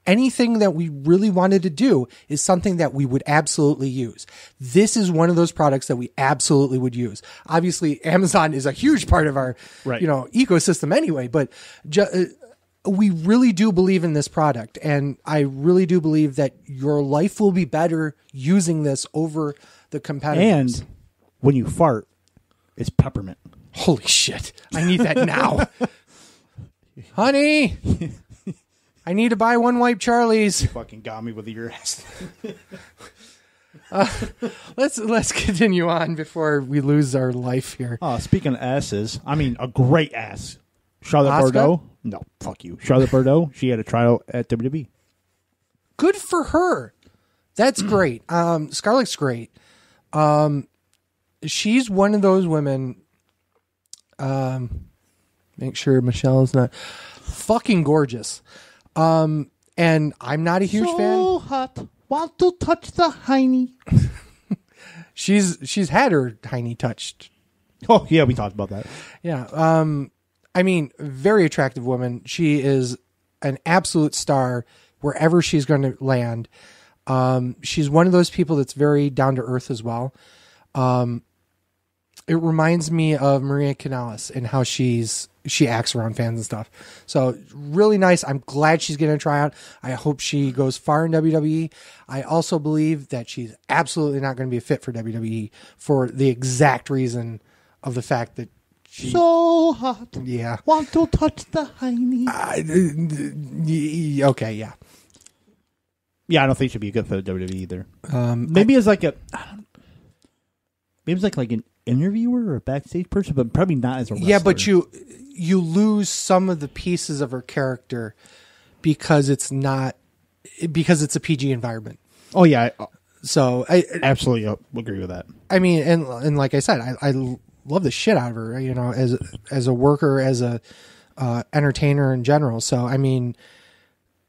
anything that we really wanted to do is something that we would absolutely use. This is one of those products that we absolutely would use. Obviously, Amazon is a huge part of our, ecosystem anyway, but we really do believe in this product. And I really do believe that your life will be better using this over the competitors. And when you fart, it's peppermint. Holy shit. I need that now. Honey, I need to buy 1 wipe Charlie's. You fucking got me with your ass. Let's continue on before we lose our life here. Speaking of asses, I mean a great ass. Charlotte Asuka? Bordeaux. No, fuck you. Charlotte Bordeaux. She had a tryout at WWE. Good for her. That's great. Scarlett's great. She's one of those women. Make sure Michelle's not fucking gorgeous. And I'm not a huge fan. So hot. Want to touch the hiney. She's had her hiney touched. Oh, yeah, we talked about that. Yeah. I mean, very attractive woman. She is an absolute star wherever she's going to land. She's one of those people that's very down to earth as well. It reminds me of Maria Kanellis and how she acts around fans and stuff. So really nice. I'm glad she's getting a tryout. I hope she goes far in WWE. I also believe that she's absolutely not going to be a fit for WWE for the exact reason of the fact that she's so hot. Yeah. Want to touch the hiney. Okay, yeah. Yeah, I don't think she'd be a good fit for WWE either. Maybe it's like maybe it's like an interviewer or a backstage person, but probably not as a wrestler. Yeah, but you lose some of the pieces of her character because it's a PG environment. Oh yeah, so I absolutely agree with that. I mean, and like I said, I love the shit out of her. You know, as a worker, as a entertainer in general. So I mean,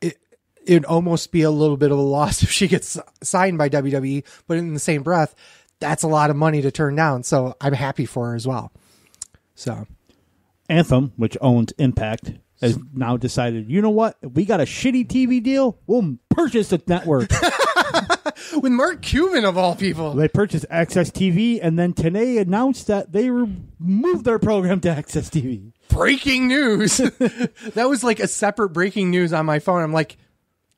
it'd almost be a little bit of a loss if she gets signed by WWE, but in the same breath, that's a lot of money to turn down. So I'm happy for her as well. So Anthem, which owns Impact, has now decided, you know what? If we got a shitty TV deal, we'll purchase the network. With Mark Cuban of all people. They purchased Access TV, and then today announced that they moved their program to Access TV. Breaking news. That was like a separate breaking news on my phone. I'm like,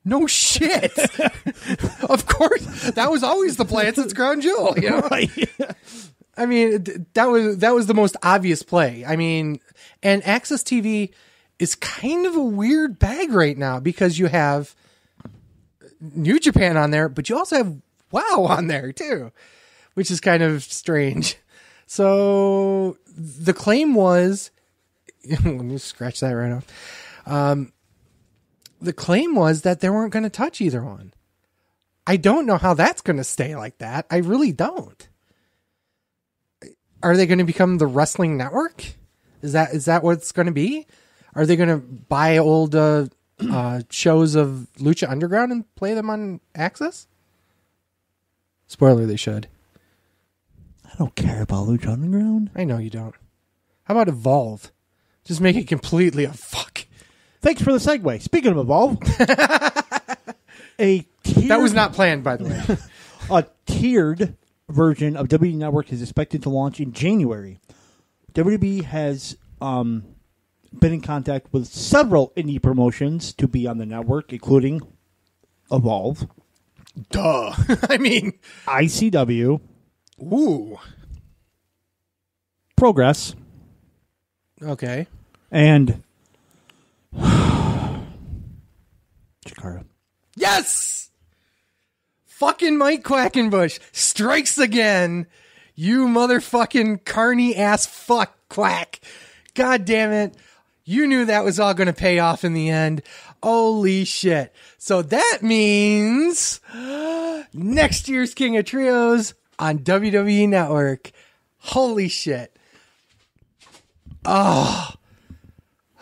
no shit. Of course. That was always the plan since Ground Jewel, you know? Right. I mean, that was the most obvious play. I mean, and Access TV is kind of a weird bag right now because you have New Japan on there, but you also have WoW on there too, which is kind of strange. So the claim was, let me scratch that right off. The claim was that they weren't going to touch either one. I don't know how that's going to stay like that. I really don't. Are they going to become the wrestling network? Is that what it's going to be? Are they going to buy old shows of Lucha Underground and play them on Access? Spoiler, they should. I don't care about Lucha Underground. I know you don't. How about Evolve? Just make it completely a fuck. Thanks for the segue. Speaking of Evolve, that was not planned, by the way. A tiered version of WWE Network is expected to launch in January. WWE has been in contact with several indie promotions to be on the network, including Evolve. Duh. I mean, ICW. Ooh. Progress. Okay. And Jakarta. Yes! Fucking Mike Quackenbush strikes again. You motherfucking carny ass fuck quack. God damn it. You knew that was all going to pay off in the end. Holy shit. So that means next year's King of Trios on WWE Network. Holy shit. Oh.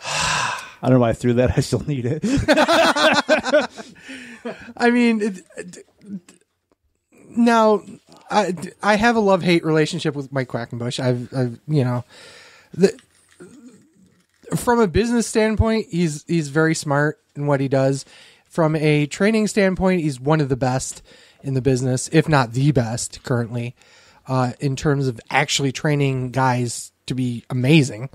I don't know why I threw that. I still need it. I mean, now I have a love-hate relationship with Mike Quackenbush. I've you know, from a business standpoint, he's very smart in what he does. From a training standpoint, he's one of the best in the business, if not the best currently, in terms of actually training guys to be amazing.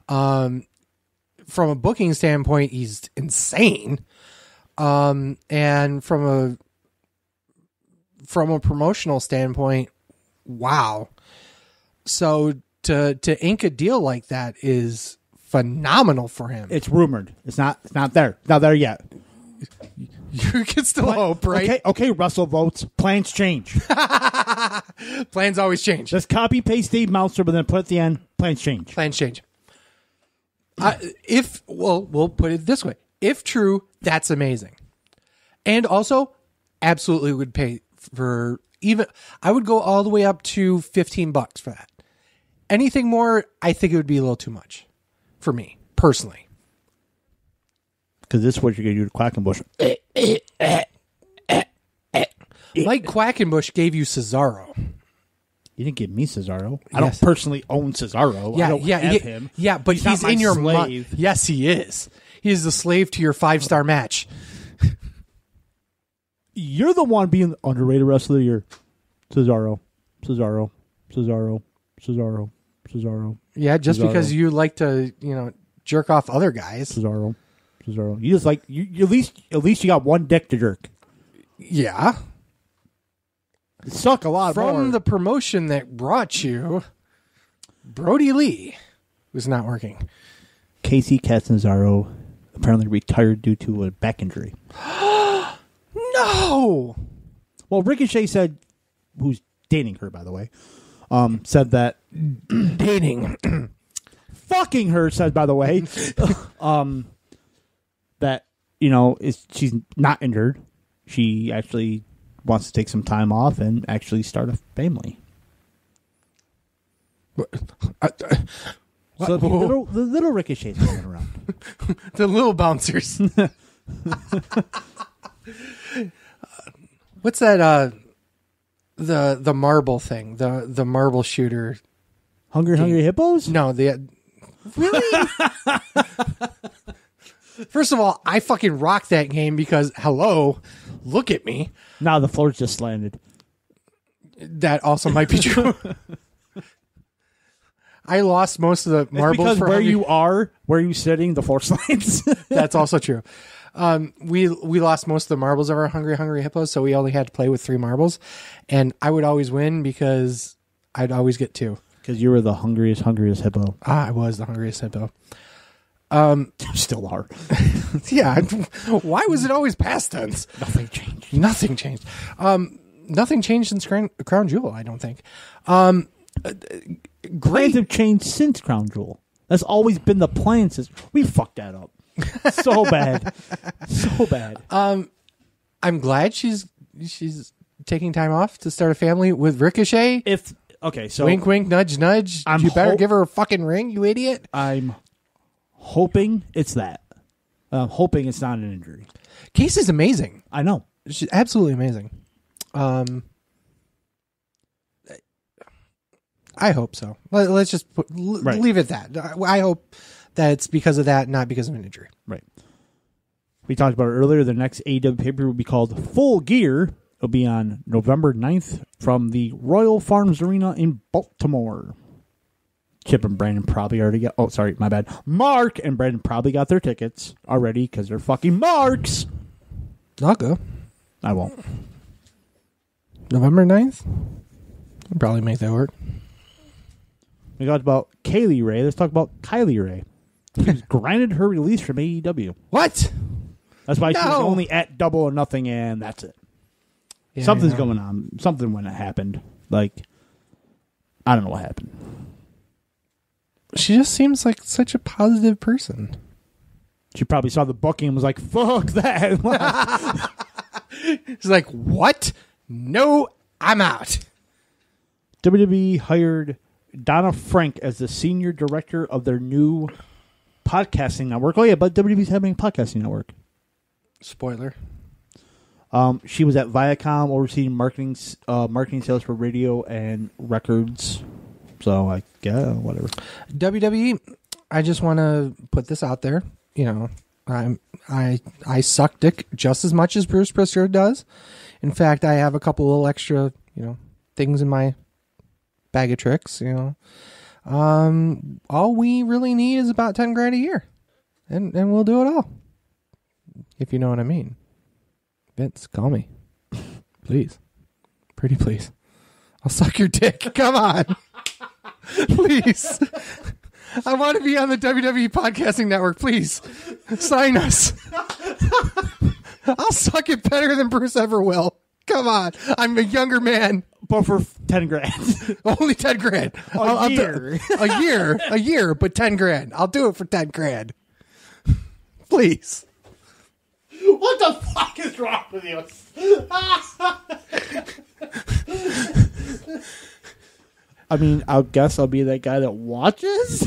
From a booking standpoint, he's insane. And from a promotional standpoint, wow. So to ink a deal like that is phenomenal for him. It's rumored. It's not there. Not there yet. You can still hope, right? Okay, Russell votes. Plans change. Plans always change. Just copy paste Steve Meltzer, but then put at the end, plans change. Plans change. We'll put it this way. If true, that's amazing. And also, absolutely would pay for I would go all the way up to $15 for that. Anything more, I think it would be a little too much for me, personally. Because this is what you're going to do to Quackenbush. Mike Quackenbush gave you Cesaro. You didn't give me Cesaro. I don't personally own Cesaro. I don't have him. Yeah, but he's in your slave. Yes, he is. He is the slave to your 5-star match. You're the one being the underrated wrestler of the year. Cesaro. Yeah, just because you like to, jerk off other guys. Cesaro. You just like you at least you got one dick to jerk. Yeah. It suck a lot from more. The promotion that brought you Brody Lee was not working. Casey Catanzaro apparently retired due to a back injury. No. Well, Ricochet said, who's dating her, by the way, said that fucking her said, by the way, that she's not injured. She actually wants to take some time off and actually start a family. So the little Ricochet's coming around. The little bouncers. What's that? The marble thing. The marble shooter. Hungry Hippos? No, really? First of all, I fucking rock that game because hello, look at me. Now the floor's just slanted. That also might be true. I lost most of the marbles because for where you are, where you sitting, the floor slants. That's also true. We lost most of the marbles of our Hungry Hippos, so we only had to play with 3 marbles, and I would always win because I'd always get 2. Because you were the hungriest hippo. I was the hungriest hippo. Still are. Yeah. Why was it always past tense? Nothing changed. Nothing changed. Nothing changed since Crown Jewel, I don't think. Plans Great. have changed since Crown Jewel. That's always been the plan since we fucked that up. So bad. So bad. I'm glad she's taking time off to start a family with Ricochet. So Wink, wink, nudge, nudge. You better give her a fucking ring, you idiot. I'm hoping it's that. I'm hoping it's not an injury. Casey's amazing. I know. She's absolutely amazing. I hope so. Let's just leave it at that. I hope that it's because of that, not because of an injury. Right. We talked about it earlier. The next AEW paper will be called Full Gear. It'll be on November 9th from the Royal Farms Arena in Baltimore. Chip and Brandon probably already got... Oh, sorry, my bad. Mark and Brandon probably got their tickets already because they're fucking marks. I'll go. I won't. November 9th? I'll probably make that work. We talked about Kaylee Ray. Let's talk about Kylie Ray. She was granted her release from AEW. What? That's why she was only at Double or Nothing, and that's it. Yeah, Something's going on. Something when it happened. Like, I don't know what happened. She just seems like such a positive person. She probably saw the booking and was like, fuck that. She's like, what? No, I'm out. WWE hired Donna Frank as the senior director of their new podcasting network. Oh, yeah, but WWE's having a podcasting network. Spoiler. She was at Viacom overseeing marketing sales for radio and records. So, whatever. WWE, I just want to put this out there. You know, I suck dick just as much as Bruce Prichard does. In fact, I have a couple little extra, things in my bag of tricks, all we really need is about 10 grand a year, and we'll do it all, if you know what I mean. Vince, call me, please, pretty please. I'll suck your dick. Come on. Please, I want to be on the WWE podcasting network. Please sign us. I'll suck it better than Bruce ever will. Come on. I'm a younger man. But for 10 grand. Only 10 grand. A year. A year, but 10 grand. I'll do it for 10 grand. Please. What the fuck is wrong with you? I mean, I guess I'll be that guy that watches.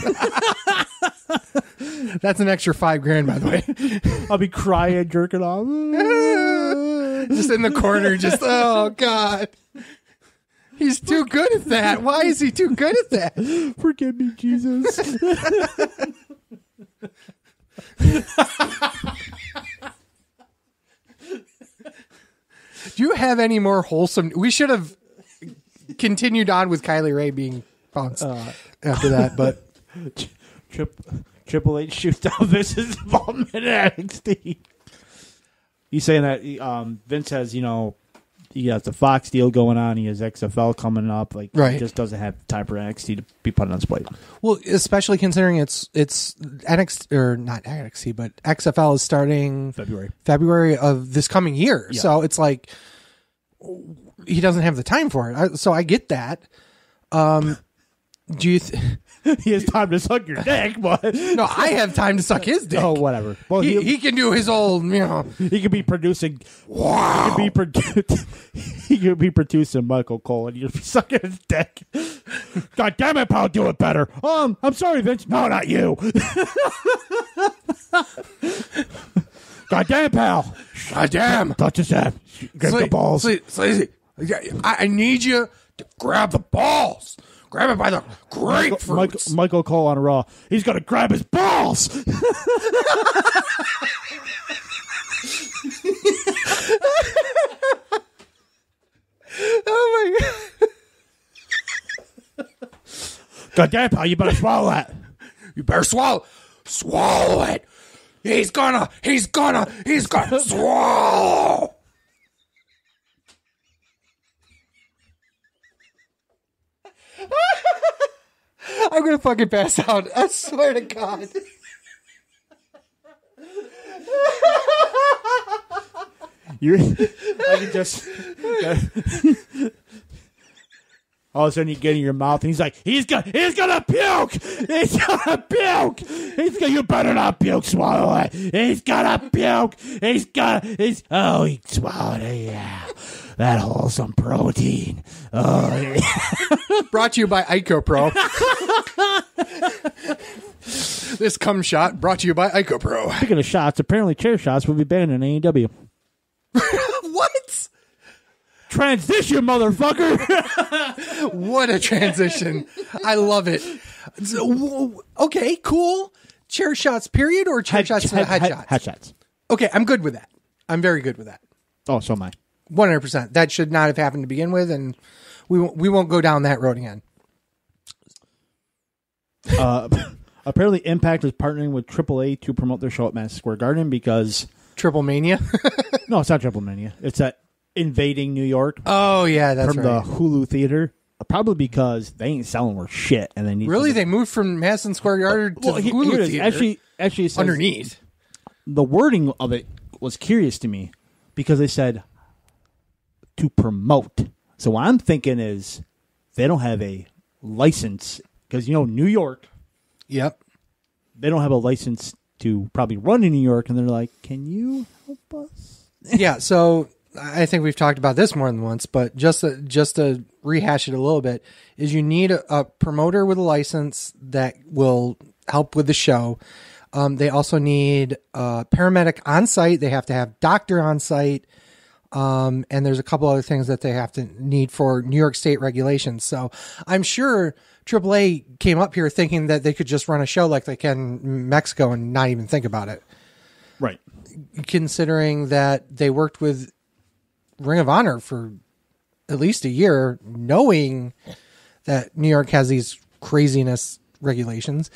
That's an extra 5 grand, by the way. I'll be crying, jerking off. Just in the corner, oh, God. He's too good at that. Why is he too good at that? Forgive me, Jesus. Do you have any more wholesome... We should have continued on with Kylie Ray being bounced after that, but... Triple H shoots down Vince's involvement in NXT. He's saying that Vince has, he has the Fox deal going on. He has XFL coming up. He just doesn't have time for NXT to be put on his plate. Well, especially considering it's NXT, or not NXT, but XFL is starting February of this coming year. Yeah. So it's like he doesn't have the time for it. So I get that. Do you? He has time to suck your dick, but no, I have time to suck his dick. Oh, whatever. Well, he can do his old, He could be producing. Wow. He could be producing Michael Cole, and you'd be sucking his dick. God damn it, pal, do it better. I'm sorry, Vince. No, not you. God damn, pal. God damn. Touch his head. Grab the balls. Sleazy. I need you to grab the balls. Grab it by the grapefruits. Michael Cole on Raw. He's going to grab his balls. God damn, pal, you better swallow that. You better swallow it. He's gonna swallow. I'm gonna fucking pass out. I swear to God. I can just. All of a sudden, you get in your mouth, and he's like, "He's gonna puke! He's gonna puke! You better not puke! Swallow it! He's gonna puke! He swallowed it! Yeah, that wholesome protein. Oh, yeah. Brought to you by IcoPro. This cum shot brought to you by IcoPro. Speaking of shots, apparently chair shots will be banned in AEW. What? Transition, motherfucker! What a transition. I love it. Okay, cool. Chair shots, period, or chair shots to the headshots? Headshots. Okay, I'm good with that. I'm very good with that. Oh, so am I. 100%. That should not have happened to begin with, and we won't go down that road again. Apparently, Impact is partnering with AAA to promote their show at Madison Square Garden because... Triple Mania? No, it's not Triple Mania. It's that invading New York. Oh, yeah, that's from right. the Hulu Theater. Probably because they ain't selling worth shit, and they need. Really, they moved from Madison Square Garden to the Hulu Theater. Actually, it says, underneath. The wording of it was curious to me because they said to promote. So what I'm thinking is they don't have a license because New York. Yep. They don't have a license to probably run in New York, and they're like, "Can you help us?" Yeah. So I think we've talked about this more than once, but just to rehash it a little bit, is you need a promoter with a license that will help with the show. They also need a paramedic on site. They have to have doctor on site. And there's a couple other things that they have to need for New York State regulations. So I'm sure AAA came up here thinking that they could just run a show like they can in Mexico and not even think about it. Right. Considering that they worked with Ring of Honor for at least a year, knowing that New York has these craziness regulations.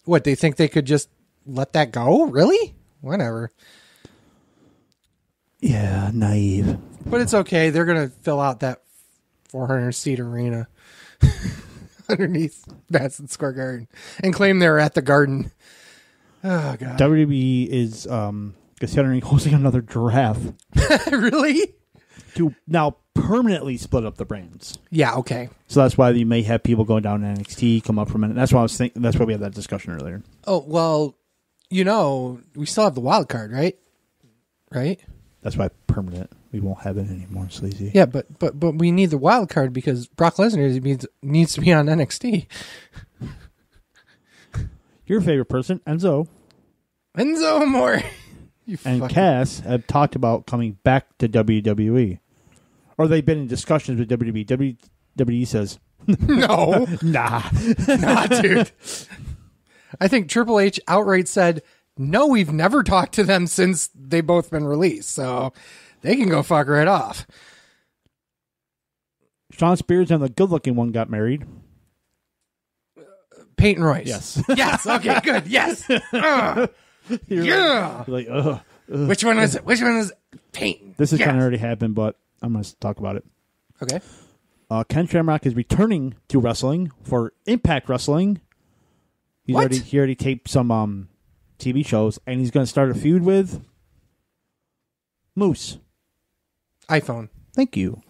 What, they think they could just let that go? Really? Whatever. Yeah, naive. But it's okay. They're going to fill out that 400-seat arena underneath Madison Square Garden and claim they're at the Garden. Oh, God. WWE is considering hosting another draft. Really? To now permanently split up the brands. Yeah, okay. So that's why you may have people going down to NXT, come up from it. That's why I was thinking. That's why we had that discussion earlier. Oh, well, we still have the wild card, right? Right? That's why permanent. We won't have it anymore, sleazy. Yeah, but we need the wild card because Brock Lesnar needs to be on NXT. Your favorite person, Enzo Amore. And Cass have talked about coming back to WWE. Or they've been in discussions with WWE. WWE says, no. Nah, dude. I think Triple H outright said, no, we've never talked to them since they both been released. So they can go fuck right off. Shawn Spears and the good-looking one got married. Peyton Royce. Yes. Yes. Okay, good. Yes. You're like, ugh. Which one is it? Which one is Peyton? This has kind of already happened, but I'm going to talk about it. Okay. Ken Shamrock is returning to wrestling for Impact Wrestling. He already taped some TV shows, and he's going to start a feud with Moose. iPhone. Thank you.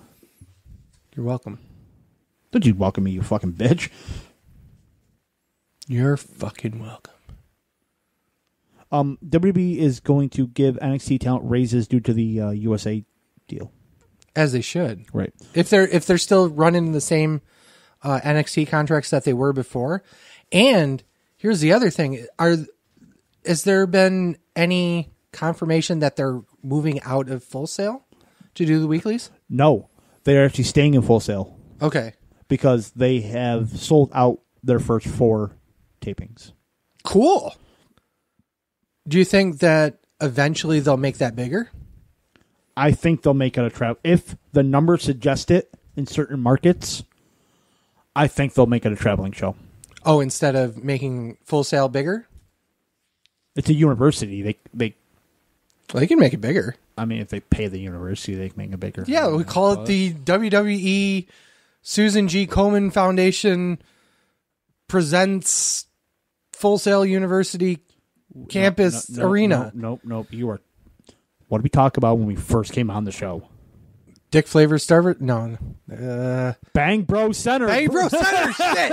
You're welcome. Don't you welcome me, you fucking bitch. You're fucking welcome. WB is going to give NXT talent raises due to the USA deal. As they should. Right. If they're still running the same NXT contracts that they were before. And here's the other thing. Has there been any confirmation that they're moving out of Full Sail to do the weeklies? No. They're actually staying in Full Sail. Okay. Because they have sold out their first 4 tapings. Cool. Do you think that eventually they'll make that bigger? I think they'll make it a trap. If the numbers suggest it in certain markets, I think they'll make it a traveling show. Oh, instead of making Full Sail bigger? It's a university. They Well, they can make it bigger. I mean, if they pay the university, they can make it bigger. Yeah, we call it the WWE Susan G. Komen Foundation presents Full Sail University Campus Arena. Nope. You are. What did we talk about when we first came on the show? Dick Flavor Starver? No. BangBros Center. BangBros Center. Shit.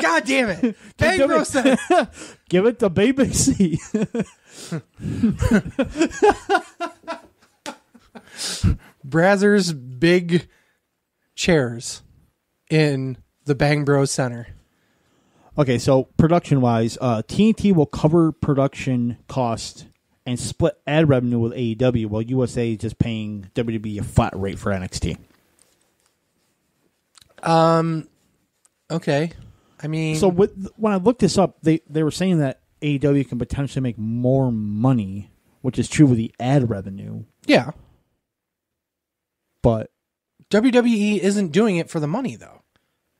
God damn it. BangBros Center. Give it the BBC. Brazzers big chairs in the BangBros Center. Okay, so production-wise, TNT will cover production cost and split ad revenue with AEW, while USA is just paying WWE a flat rate for NXT. Okay. I mean... So when I looked this up, they were saying that AEW can potentially make more money, which is true with the ad revenue. Yeah. But WWE isn't doing it for the money, though.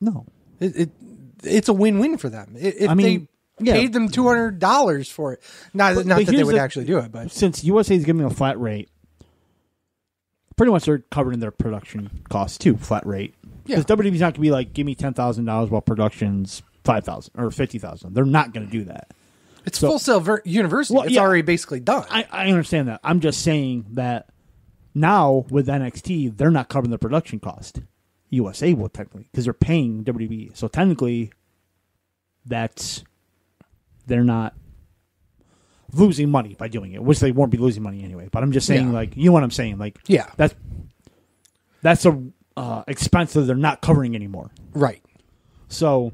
no. It's a win-win for them. If they paid them $200 for it. Not that they would actually do it, but... Since USA is giving a flat rate, pretty much they're covering their production costs too, flat rate. Yeah. Because WWE's not going to be like, give me $10,000 while production's $5,000 or $50,000. They're not going to do that. It's Full Sail University. Well, it's already basically done. I understand that. I'm just saying that now with NXT, they're not covering the production cost. USA will technically, because they're paying WWE. So technically, they're not losing money by doing it, which they won't be losing money anyway. But I'm just saying, like, you know what I'm saying? Like, yeah. That's a expense that they're not covering anymore. Right. So,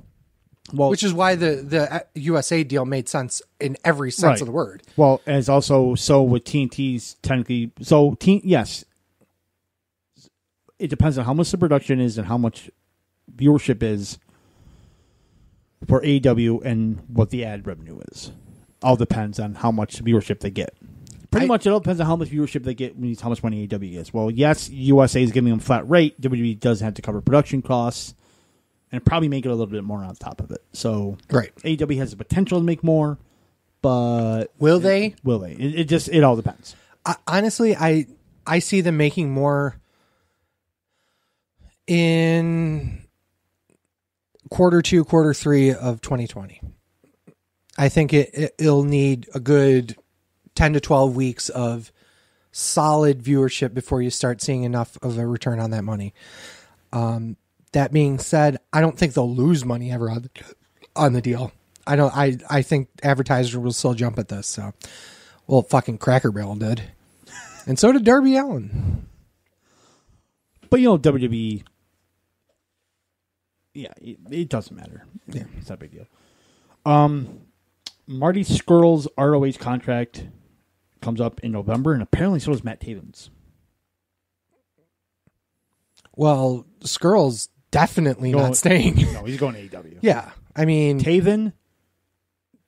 well, which is why the USA deal made sense in every sense of the word. Well, as also so with TNT's technically, yes, it depends on how much the production is and how much viewership is for AEW and what the ad revenue is. All depends on how much viewership they get. Pretty much it all depends on how much viewership they get means how much money AEW gets. Well, yes, USA is giving them flat rate. WWE does have to cover production costs and probably make it a little bit more on top of it. So right. AEW has the potential to make more, but will they? Will they? It all depends. Honestly, I see them making more in quarter 2, quarter 3 of 2020. I think it'll need a good 10 to 12 weeks of solid viewership before you start seeing enough of a return on that money. That being said, I don't think they'll lose money ever on the deal. I think advertisers will still jump at this. So, well, fucking Cracker Barrel did, and so did Darby Allin. But WWE, yeah, it doesn't matter. Yeah, it's not a big deal. Marty Scurll's ROH contract comes up in November, and apparently so does Matt Taven's. Well, Scurll's definitely not staying. No, he's going to AEW. Yeah, I mean... Taven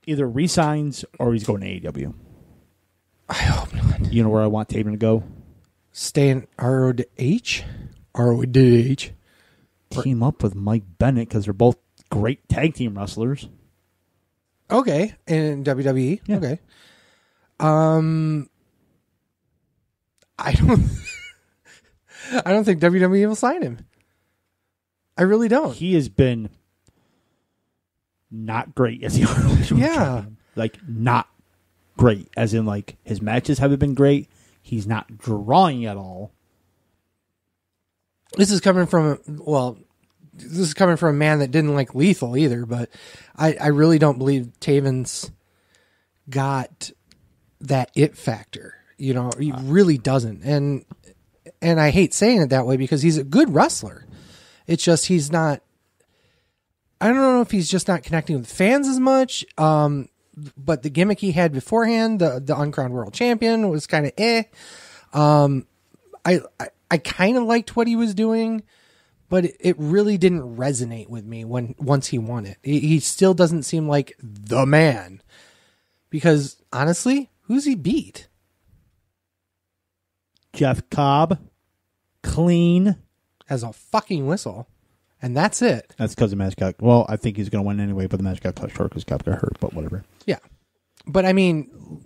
either resigns or he's going to AEW. I hope not. You know where I want Taven to go? Stay in ROH? ROH. Team up with Mike Bennett because they're both great tag team wrestlers. Okay, in WWE? Yeah. Okay. I don't think WWE will sign him. I really don't. He has been not great as the ROH. Yeah. Like, not great. As in, like, his matches haven't been great. He's not drawing at all. This is coming from a man that didn't like Lethal either, but I really don't believe Taven's got that it factor. You know, he really doesn't. And I hate saying it that way because he's a good wrestler. It's just he's not... I don't know if he's just not connecting with fans as much, but the gimmick he had beforehand, the uncrowned world champion, was kind of I kind of liked what he was doing, but it really didn't resonate with me once he won it. He still doesn't seem like the man. Because, honestly, who's he beat? Jeff Cobb. Clean. As a fucking whistle. And that's it. That's because the match got... Well, I think he's going to win anyway, but the match got cut short because Cobb got hurt, but whatever. Yeah. But, I mean,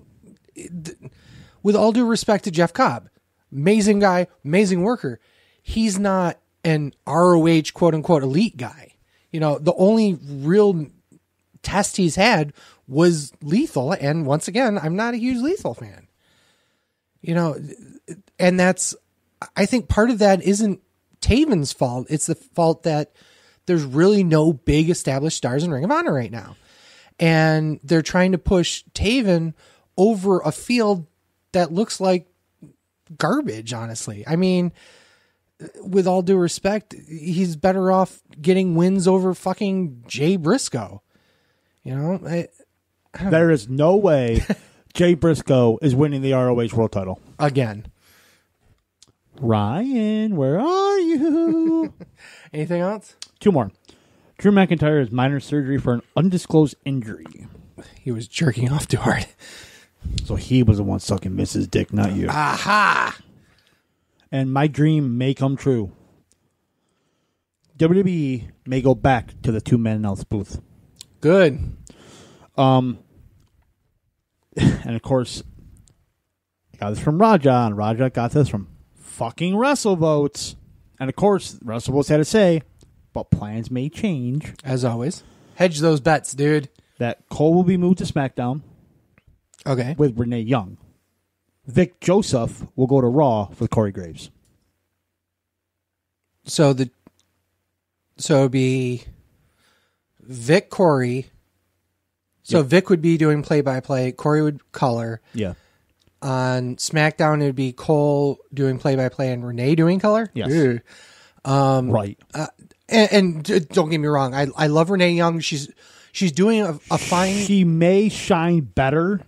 with all due respect to Jeff Cobb, amazing guy, amazing worker, he's not an ROH quote-unquote elite guy. You know, the only real test he's had was Lethal, and once again, I'm not a huge Lethal fan. You know, and that's... I think part of that isn't Taven's fault. It's the fault that there's really no big established stars in Ring of Honor right now. And they're trying to push Taven over a field that looks like garbage, honestly. I mean, with all due respect, he's better off getting wins over fucking Jay Briscoe. You know? I don't There is no way Jay Briscoe is winning the ROH World Title. Again. Ryan, where are you? Anything else? 2 more. Drew McIntyre has minor surgery for an undisclosed injury. He was jerking off too hard. So he was the one sucking Mrs. Dick, not you. Aha! And my dream may come true. WWE may go back to the 2-man announce booth. Good. And of course, I got this from Raja, and Raja got this from fucking WrestleVotes. And of course, WrestleVotes had to say, but plans may change. As always. Hedge those bets, dude. That Cole will be moved to SmackDown Okay. with Renee Young. Vic Joseph will go to Raw with Corey Graves. So it'd be Vic, Corey. So Yep. Vic would be doing play-by-play. Corey would color. Yeah. On SmackDown, it would be Cole doing play-by-play and Renee doing color. Yes. Ew. Right. And don't get me wrong, I love Renee Young. She's doing a fine She may shine better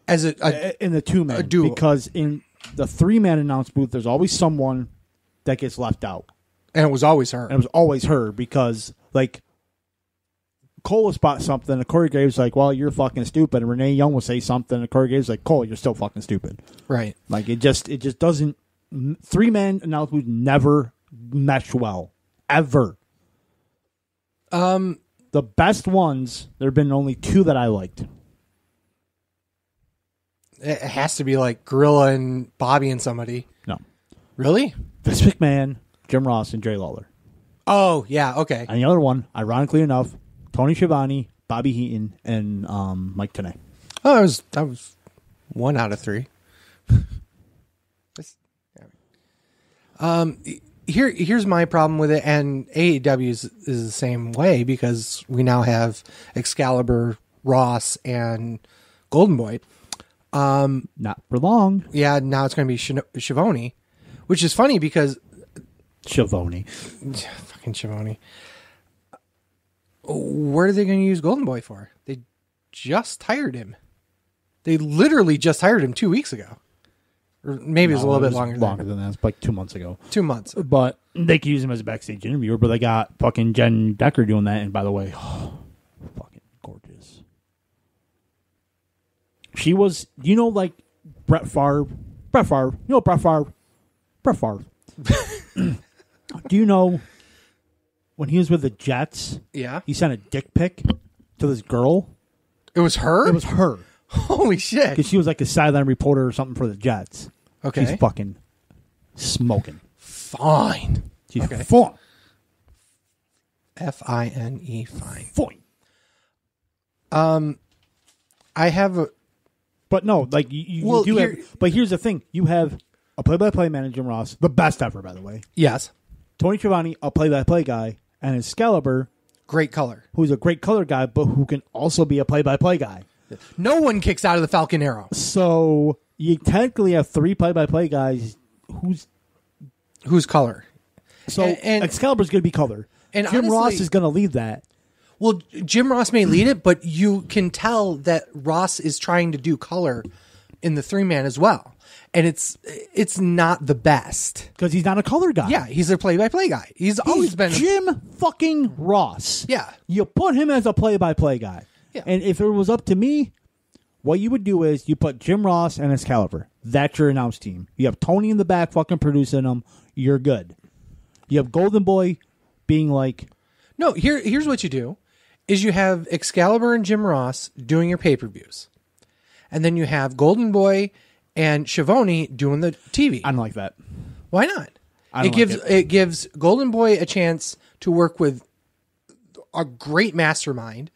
as a in the 2-man duo. because in the 3-man announce booth, there's always someone that gets left out. and it was always her. And it was always her because, like, Cole will spot something, and Corey Graves like, well, you're fucking stupid. And Renee Young will say something, and Corey Graves like, Cole, you're still fucking stupid. Right. Like, it just doesn't... 3-man announce booth never mesh well. Ever. The best ones, there have been only 2 that I liked. It has to be like Gorilla and Bobby and somebody. No. Really? Vince McMahon, Jim Ross, and Jerry Lawler. Oh, yeah, okay. And the other one, ironically enough, Tony Schiavone, Bobby Heaton, and Mike Tenay. Oh, that was 1 out of 3. Here's my problem with it, and AEW is the same way because we now have Excalibur, Ross, and Golden Boy. Not for long. Yeah, now it's going to be Schiavone, which is funny because Schiavone. fucking Schiavone. What are they going to use Golden Boy for? They just hired him. They literally just hired him 2 weeks ago. Or maybe it was a little bit longer than that. It's like 2 months ago. 2 months. But they could use him as a backstage interviewer, but they got fucking Jen Decker doing that. And by the way, fucking gorgeous. She was, you know, like Brett Favre. Brett Favre. You know Brett Favre? Brett Favre. Do you know when he was with the Jets, Yeah. he sent a dick pic to this girl? It was her? It was her. Holy shit. Because she was like a sideline reporter or something for the Jets. Okay. She's fucking smoking. Fine. She's Okay. fine. Fine. Fine. Fine. I have a... But no, like you Well, do here- have. But here's the thing: you have a play-by-play manager, Jim Ross, the best ever, by the way. Yes. Tony Schiavone, a play-by-play guy, and Excalibur, Great color. who's a great color guy, but who can also be a play-by-play guy. No one kicks out of the Falcon Arrow. So you technically have 3 play-by-play guys. Who's color? So And- Excalibur's going to be color. and Jim Ross honestly- is going to lead that. Well, Jim Ross may lead it, but you can tell that Ross is trying to do color in the 3-man as well. And it's not the best. Because he's not a color guy. Yeah, he's a play-by-play guy. He's always been... Jim fucking Ross. Yeah. You put him as a play-by-play guy. Yeah. And if it was up to me, what you would do is you put Jim Ross and Excalibur. That's your announce team. You have Tony in the back fucking producing them. You're good. You have Golden Boy being like, No, here's what you do, is you have Excalibur and Jim Ross doing your pay-per-views. And then you have Golden Boy and Schiavone doing the TV. I don't like that. Why not? It gives Golden Boy a chance to work with a great mastermind.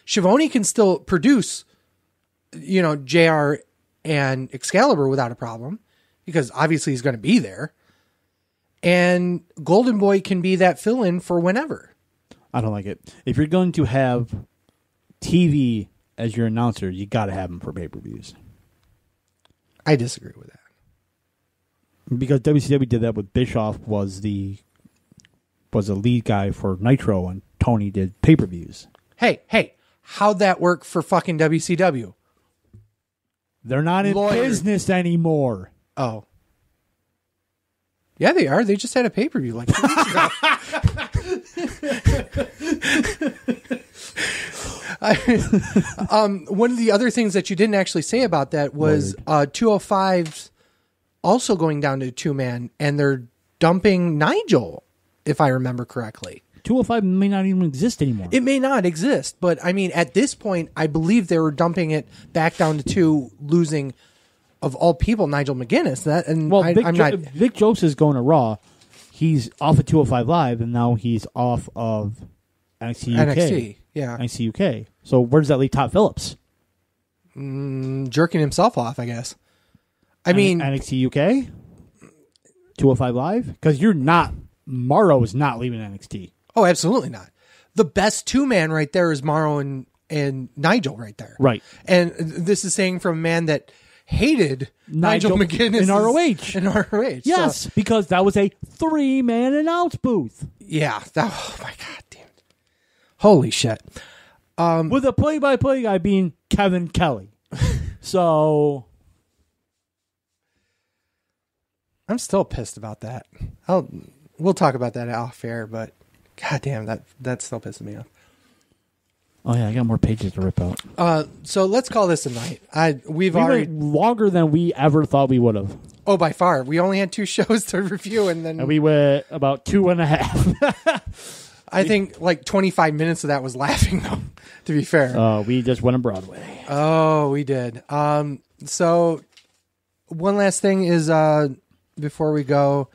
Schiavone can still produce, JR and Excalibur without a problem, because obviously he's going to be there. And Golden Boy can be that fill-in for whenever. I don't like it. If you're going to have TV as your announcer, you got to have him for pay-per-views. I disagree with that. Because WCW did that with Bischoff was the lead guy for Nitro, and Tony did pay-per-views. Hey, how'd that work for fucking WCW? They're not in business anymore. Oh. Yeah, they are. They just had a pay-per-view like 2 weeks ago. One of the other things that you didn't actually say about that was 205's also going down to 2-man, and they're dumping Nigel, if I remember correctly. 205 may not even exist anymore. It may not exist, but I mean, at this point, I believe they were dumping it back down to 2, losing, of all people, Nigel McGuinness. Vic Jokes is going to Raw. He's off of 205 Live, and now he's off of NXT UK. NXT, yeah. NXT UK. So where does that leave Todd Phillips? Jerking himself off, I guess. I mean, NXT UK? 205 Live? Because Morrow is not leaving NXT. Oh, absolutely not. The best 2-man right there is Morrow and Nigel right there. Right. And this is saying from a man that hated Nigel McGuinness in ROH. In ROH. Yes, because that was a 3-man announce booth. Yeah. Oh, my God, damn it. Holy shit. With the play-by-play guy being Kevin Kelly. So... I'm still pissed about that. We'll talk about that off air, but goddamn, that's still pissing me off. Oh yeah, I got more pages to rip out. So let's call this a night. We went longer than we ever thought we would have. Oh, by far. We only had 2 shows to review, and we went about 2.5. I think like 25 minutes of that was laughing, though. To be fair, we just went on Broadway. Oh, we did. So one last thing is before we go.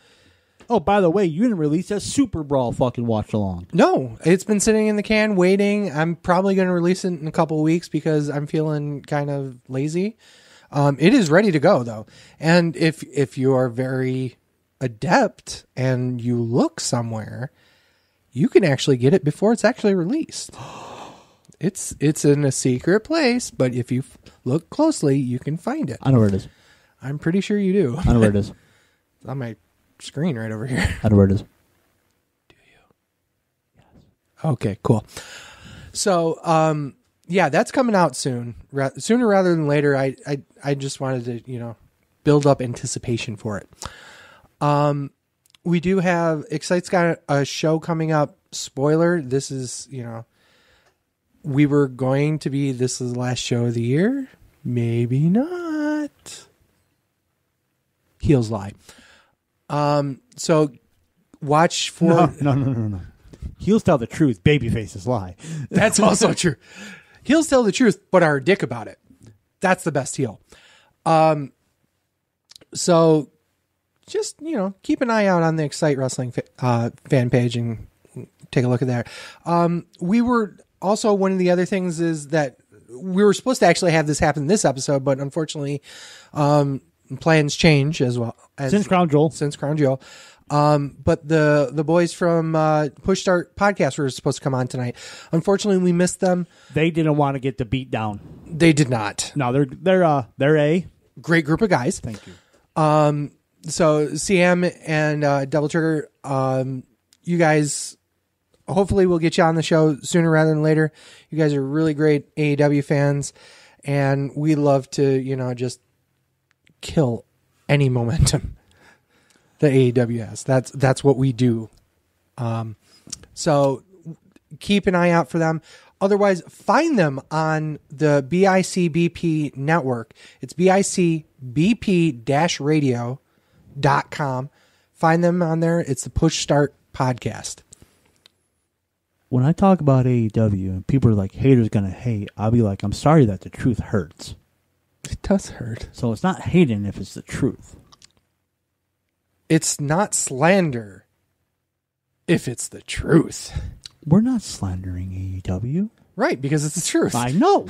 Oh, by the way, you didn't release a Super Brawl fucking watch along. No, it's been sitting in the can waiting. I'm probably going to release it in a couple of weeks because I'm feeling kind of lazy. It is ready to go though. And if you are very adept and you look somewhere, you can actually get it before it's actually released. It's in a secret place, but if you look closely, you can find it. I know where it is. I'm pretty sure you do. I know where it is. It's on my screen right over here. I know where it is. Do you? Yes. Okay, cool. So, yeah, that's coming out soon. Sooner rather than later. I just wanted to, build up anticipation for it. We do have Excite's got a show coming up. Spoiler, this is, we were going to be, this is the last show of the year. Maybe not. Heels lie. So watch for... No. Heels tell the truth. Baby faces lie. That's also true. Heels tell the truth, but are a dick about it. That's the best heel. So just, keep an eye out on the Excite Wrestling fan page and take a look at that. We were also, one of the other things is that we were supposed to actually have this happen this episode, but unfortunately, plans change as well. Since Crown Jewel. But the boys from Push Start Podcast were supposed to come on tonight. Unfortunately, we missed them. They didn't want to get the beat down. They did not. No, they're a great group of guys. Thank you. So CM and Double Trigger, you guys, hopefully we'll get you on the show sooner rather than later. You guys are really great AEW fans, and we love to, just kill any momentum that AEW has. That's what we do. So keep an eye out for them. Otherwise, find them on the BICBP network. It's BICBP-radio.com. Find them on there. It's the Push Start Podcast. when I talk about AEW and people are like, haters gonna hate, I'll be like, I'm sorry that the truth hurts. It does hurt. So it's not hating if it's the truth. It's not slander if it's the truth. We're not slandering AEW. Right, because it's the truth. I know.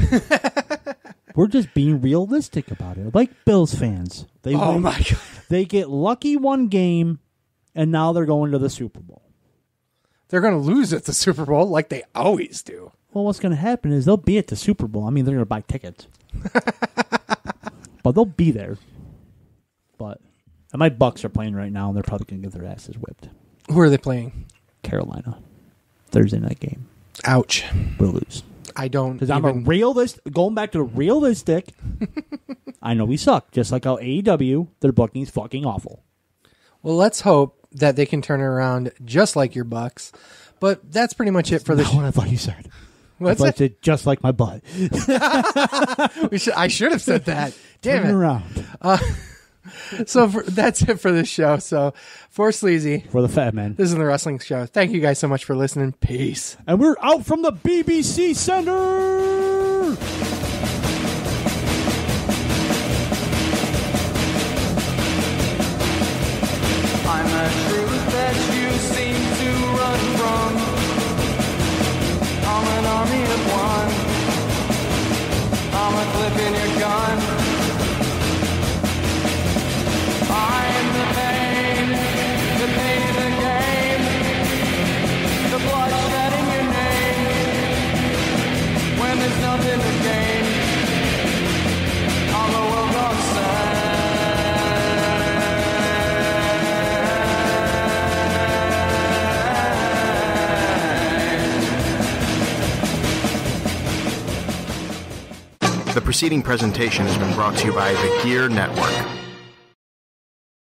We're just being realistic about it. Like Bills fans. Oh my God. They get lucky one game, and now they're going to the Super Bowl. They're going to lose at the Super Bowl like they always do. Well, what's going to happen is they'll be at the Super Bowl. I mean, they're going to buy tickets. But they'll be there. And my Bucks are playing right now, and they're probably going to get their asses whipped. Who are they playing? Carolina. Thursday night game. Ouch. We'll lose. I don't. Because I'm a realist. Going back to the realistic, I know we suck. Just like how AEW, their booking's fucking awful. Well, let's hope that they can turn it around just like your Bucks. But that's pretty much it for the That's what I thought you said. What's I it? said just like my butt. I should have said that. Damn Turn it. around. So that's it for this show. So for Sleazy, For the fat man. this is the Wrestling Show. Thank you guys so much for listening. Peace. And we're out from the BBC Center. I'm a truth that you seem to run from. I'm an army of one. I'm a clip in your gun. I'm the pain in the game. The bloodshed in your name. When there's nothing to gain, I'm the world gone sad. The preceding presentation has been brought to you by the Gear Network.